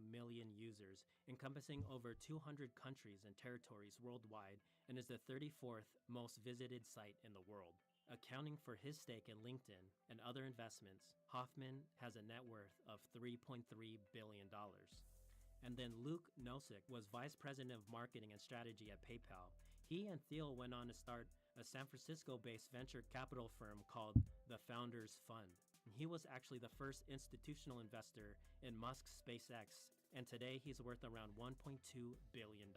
million users, encompassing over 200 countries and territories worldwide, and is the 34th most visited site in the world. Accounting for his stake in LinkedIn and other investments, Hoffman has a net worth of $3.3 billion. And then Luke Nosek was vice president of marketing and strategy at PayPal. He and Thiel went on to start a San Francisco-based venture capital firm called the Founders Fund. He was actually the first institutional investor in Musk's SpaceX, and today he's worth around $1.2 billion.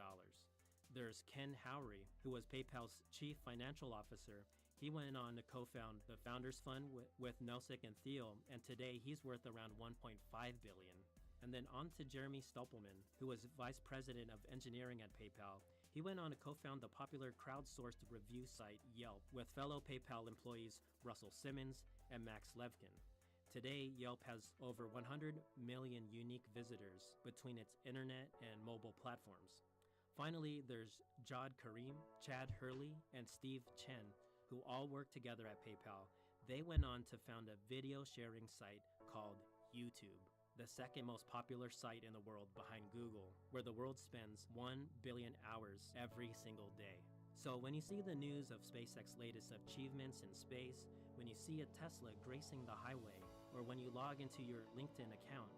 There's Ken Howry, who was PayPal's chief financial officer. He went on to co-found the Founders Fund with Nosek and Thiel, and today he's worth around $1.5 billion. And then on to Jeremy Stoppelman, who was vice president of engineering at PayPal. He went on to co-found the popular crowdsourced review site Yelp with fellow PayPal employees Russell Simmons and Max Levchin. Today, Yelp has over 100 million unique visitors between its internet and mobile platforms. Finally, there's Jod Karim, Chad Hurley, and Steve Chen, who all work together at PayPal. They went on to found a video sharing site called YouTube, the second most popular site in the world behind Google, where the world spends 1 billion hours every single day. So when you see the news of SpaceX's latest achievements in space, when you see a Tesla gracing the highway, or when you log into your LinkedIn account,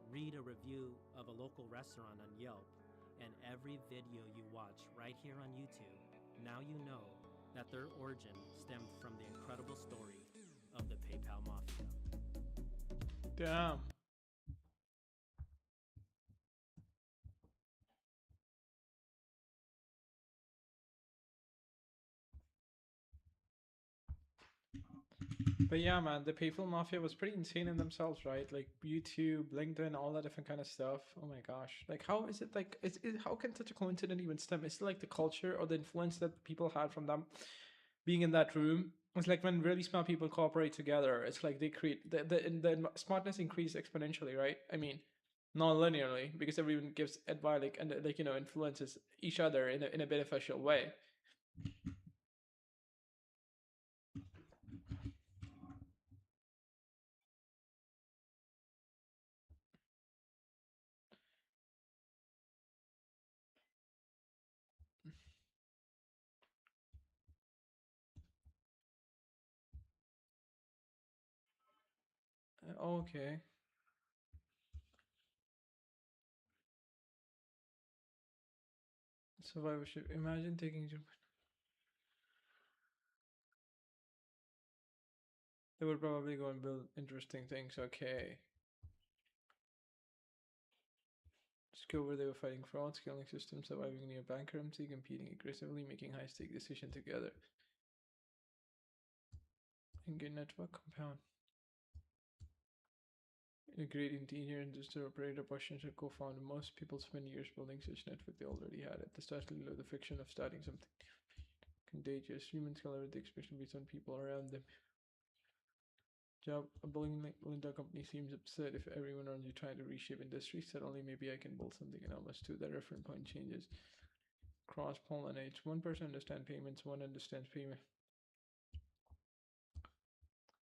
read a review of a local restaurant on Yelp, and every video you watch right here on YouTube, now you know that their origin stemmed from the incredible story of the PayPal Mafia. Damn. But yeah, man, the PayPal Mafia was pretty insane in themselves, right? Like YouTube, LinkedIn, all that different kind of stuff. Oh my gosh. Like, how is it like, how can such a coincidence even stem? Is it like the culture or the influence that people had from them being in that room? It's like when really smart people cooperate together, it's like they create the smartness increase exponentially, right? I mean, non-linearly, because everyone gives advice, like, and like, influences each other in a beneficial way. Okay. Survivorship. Imagine taking. They would probably go and build interesting things. Okay. Skill where they were fighting fraud, scaling systems, surviving near bankruptcy, competing aggressively, making high stake decisions together. Engage network compound. A great interior and digital operator partnership co-founder. Most people spend years building such network they already had at the start. The fiction of starting something contagious. Humans can leverage the expectation based on people around them. Job a billion company seems absurd if everyone around you trying to reshape industry. Suddenly maybe I can build something enormous too. That reference point changes. Cross pollinate. One person understands payments, one understands payment.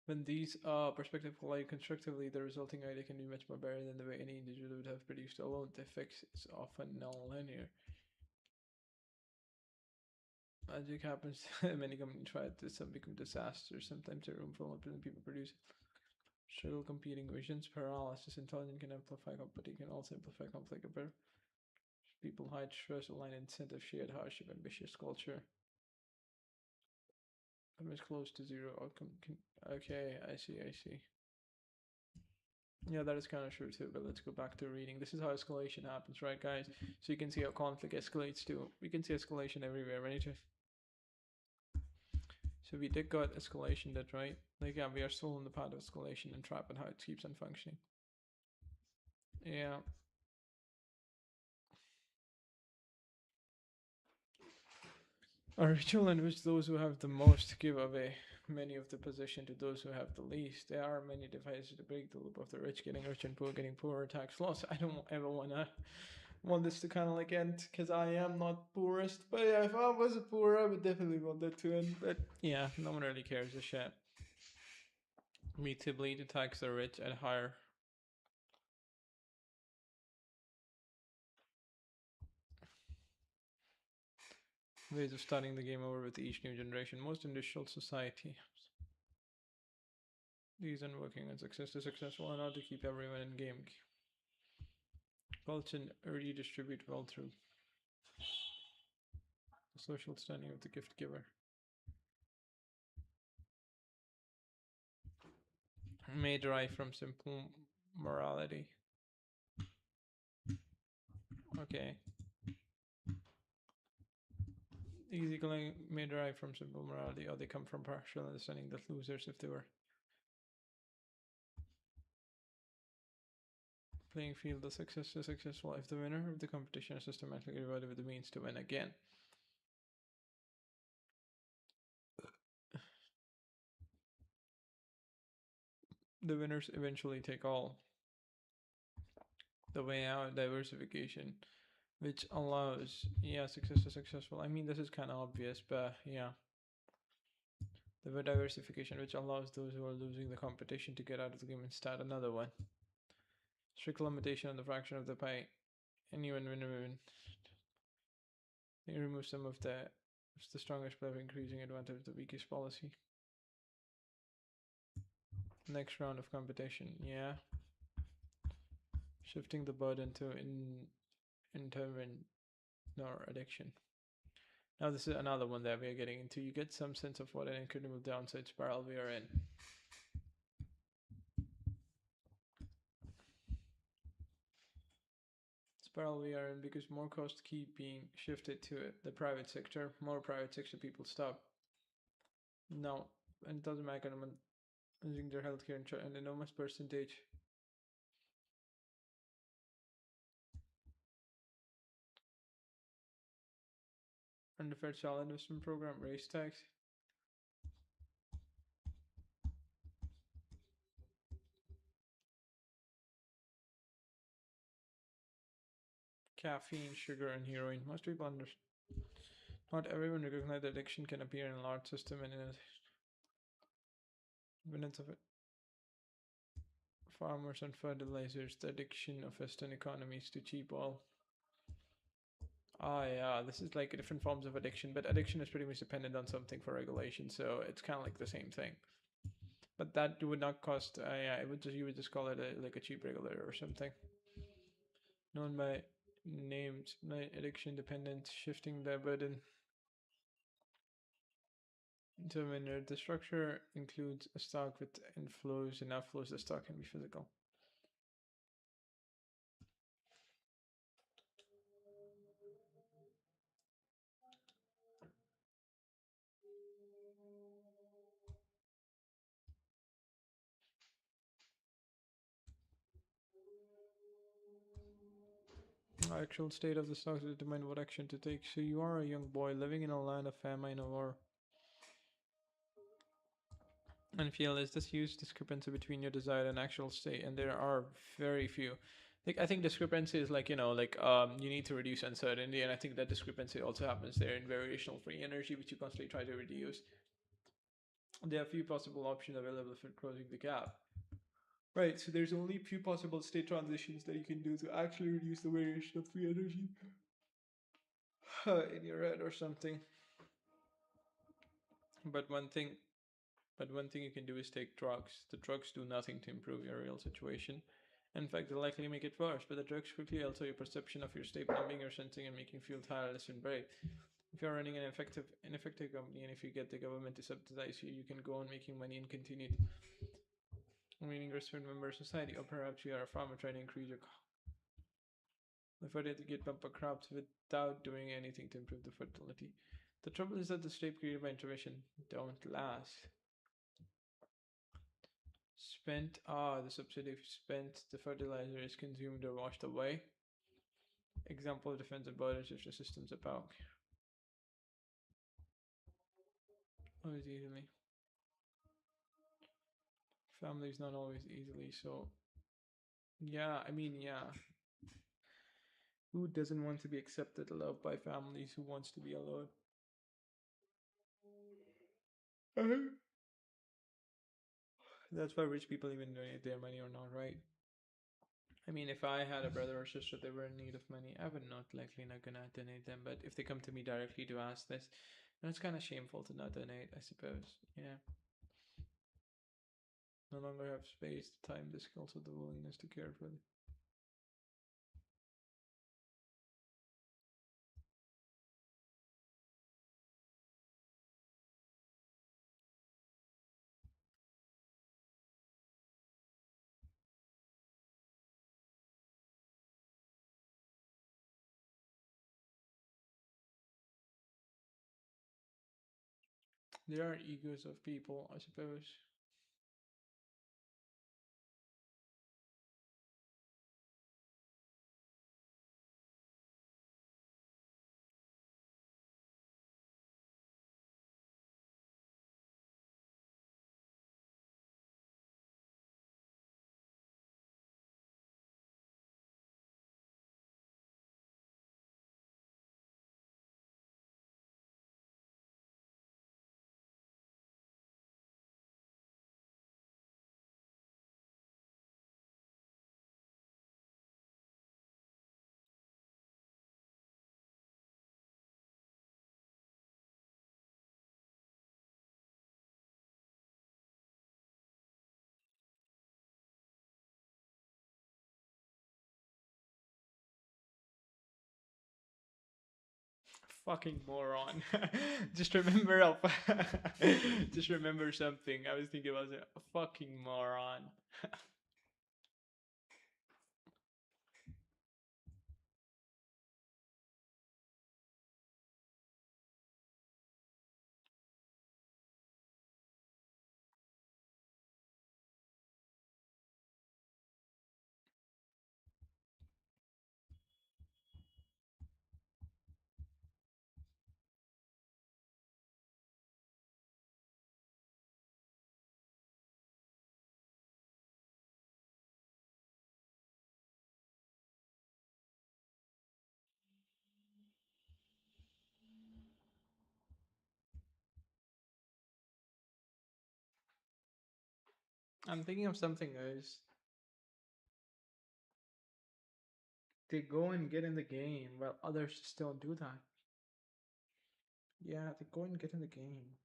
When these perspectives collide constructively, the resulting idea can be much more better than the way any individual would have produced alone. The effects is often non-linear. Magic happens. Many companies try this, some become disasters. Sometimes a room full of people produce struggle competing visions, paralysis. Intelligence can amplify conflict, can also amplify conflict. People hide stress, align incentive, shared hardship, ambitious culture. Is close to zero outcome. Okay, I see. Yeah, that is kind of true too, but let's go back to reading. This is how escalation happens, right, guys? So you can see how conflict escalates too. We can see escalation everywhere, right? So we did got escalation, that right? Like, yeah, we are still in the path of escalation and trap and how it keeps on functioning. Yeah. A ritual in which those who have the most give away many of the possession to those who have the least. There are many devices to break the loop of the rich getting rich and poor getting poorer, tax loss. I don't ever want this to kind of like end because I am not poorest. But yeah, if I was a poor, I would definitely want that to end. But yeah, no one really cares a shit. Me to bleed to tax the rich at higher. Ways of starting the game over with each new generation. Most industrial society. These aren't working on success to successful and how to keep everyone in game. Culture and redistribute wealth through the social standing of the gift giver. May derive from simple morality. Okay. Easy going may derive from simple morality, or they come from partial understanding that losers, if they were Playing field, the success is successful if the winner of the competition is systematically rewarded with the means to win again. The winners eventually take all. The way out, diversification, which allows, yeah, success is successful. I mean, this is kind of obvious, but yeah. The diversification, which allows those who are losing the competition to get out of the game and start another one. Strict limitation on the fraction of the pie. Anyone win. They remove some of the strongest player, increasing advantage of the weakest policy. Next round of competition, yeah. Shifting the burden to intervene or addiction. Now this is another one that we are getting into. You get some sense of what an incredible downside spiral we are in. Spiral we are in because more costs keep being shifted to the private sector. More private sector people stop. No, and it doesn't matter losing their healthcare an enormous percentage. Unfair child investment program, raise tax. Caffeine, sugar, and heroin. Most people understand. Not everyone recognizes that addiction can appear in a large system and in evidence of it. Farmers and fertilizers, the addiction of Western economies to cheap oil. Ah, yeah, this is like different forms of addiction, but addiction is pretty much dependent on something for regulation, so it's kind of like the same thing. But that would not cost. Yeah, it would just you would just call it like a cheap regulator or something. Known by names, addiction dependent, shifting the burden. So when the structure includes a stock with inflows and outflows, the stock can be physical. Actual state of the stock to determine what action to take. So you are a young boy living in a land of famine or war. And feel is this huge discrepancy between your desired and actual state, and there are very few. Like I think discrepancy is like you need to reduce uncertainty, and I think that discrepancy also happens there in variational free energy, which you constantly try to reduce. There are few possible options available for closing the gap. Right, so there's only a few possible state transitions that you can do to actually reduce the variation of free energy in your head or something. But one thing But one thing you can do is take drugs. The drugs do nothing to improve your real situation. In fact, they likely make it worse, but the drugs quickly alter your perception of your state, numbing your sensing and making you feel tireless and brave. If you're running an ineffective company and if you get the government to subsidize you, you can go on making money and continue remaining a respected member of society. Or perhaps you are a farmer trying to increase your fertility to get bumper crops without doing anything to improve the fertility. The trouble is that the state created by intervention don't last. The subsidy spent, the fertilizer is consumed or washed away. Example of defensive borders if the system's about. Always easily. Families not always easily, so yeah, I mean, yeah. Who doesn't want to be accepted, loved by families? Who wants to be alone? That's why rich people even donate their money or not, right? I mean, if I had a brother or sister that were in need of money, I would not likely not gonna donate them. But if they come to me directly to ask this, then it's kind of shameful to not donate, I suppose. Yeah. No longer have space, the time, the skills, or the willingness to care for them. There are egos of people, I suppose. fucking moron. Just remember just remember something. I was thinking about it. A fucking moron. I'm thinking of something, guys. They go and get in the game while others still do that. Yeah, they go and get in the game.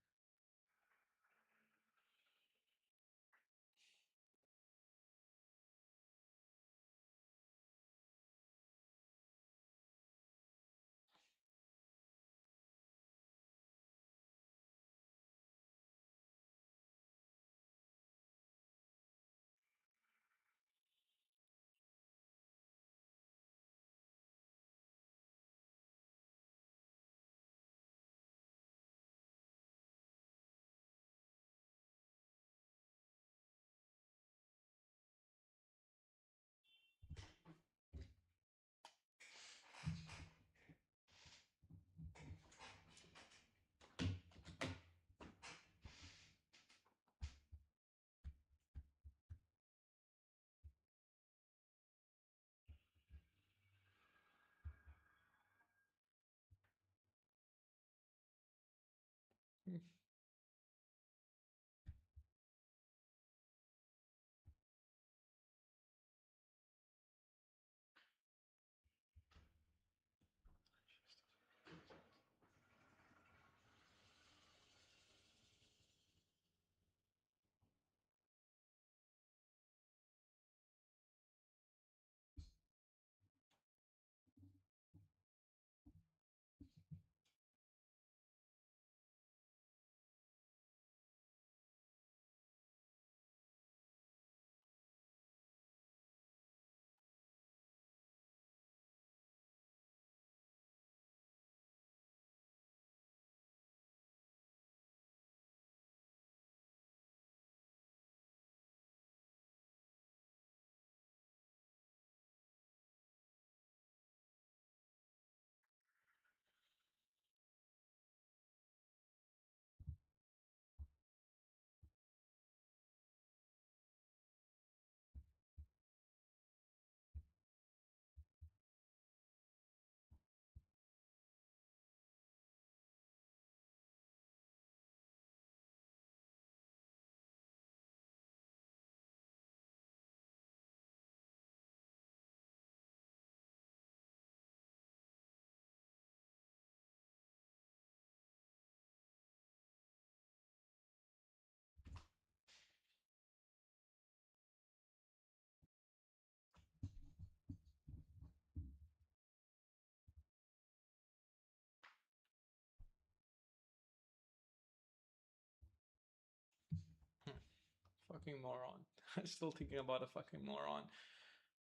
Fucking moron. I'm still thinking about a fucking moron.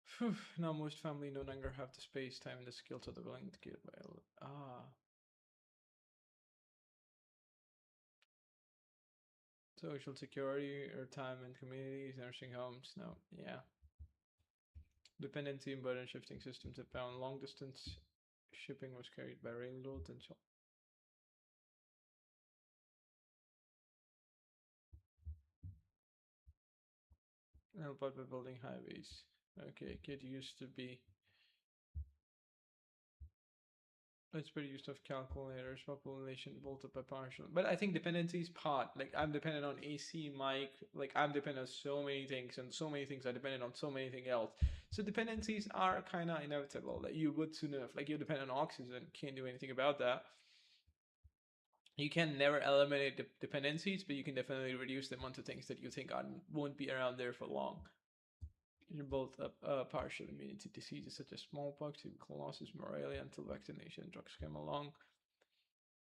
Phew, now most family no longer have the space, time, and the skills or the willing to give. Social security, retirement communities, nursing homes. No, yeah. Dependency and burden shifting systems that found long distance shipping was carried by railroad and so. Help out by building highways. Okay, kid used to be. It's pretty used of calculators, population bolted by partial. But I think dependency is part. Like I'm dependent on AC, mic. Like I'm dependent on so many things, and so many things are dependent on so many things else. So dependencies are kind of inevitable. Like you would soon enough. Like you're dependent on oxygen, can't do anything about that. You can never eliminate the dependencies, but you can definitely reduce them onto things that you think won't be around there for long. You build up partial immunity to diseases such as smallpox, tuberculosis, malaria until vaccination drugs came along.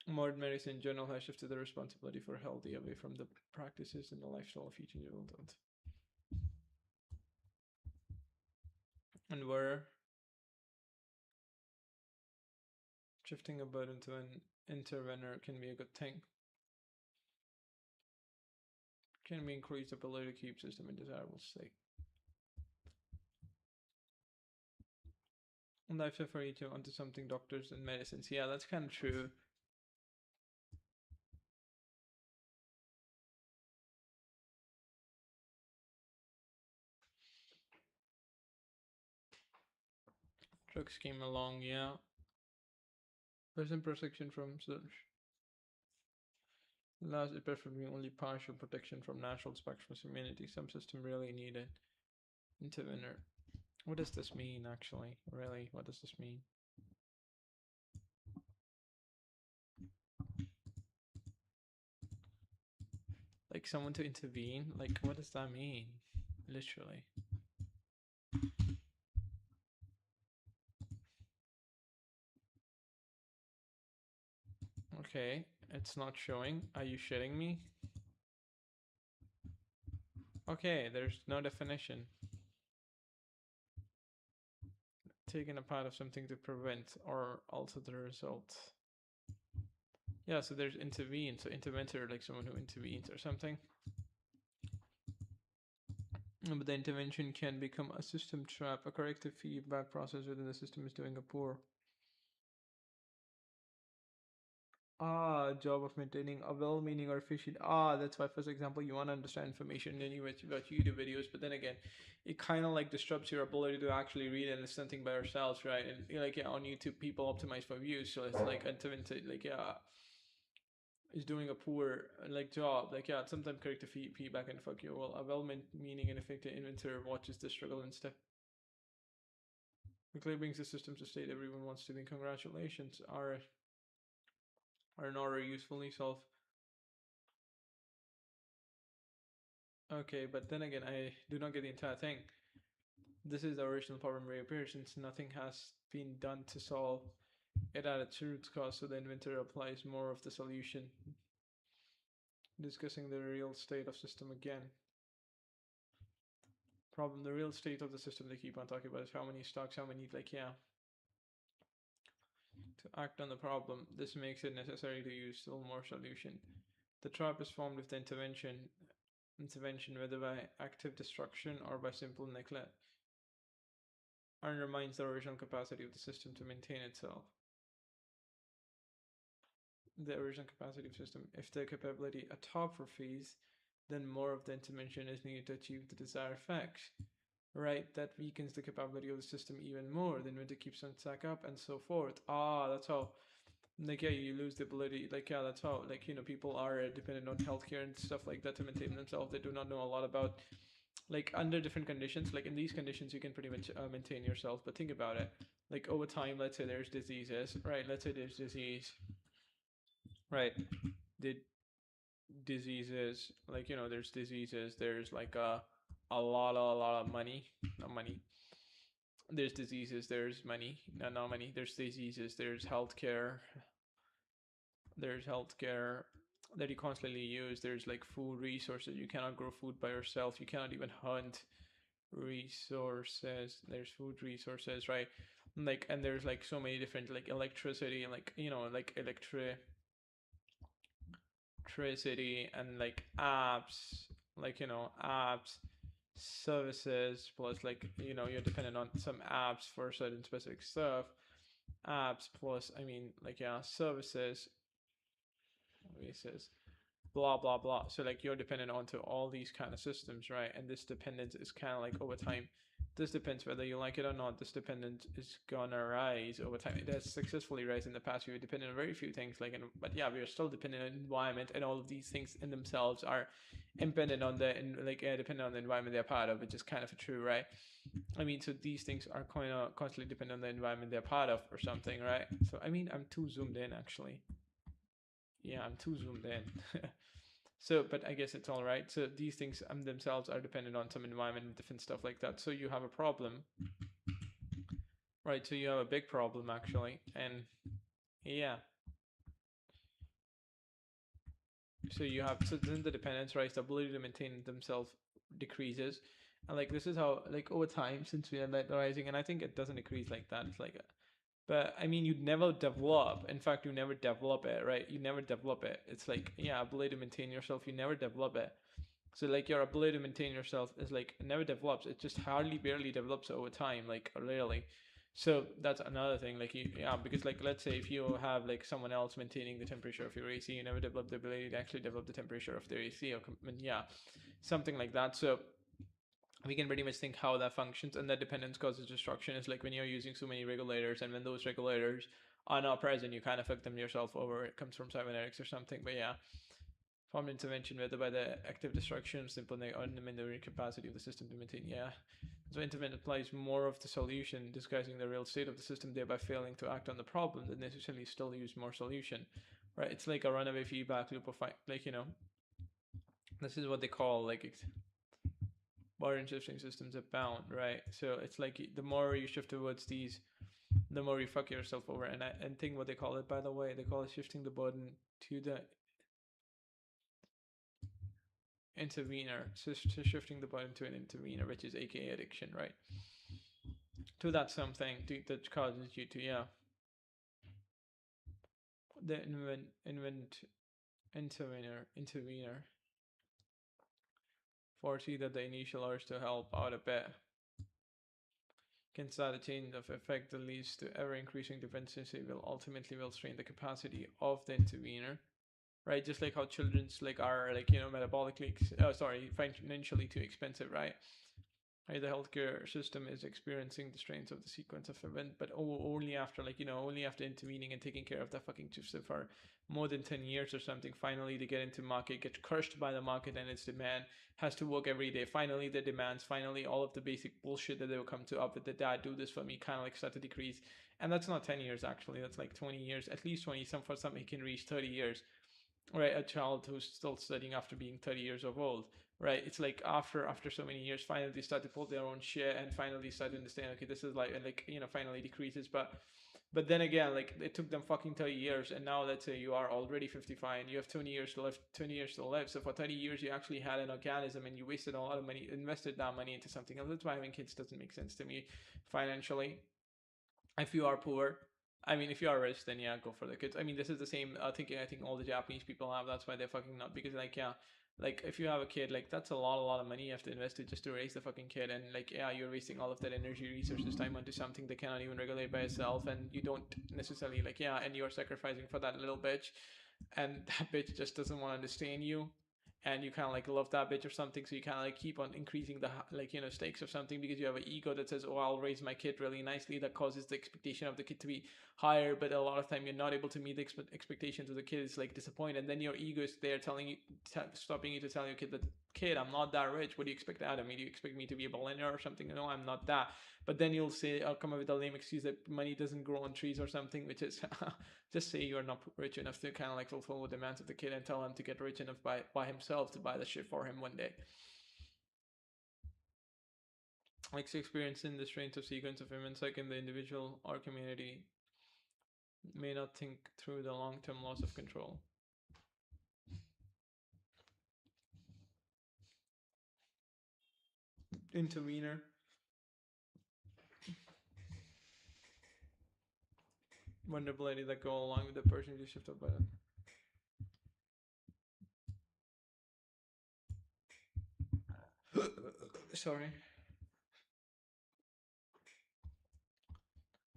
Modern medicine in general has shifted the responsibility for healthy away from the practices and the lifestyle of each individual. And we're shifting a burden to an intervener can be a good thing. Can we increase the ability to keep system in desirable state? And I've referred you onto something doctors and medicines. Yeah, that's kind of true. Drugs came along, yeah. Present protection from such allows it preferably only partial protection from natural spectrum immunity. Some system really needed intervener. What does this mean actually? Really, what does this mean? Like someone to intervene? Like what does that mean? Literally. Okay, it's not showing. Are you shitting me? Okay, there's no definition. Taking a part of something to prevent or alter the result. Yeah, so there's intervene. So interventor, like someone who intervenes or something. But the intervention can become a system trap. A corrective feedback process within the system is doing a poor job of maintaining a well-meaning or efficient. That's why, for example, you want to understand information and you watch YouTube videos, but then again, it kind of like disrupts your ability to actually read and understand something by yourselves, right? And like yeah, on YouTube, people optimize for views, so it's like intervention, like yeah, is doing a poor like job. Like yeah, sometimes corrective feedback and fuck you. Well, a well-meaning and effective inventor watches the struggle instead. The brings the system to state everyone wants to be. Congratulations are in order usefully solve. Okay, but then again, I do not get the entire thing. This is the original problem reappears since nothing has been done to solve it at its root cause, so the inventor applies more of the solution. Discussing the real state of system again. Problem, the real state of the system they keep on talking about is how many stocks, how many, like, yeah. To act on the problem, this makes it necessary to use still more solution. The trap is formed with the intervention, whether by active destruction or by simple neglect, undermines the original capacity of the system to maintain itself. The original capacity of the system. If the capability atrophies, then more of the intervention is needed to achieve the desired effects. Right, that weakens the capability of the system even more. The inventor keeps on stack up and so forth. That's how. Like yeah, you lose the ability. Like yeah, that's how. Like people are dependent on healthcare and stuff like that to maintain themselves. They do not know a lot about like under different conditions. Like in these conditions, you can pretty much maintain yourself. But think about it. Like over time, let's say there's diseases. Right. Let's say there's disease. Right. The diseases like there's diseases. There's like a lot of money. Not money. There's diseases, there's money, no money, there's diseases, there's healthcare that you constantly use, there's like food resources, you cannot grow food by yourself, you cannot even hunt resources, there's food resources, right? Like and there's like so many different like electricity and like like electricity and like apps, like apps, services, plus like you're dependent on some apps for certain specific stuff, apps plus I mean like yeah, services, blah blah blah. So like you're dependent onto all these kind of systems, right? And this dependence is kind of like over time. This depends whether you like it or not. This dependence is gonna rise over time. It has successfully risen in the past. We were dependent on very few things, but yeah, we are still dependent on environment, and all of these things in themselves are dependent on dependent on the environment they're part of, which is kind of true, right? I mean, so these things are kind of constantly dependent on the environment they're part of, or something, right? So I mean, I'm too zoomed in actually. Yeah, I'm too zoomed in. So, but I guess it's all right. So these things themselves are dependent on some environment and different stuff like that. So you have a problem, right? So you have a big problem actually, and yeah. So you have, so then the dependence, right? The ability to maintain themselves decreases, and like this is how, like over time, since we are like rising, and I think it doesn't decrease like that. It's like a, but I mean, you'd never develop. In fact, you never develop it, right? You never develop it. It's like, yeah, ability to maintain yourself. You never develop it. So like your ability to maintain yourself is like it never develops. It just hardly barely develops over time, like rarely. So that's another thing. Like you, yeah, because like let's say if you have like someone else maintaining the temperature of your AC, you never develop the ability to actually develop the temperature of their AC, or yeah, something like that. So we can pretty much think how that functions, and that dependence causes destruction is like when you're using so many regulators, and when those regulators are not present, you kind of fuck them yourself over. It comes from cybernetics or something, but yeah, formed intervention whether by the active destruction of simple or the capacity of the system to maintain. Yeah, so intervention applies more of the solution, disguising the real state of the system, thereby failing to act on the problem that necessarily still use more solution. Right? It's like a runaway feedback loop of like this is what they call like Barton shifting systems abound, right? So it's like the more you shift towards these, the more you fuck yourself over. And think what they call it, by the way, they call it shifting the burden to the intervener. So shifting the burden to an intervener, which is aka addiction, right? To that something that causes you to, yeah, the intervener foresee that the initial urge to help out a bit can start a chain of effect that leads to ever increasing dependency will ultimately will strain the capacity of the intervener, right? Just like how children's like are like metabolically financially too expensive, right? Right, the healthcare system is experiencing the strains of the sequence of event, but only after only after intervening and taking care of the fucking system for more than 10 years or something, finally they get into market, get crushed by the market and its demand, has to work every day. Finally the demands, finally all of the basic bullshit that they will come to up with, the dad do this for me, kind of like start to decrease. And that's not 10 years actually, that's like 20 years, at least 20. Some for some it can reach 30 years, right? A child who's still studying after being 30 years of old, right? It's like after so many years, finally they start to pull their own shit, and finally start to understand, okay, this is like, and like finally decreases. But then again, like it took them fucking 30 years, and now let's say you are already 55 and you have 20 years to live. 20 years to live. So for 30 years you actually had an organism, and you wasted a lot of money, invested that money into something else. That's why having kids doesn't make sense to me financially. If you are poor, I mean, if you are rich, then yeah, go for the kids. I mean, this is the same thinking I think all the Japanese people have. That's why they're fucking not, because like yeah, like if you have a kid, like that's a lot of money you have to invest it just to raise the fucking kid, and like yeah, you're wasting all of that energy, resources, time onto something that cannot even regulate by itself, and you don't necessarily like yeah, and you're sacrificing for that little bitch, and that bitch just doesn't want to understand you, and you kind of like love that bitch or something, so you kind of like keep on increasing the like stakes of something, because you have an ego that says, oh, I'll raise my kid really nicely, that causes the expectation of the kid to be higher, but a lot of time you're not able to meet the expectations of the kid. Is like disappointed, and then your ego is there telling you, stopping you to tell your kid that, kid, I'm not that rich, what do you expect out of me? Do you expect me to be a billionaire or something? No, I'm not that. But then you'll say, I'll come up with a lame excuse that money doesn't grow on trees or something, which is just say you're not rich enough to kind of like fulfill the demands of the kid, and tell him to get rich enough by himself to buy the shit for him one day. Like experiencing the strains of sequence of events, like in the individual or community, may not think through the long-term loss of control. Intervener. Vulnerability that go along with the person you shift up button. Sorry.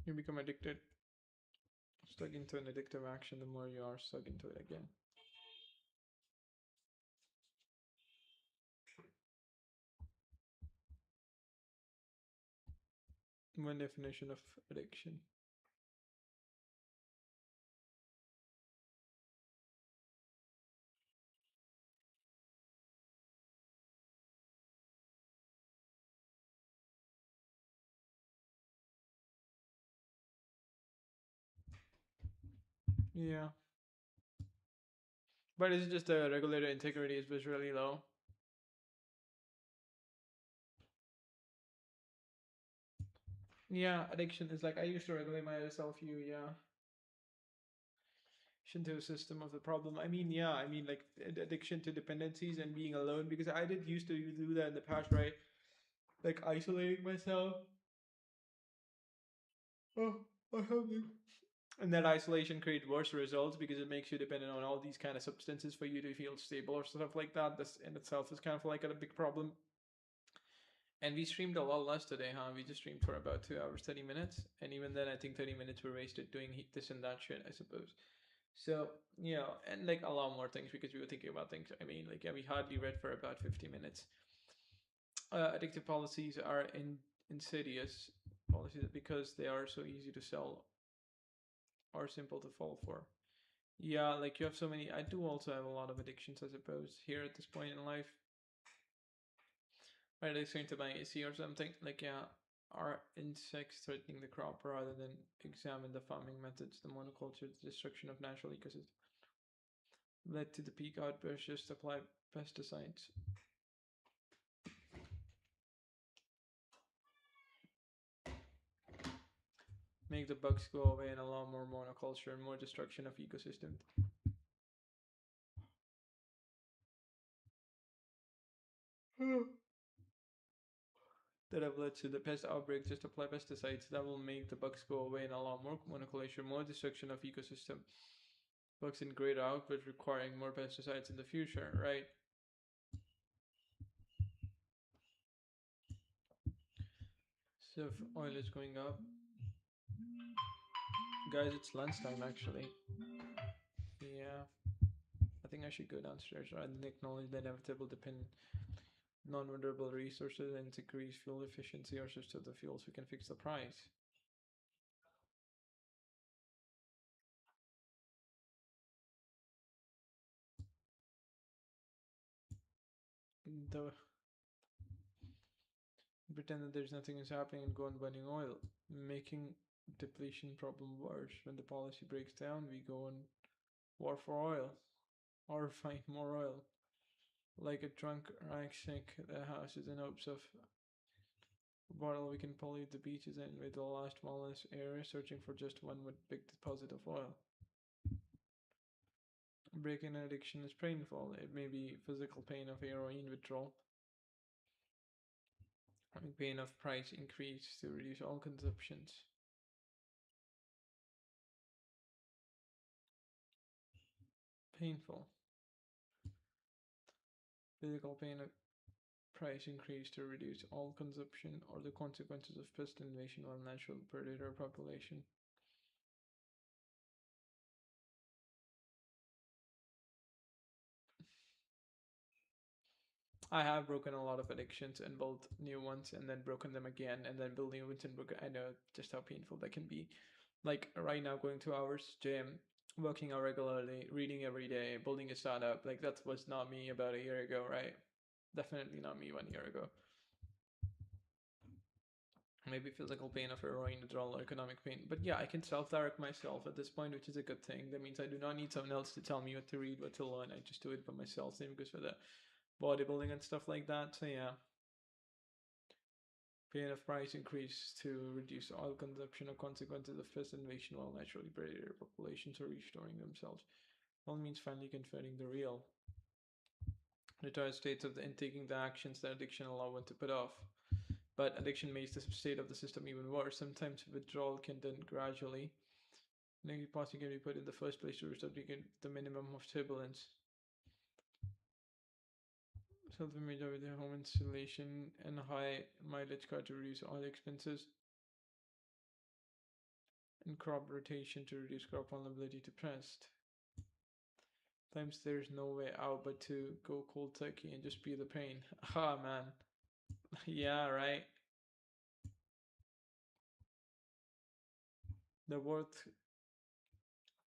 You become addicted. Stuck into an addictive action, the more you are stuck into it again. One definition of addiction. Yeah. But it's just the regulator integrity is really low. Yeah, addiction is like I used to regulate my self view, yeah. to a system of the problem. I mean, yeah, I mean, like addiction to dependencies and being alone, because I did used to do that in the past, right? Like isolating myself. Oh, I have it. And that isolation creates worse results because it makes you dependent on all these kind of substances for you to feel stable or stuff like that. This in itself is kind of like a big problem. And we streamed a lot less today, huh? We just streamed for about 2 hours, 30 minutes, and even then, I think 30 minutes were wasted doing this and that shit, I suppose. So and like a lot more things because we were thinking about things. I mean, like, yeah, we hardly read for about 50 minutes. Addictive policies are insidious policies because they are so easy to sell or simple to fall for. Yeah, like you have so many. I do also have a lot of addictions, I suppose, here at this point in life. Right, like going to buy AC or something. Like, yeah, are insects threatening the crop rather than examine the farming methods, the monoculture, the destruction of natural ecosystems led to the peak outburst, just apply pesticides. Make the bugs go away and allow more monoculture and more destruction of ecosystems. That have led to the pest outbreak, just apply pesticides. That will make the bugs go away and allow more monoculture, more destruction of ecosystem. Bugs in greater output requiring more pesticides in the future, right? So if oil is going up, guys, it's lunchtime actually. Yeah, I think I should go downstairs and acknowledge the inevitable depend non-renewable resources and increase fuel efficiency or switch to the fuels. We can fix the price. The pretend that there's nothing is happening and go on burning oil, making depletion problem worse. When the policy breaks down, we go on war for oil or find more oil. Like a drunk ransack the houses in hopes of bottle, we can pollute the beaches and with the last wilderness area searching for just one with big deposit of oil. Breaking an addiction is painful. It may be physical pain of heroin withdrawal, pain of price increase to reduce all consumptions. Painful. Physical pain of price increase to reduce all consumption or the consequences of pest invasion or natural predator population. I have broken a lot of addictions and built new ones and then broken them again and then build new ones and broken. I know just how painful that can be. Like right now, going 2 hours gym, working out regularly, reading every day, building a startup. Like that was not me about a year ago, right? Definitely not me 1 year ago. Maybe physical pain of heroin withdrawal or economic pain. But yeah, I can self-direct myself at this point, which is a good thing. That means I do not need someone else to tell me what to read, what to learn. I just do it by myself. Same goes for the bodybuilding and stuff like that. So yeah, pain of price increase to reduce oil consumption or consequences of pest invasion while naturally predator populations are restoring themselves. All means finally confronting the real. Retired states of the in taking the actions that addiction allow one to put off. But addiction makes the state of the system even worse. Sometimes withdrawal can then gradually negative policy can be put in the first place to restore the minimum of turbulence. Self-image with the home installation and high mileage car to reduce oil expenses, and crop rotation to reduce crop vulnerability to pest. Sometimes there's no way out but to go cold turkey and just be the pain. Ah, man. Yeah, right. The worth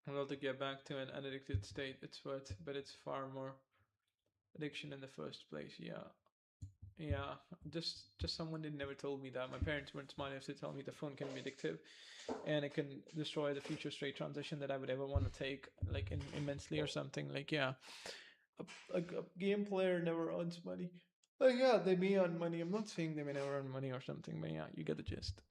well to get back to an unaddicted state. It's worth, but it's far more addiction in the first place. Yeah, yeah. Just someone did never told me that. My parents weren't smart enough to tell me the phone can be addictive, and it can destroy the future straight transition that I would ever want to take, like immensely or something. Like yeah, a game player never earns money. Like yeah, they may earn money. I'm not saying they may never earn money or something, but yeah, you get the gist.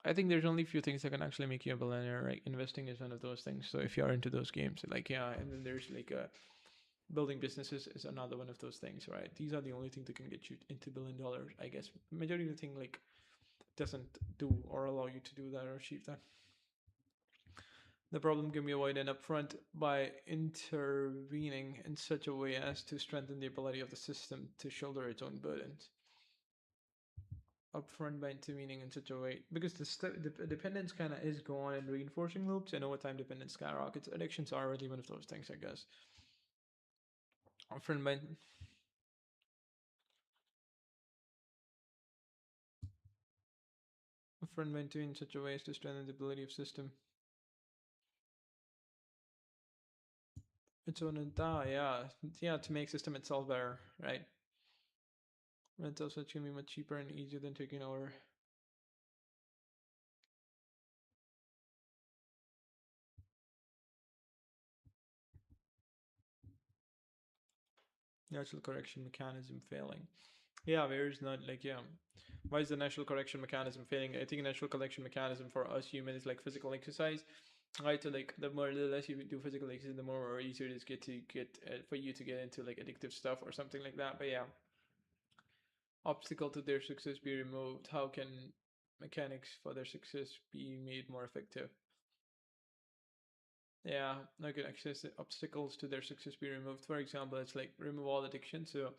I think there's only a few things that can actually make you a billionaire. Right, investing is one of those things. So if you're into those games, like yeah, and then there's like building businesses is another one of those things, right? These are the only things that can get you into $1 billion, I guess. Majority of the thing like doesn't do or allow you to do that or achieve that. The problem can be avoided upfront by intervening in such a way as to strengthen the ability of the system to shoulder its own burdens. Upfront by intervening in such a way, because the dependence kind of is gone in reinforcing loops, and over time dependence skyrockets. Addictions are really one of those things, I guess. Upfront by upfront by intervening in such a way as to strengthen the ability of system. Its own entire, yeah, to make system itself better, right? Rental such can be much cheaper and easier than taking over. Natural correction mechanism failing. Yeah, where is not like yeah. Why is the natural correction mechanism failing? I think natural correction mechanism for us humans is like physical exercise. Right, so like the less you do physical exercise, the more easier it is get for you to get into like addictive stuff or something like that. But yeah, obstacle to their success be removed. How can mechanics for their success be made more effective? Yeah, like access obstacles to their success be removed. For example, it's like remove all addiction. So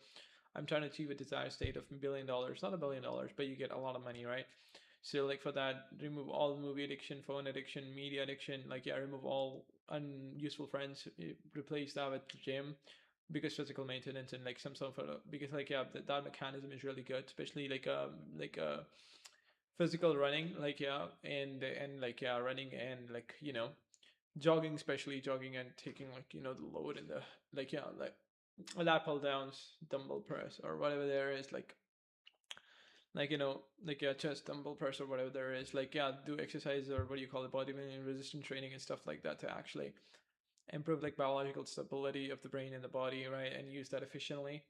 I'm trying to achieve a desired state of $1 billion, not $1 billion, but you get a lot of money, right? So like for that, remove all movie addiction, phone addiction, media addiction. Like yeah, remove all unuseful friends. Replace that with the gym, because physical maintenance and like some sort of because like yeah, that mechanism is really good, especially like physical running, like yeah, and like yeah, running and like jogging, especially jogging and taking like the load in the like yeah like lat pull downs, dumbbell press or whatever there is, like like yeah, chest dumbbell press or whatever there is, like yeah, do exercise or what do you call it, bodybuilding and resistance training and stuff like that to actually improve like biological stability of the brain and the body, right, and use that efficiently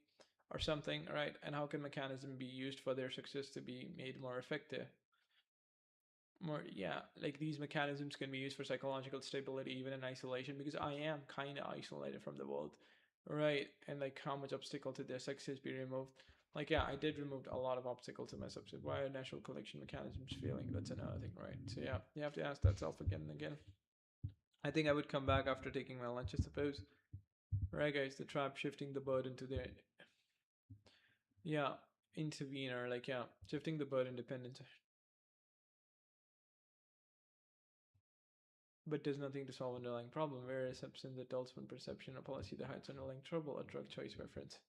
or something, right? And how can mechanism be used for their success to be made more effective? More yeah, like these mechanisms can be used for psychological stability even in isolation, because I am kind of isolated from the world, right? And like how much obstacle to their success be removed. Like yeah, I did remove a lot of obstacle to my success. Why are natural collection mechanisms failing? That's another thing, right? So yeah, you have to ask that self again and again. I think I would come back after taking my lunch, I suppose. Right, guys, the trap shifting the burden to the yeah intervener, like yeah, shifting the burden dependent, but does nothing to solve underlying problem, whereas substance adults when perception or policy that hides underlying trouble or drug choice preference.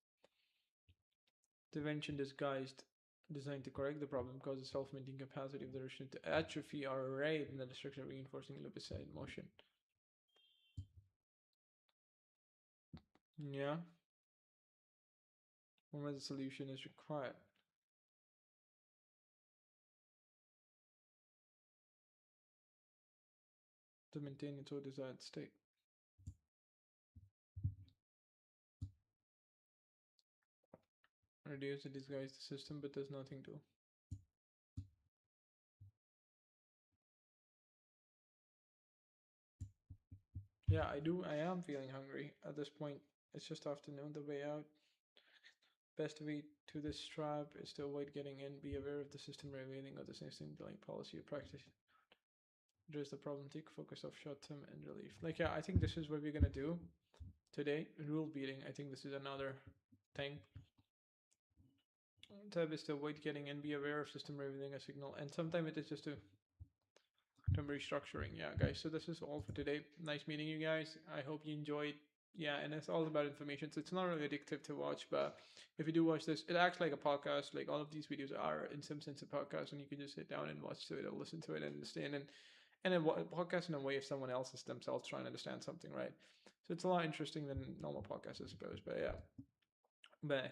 Intervention disguised designed to correct the problem causes self-maintained capacity of the recipient to atrophy or raid in the destruction reinforcing lupicide motion. Yeah, when the solution is required to maintain its own desired state. Reduce and disguise the system but does nothing to. Yeah, I am feeling hungry at this point. It's just afternoon, the way out. Best way to this trap is to avoid getting in, be aware of the system revealing or the system delaying policy or practice. Address the problem, take focus of short term and relief. Like, yeah, I think this is what we're gonna do today. Rule beating, I think this is another thing. Tab is to avoid getting in, be aware of system revealing a signal, and sometimes it is just a restructuring. Yeah, guys, so this is all for today. Nice meeting you guys. I hope you enjoyed. Yeah, and it's all about information, so it's not really addictive to watch, but if you do watch this, it acts like a podcast. Like all of these videos are in some sense a podcast, and you can just sit down and watch to it or listen to it and understand, and then podcast in a way if someone else is themselves trying to understand something, right? So it's a lot interesting than normal podcasts, I suppose. But yeah, bye.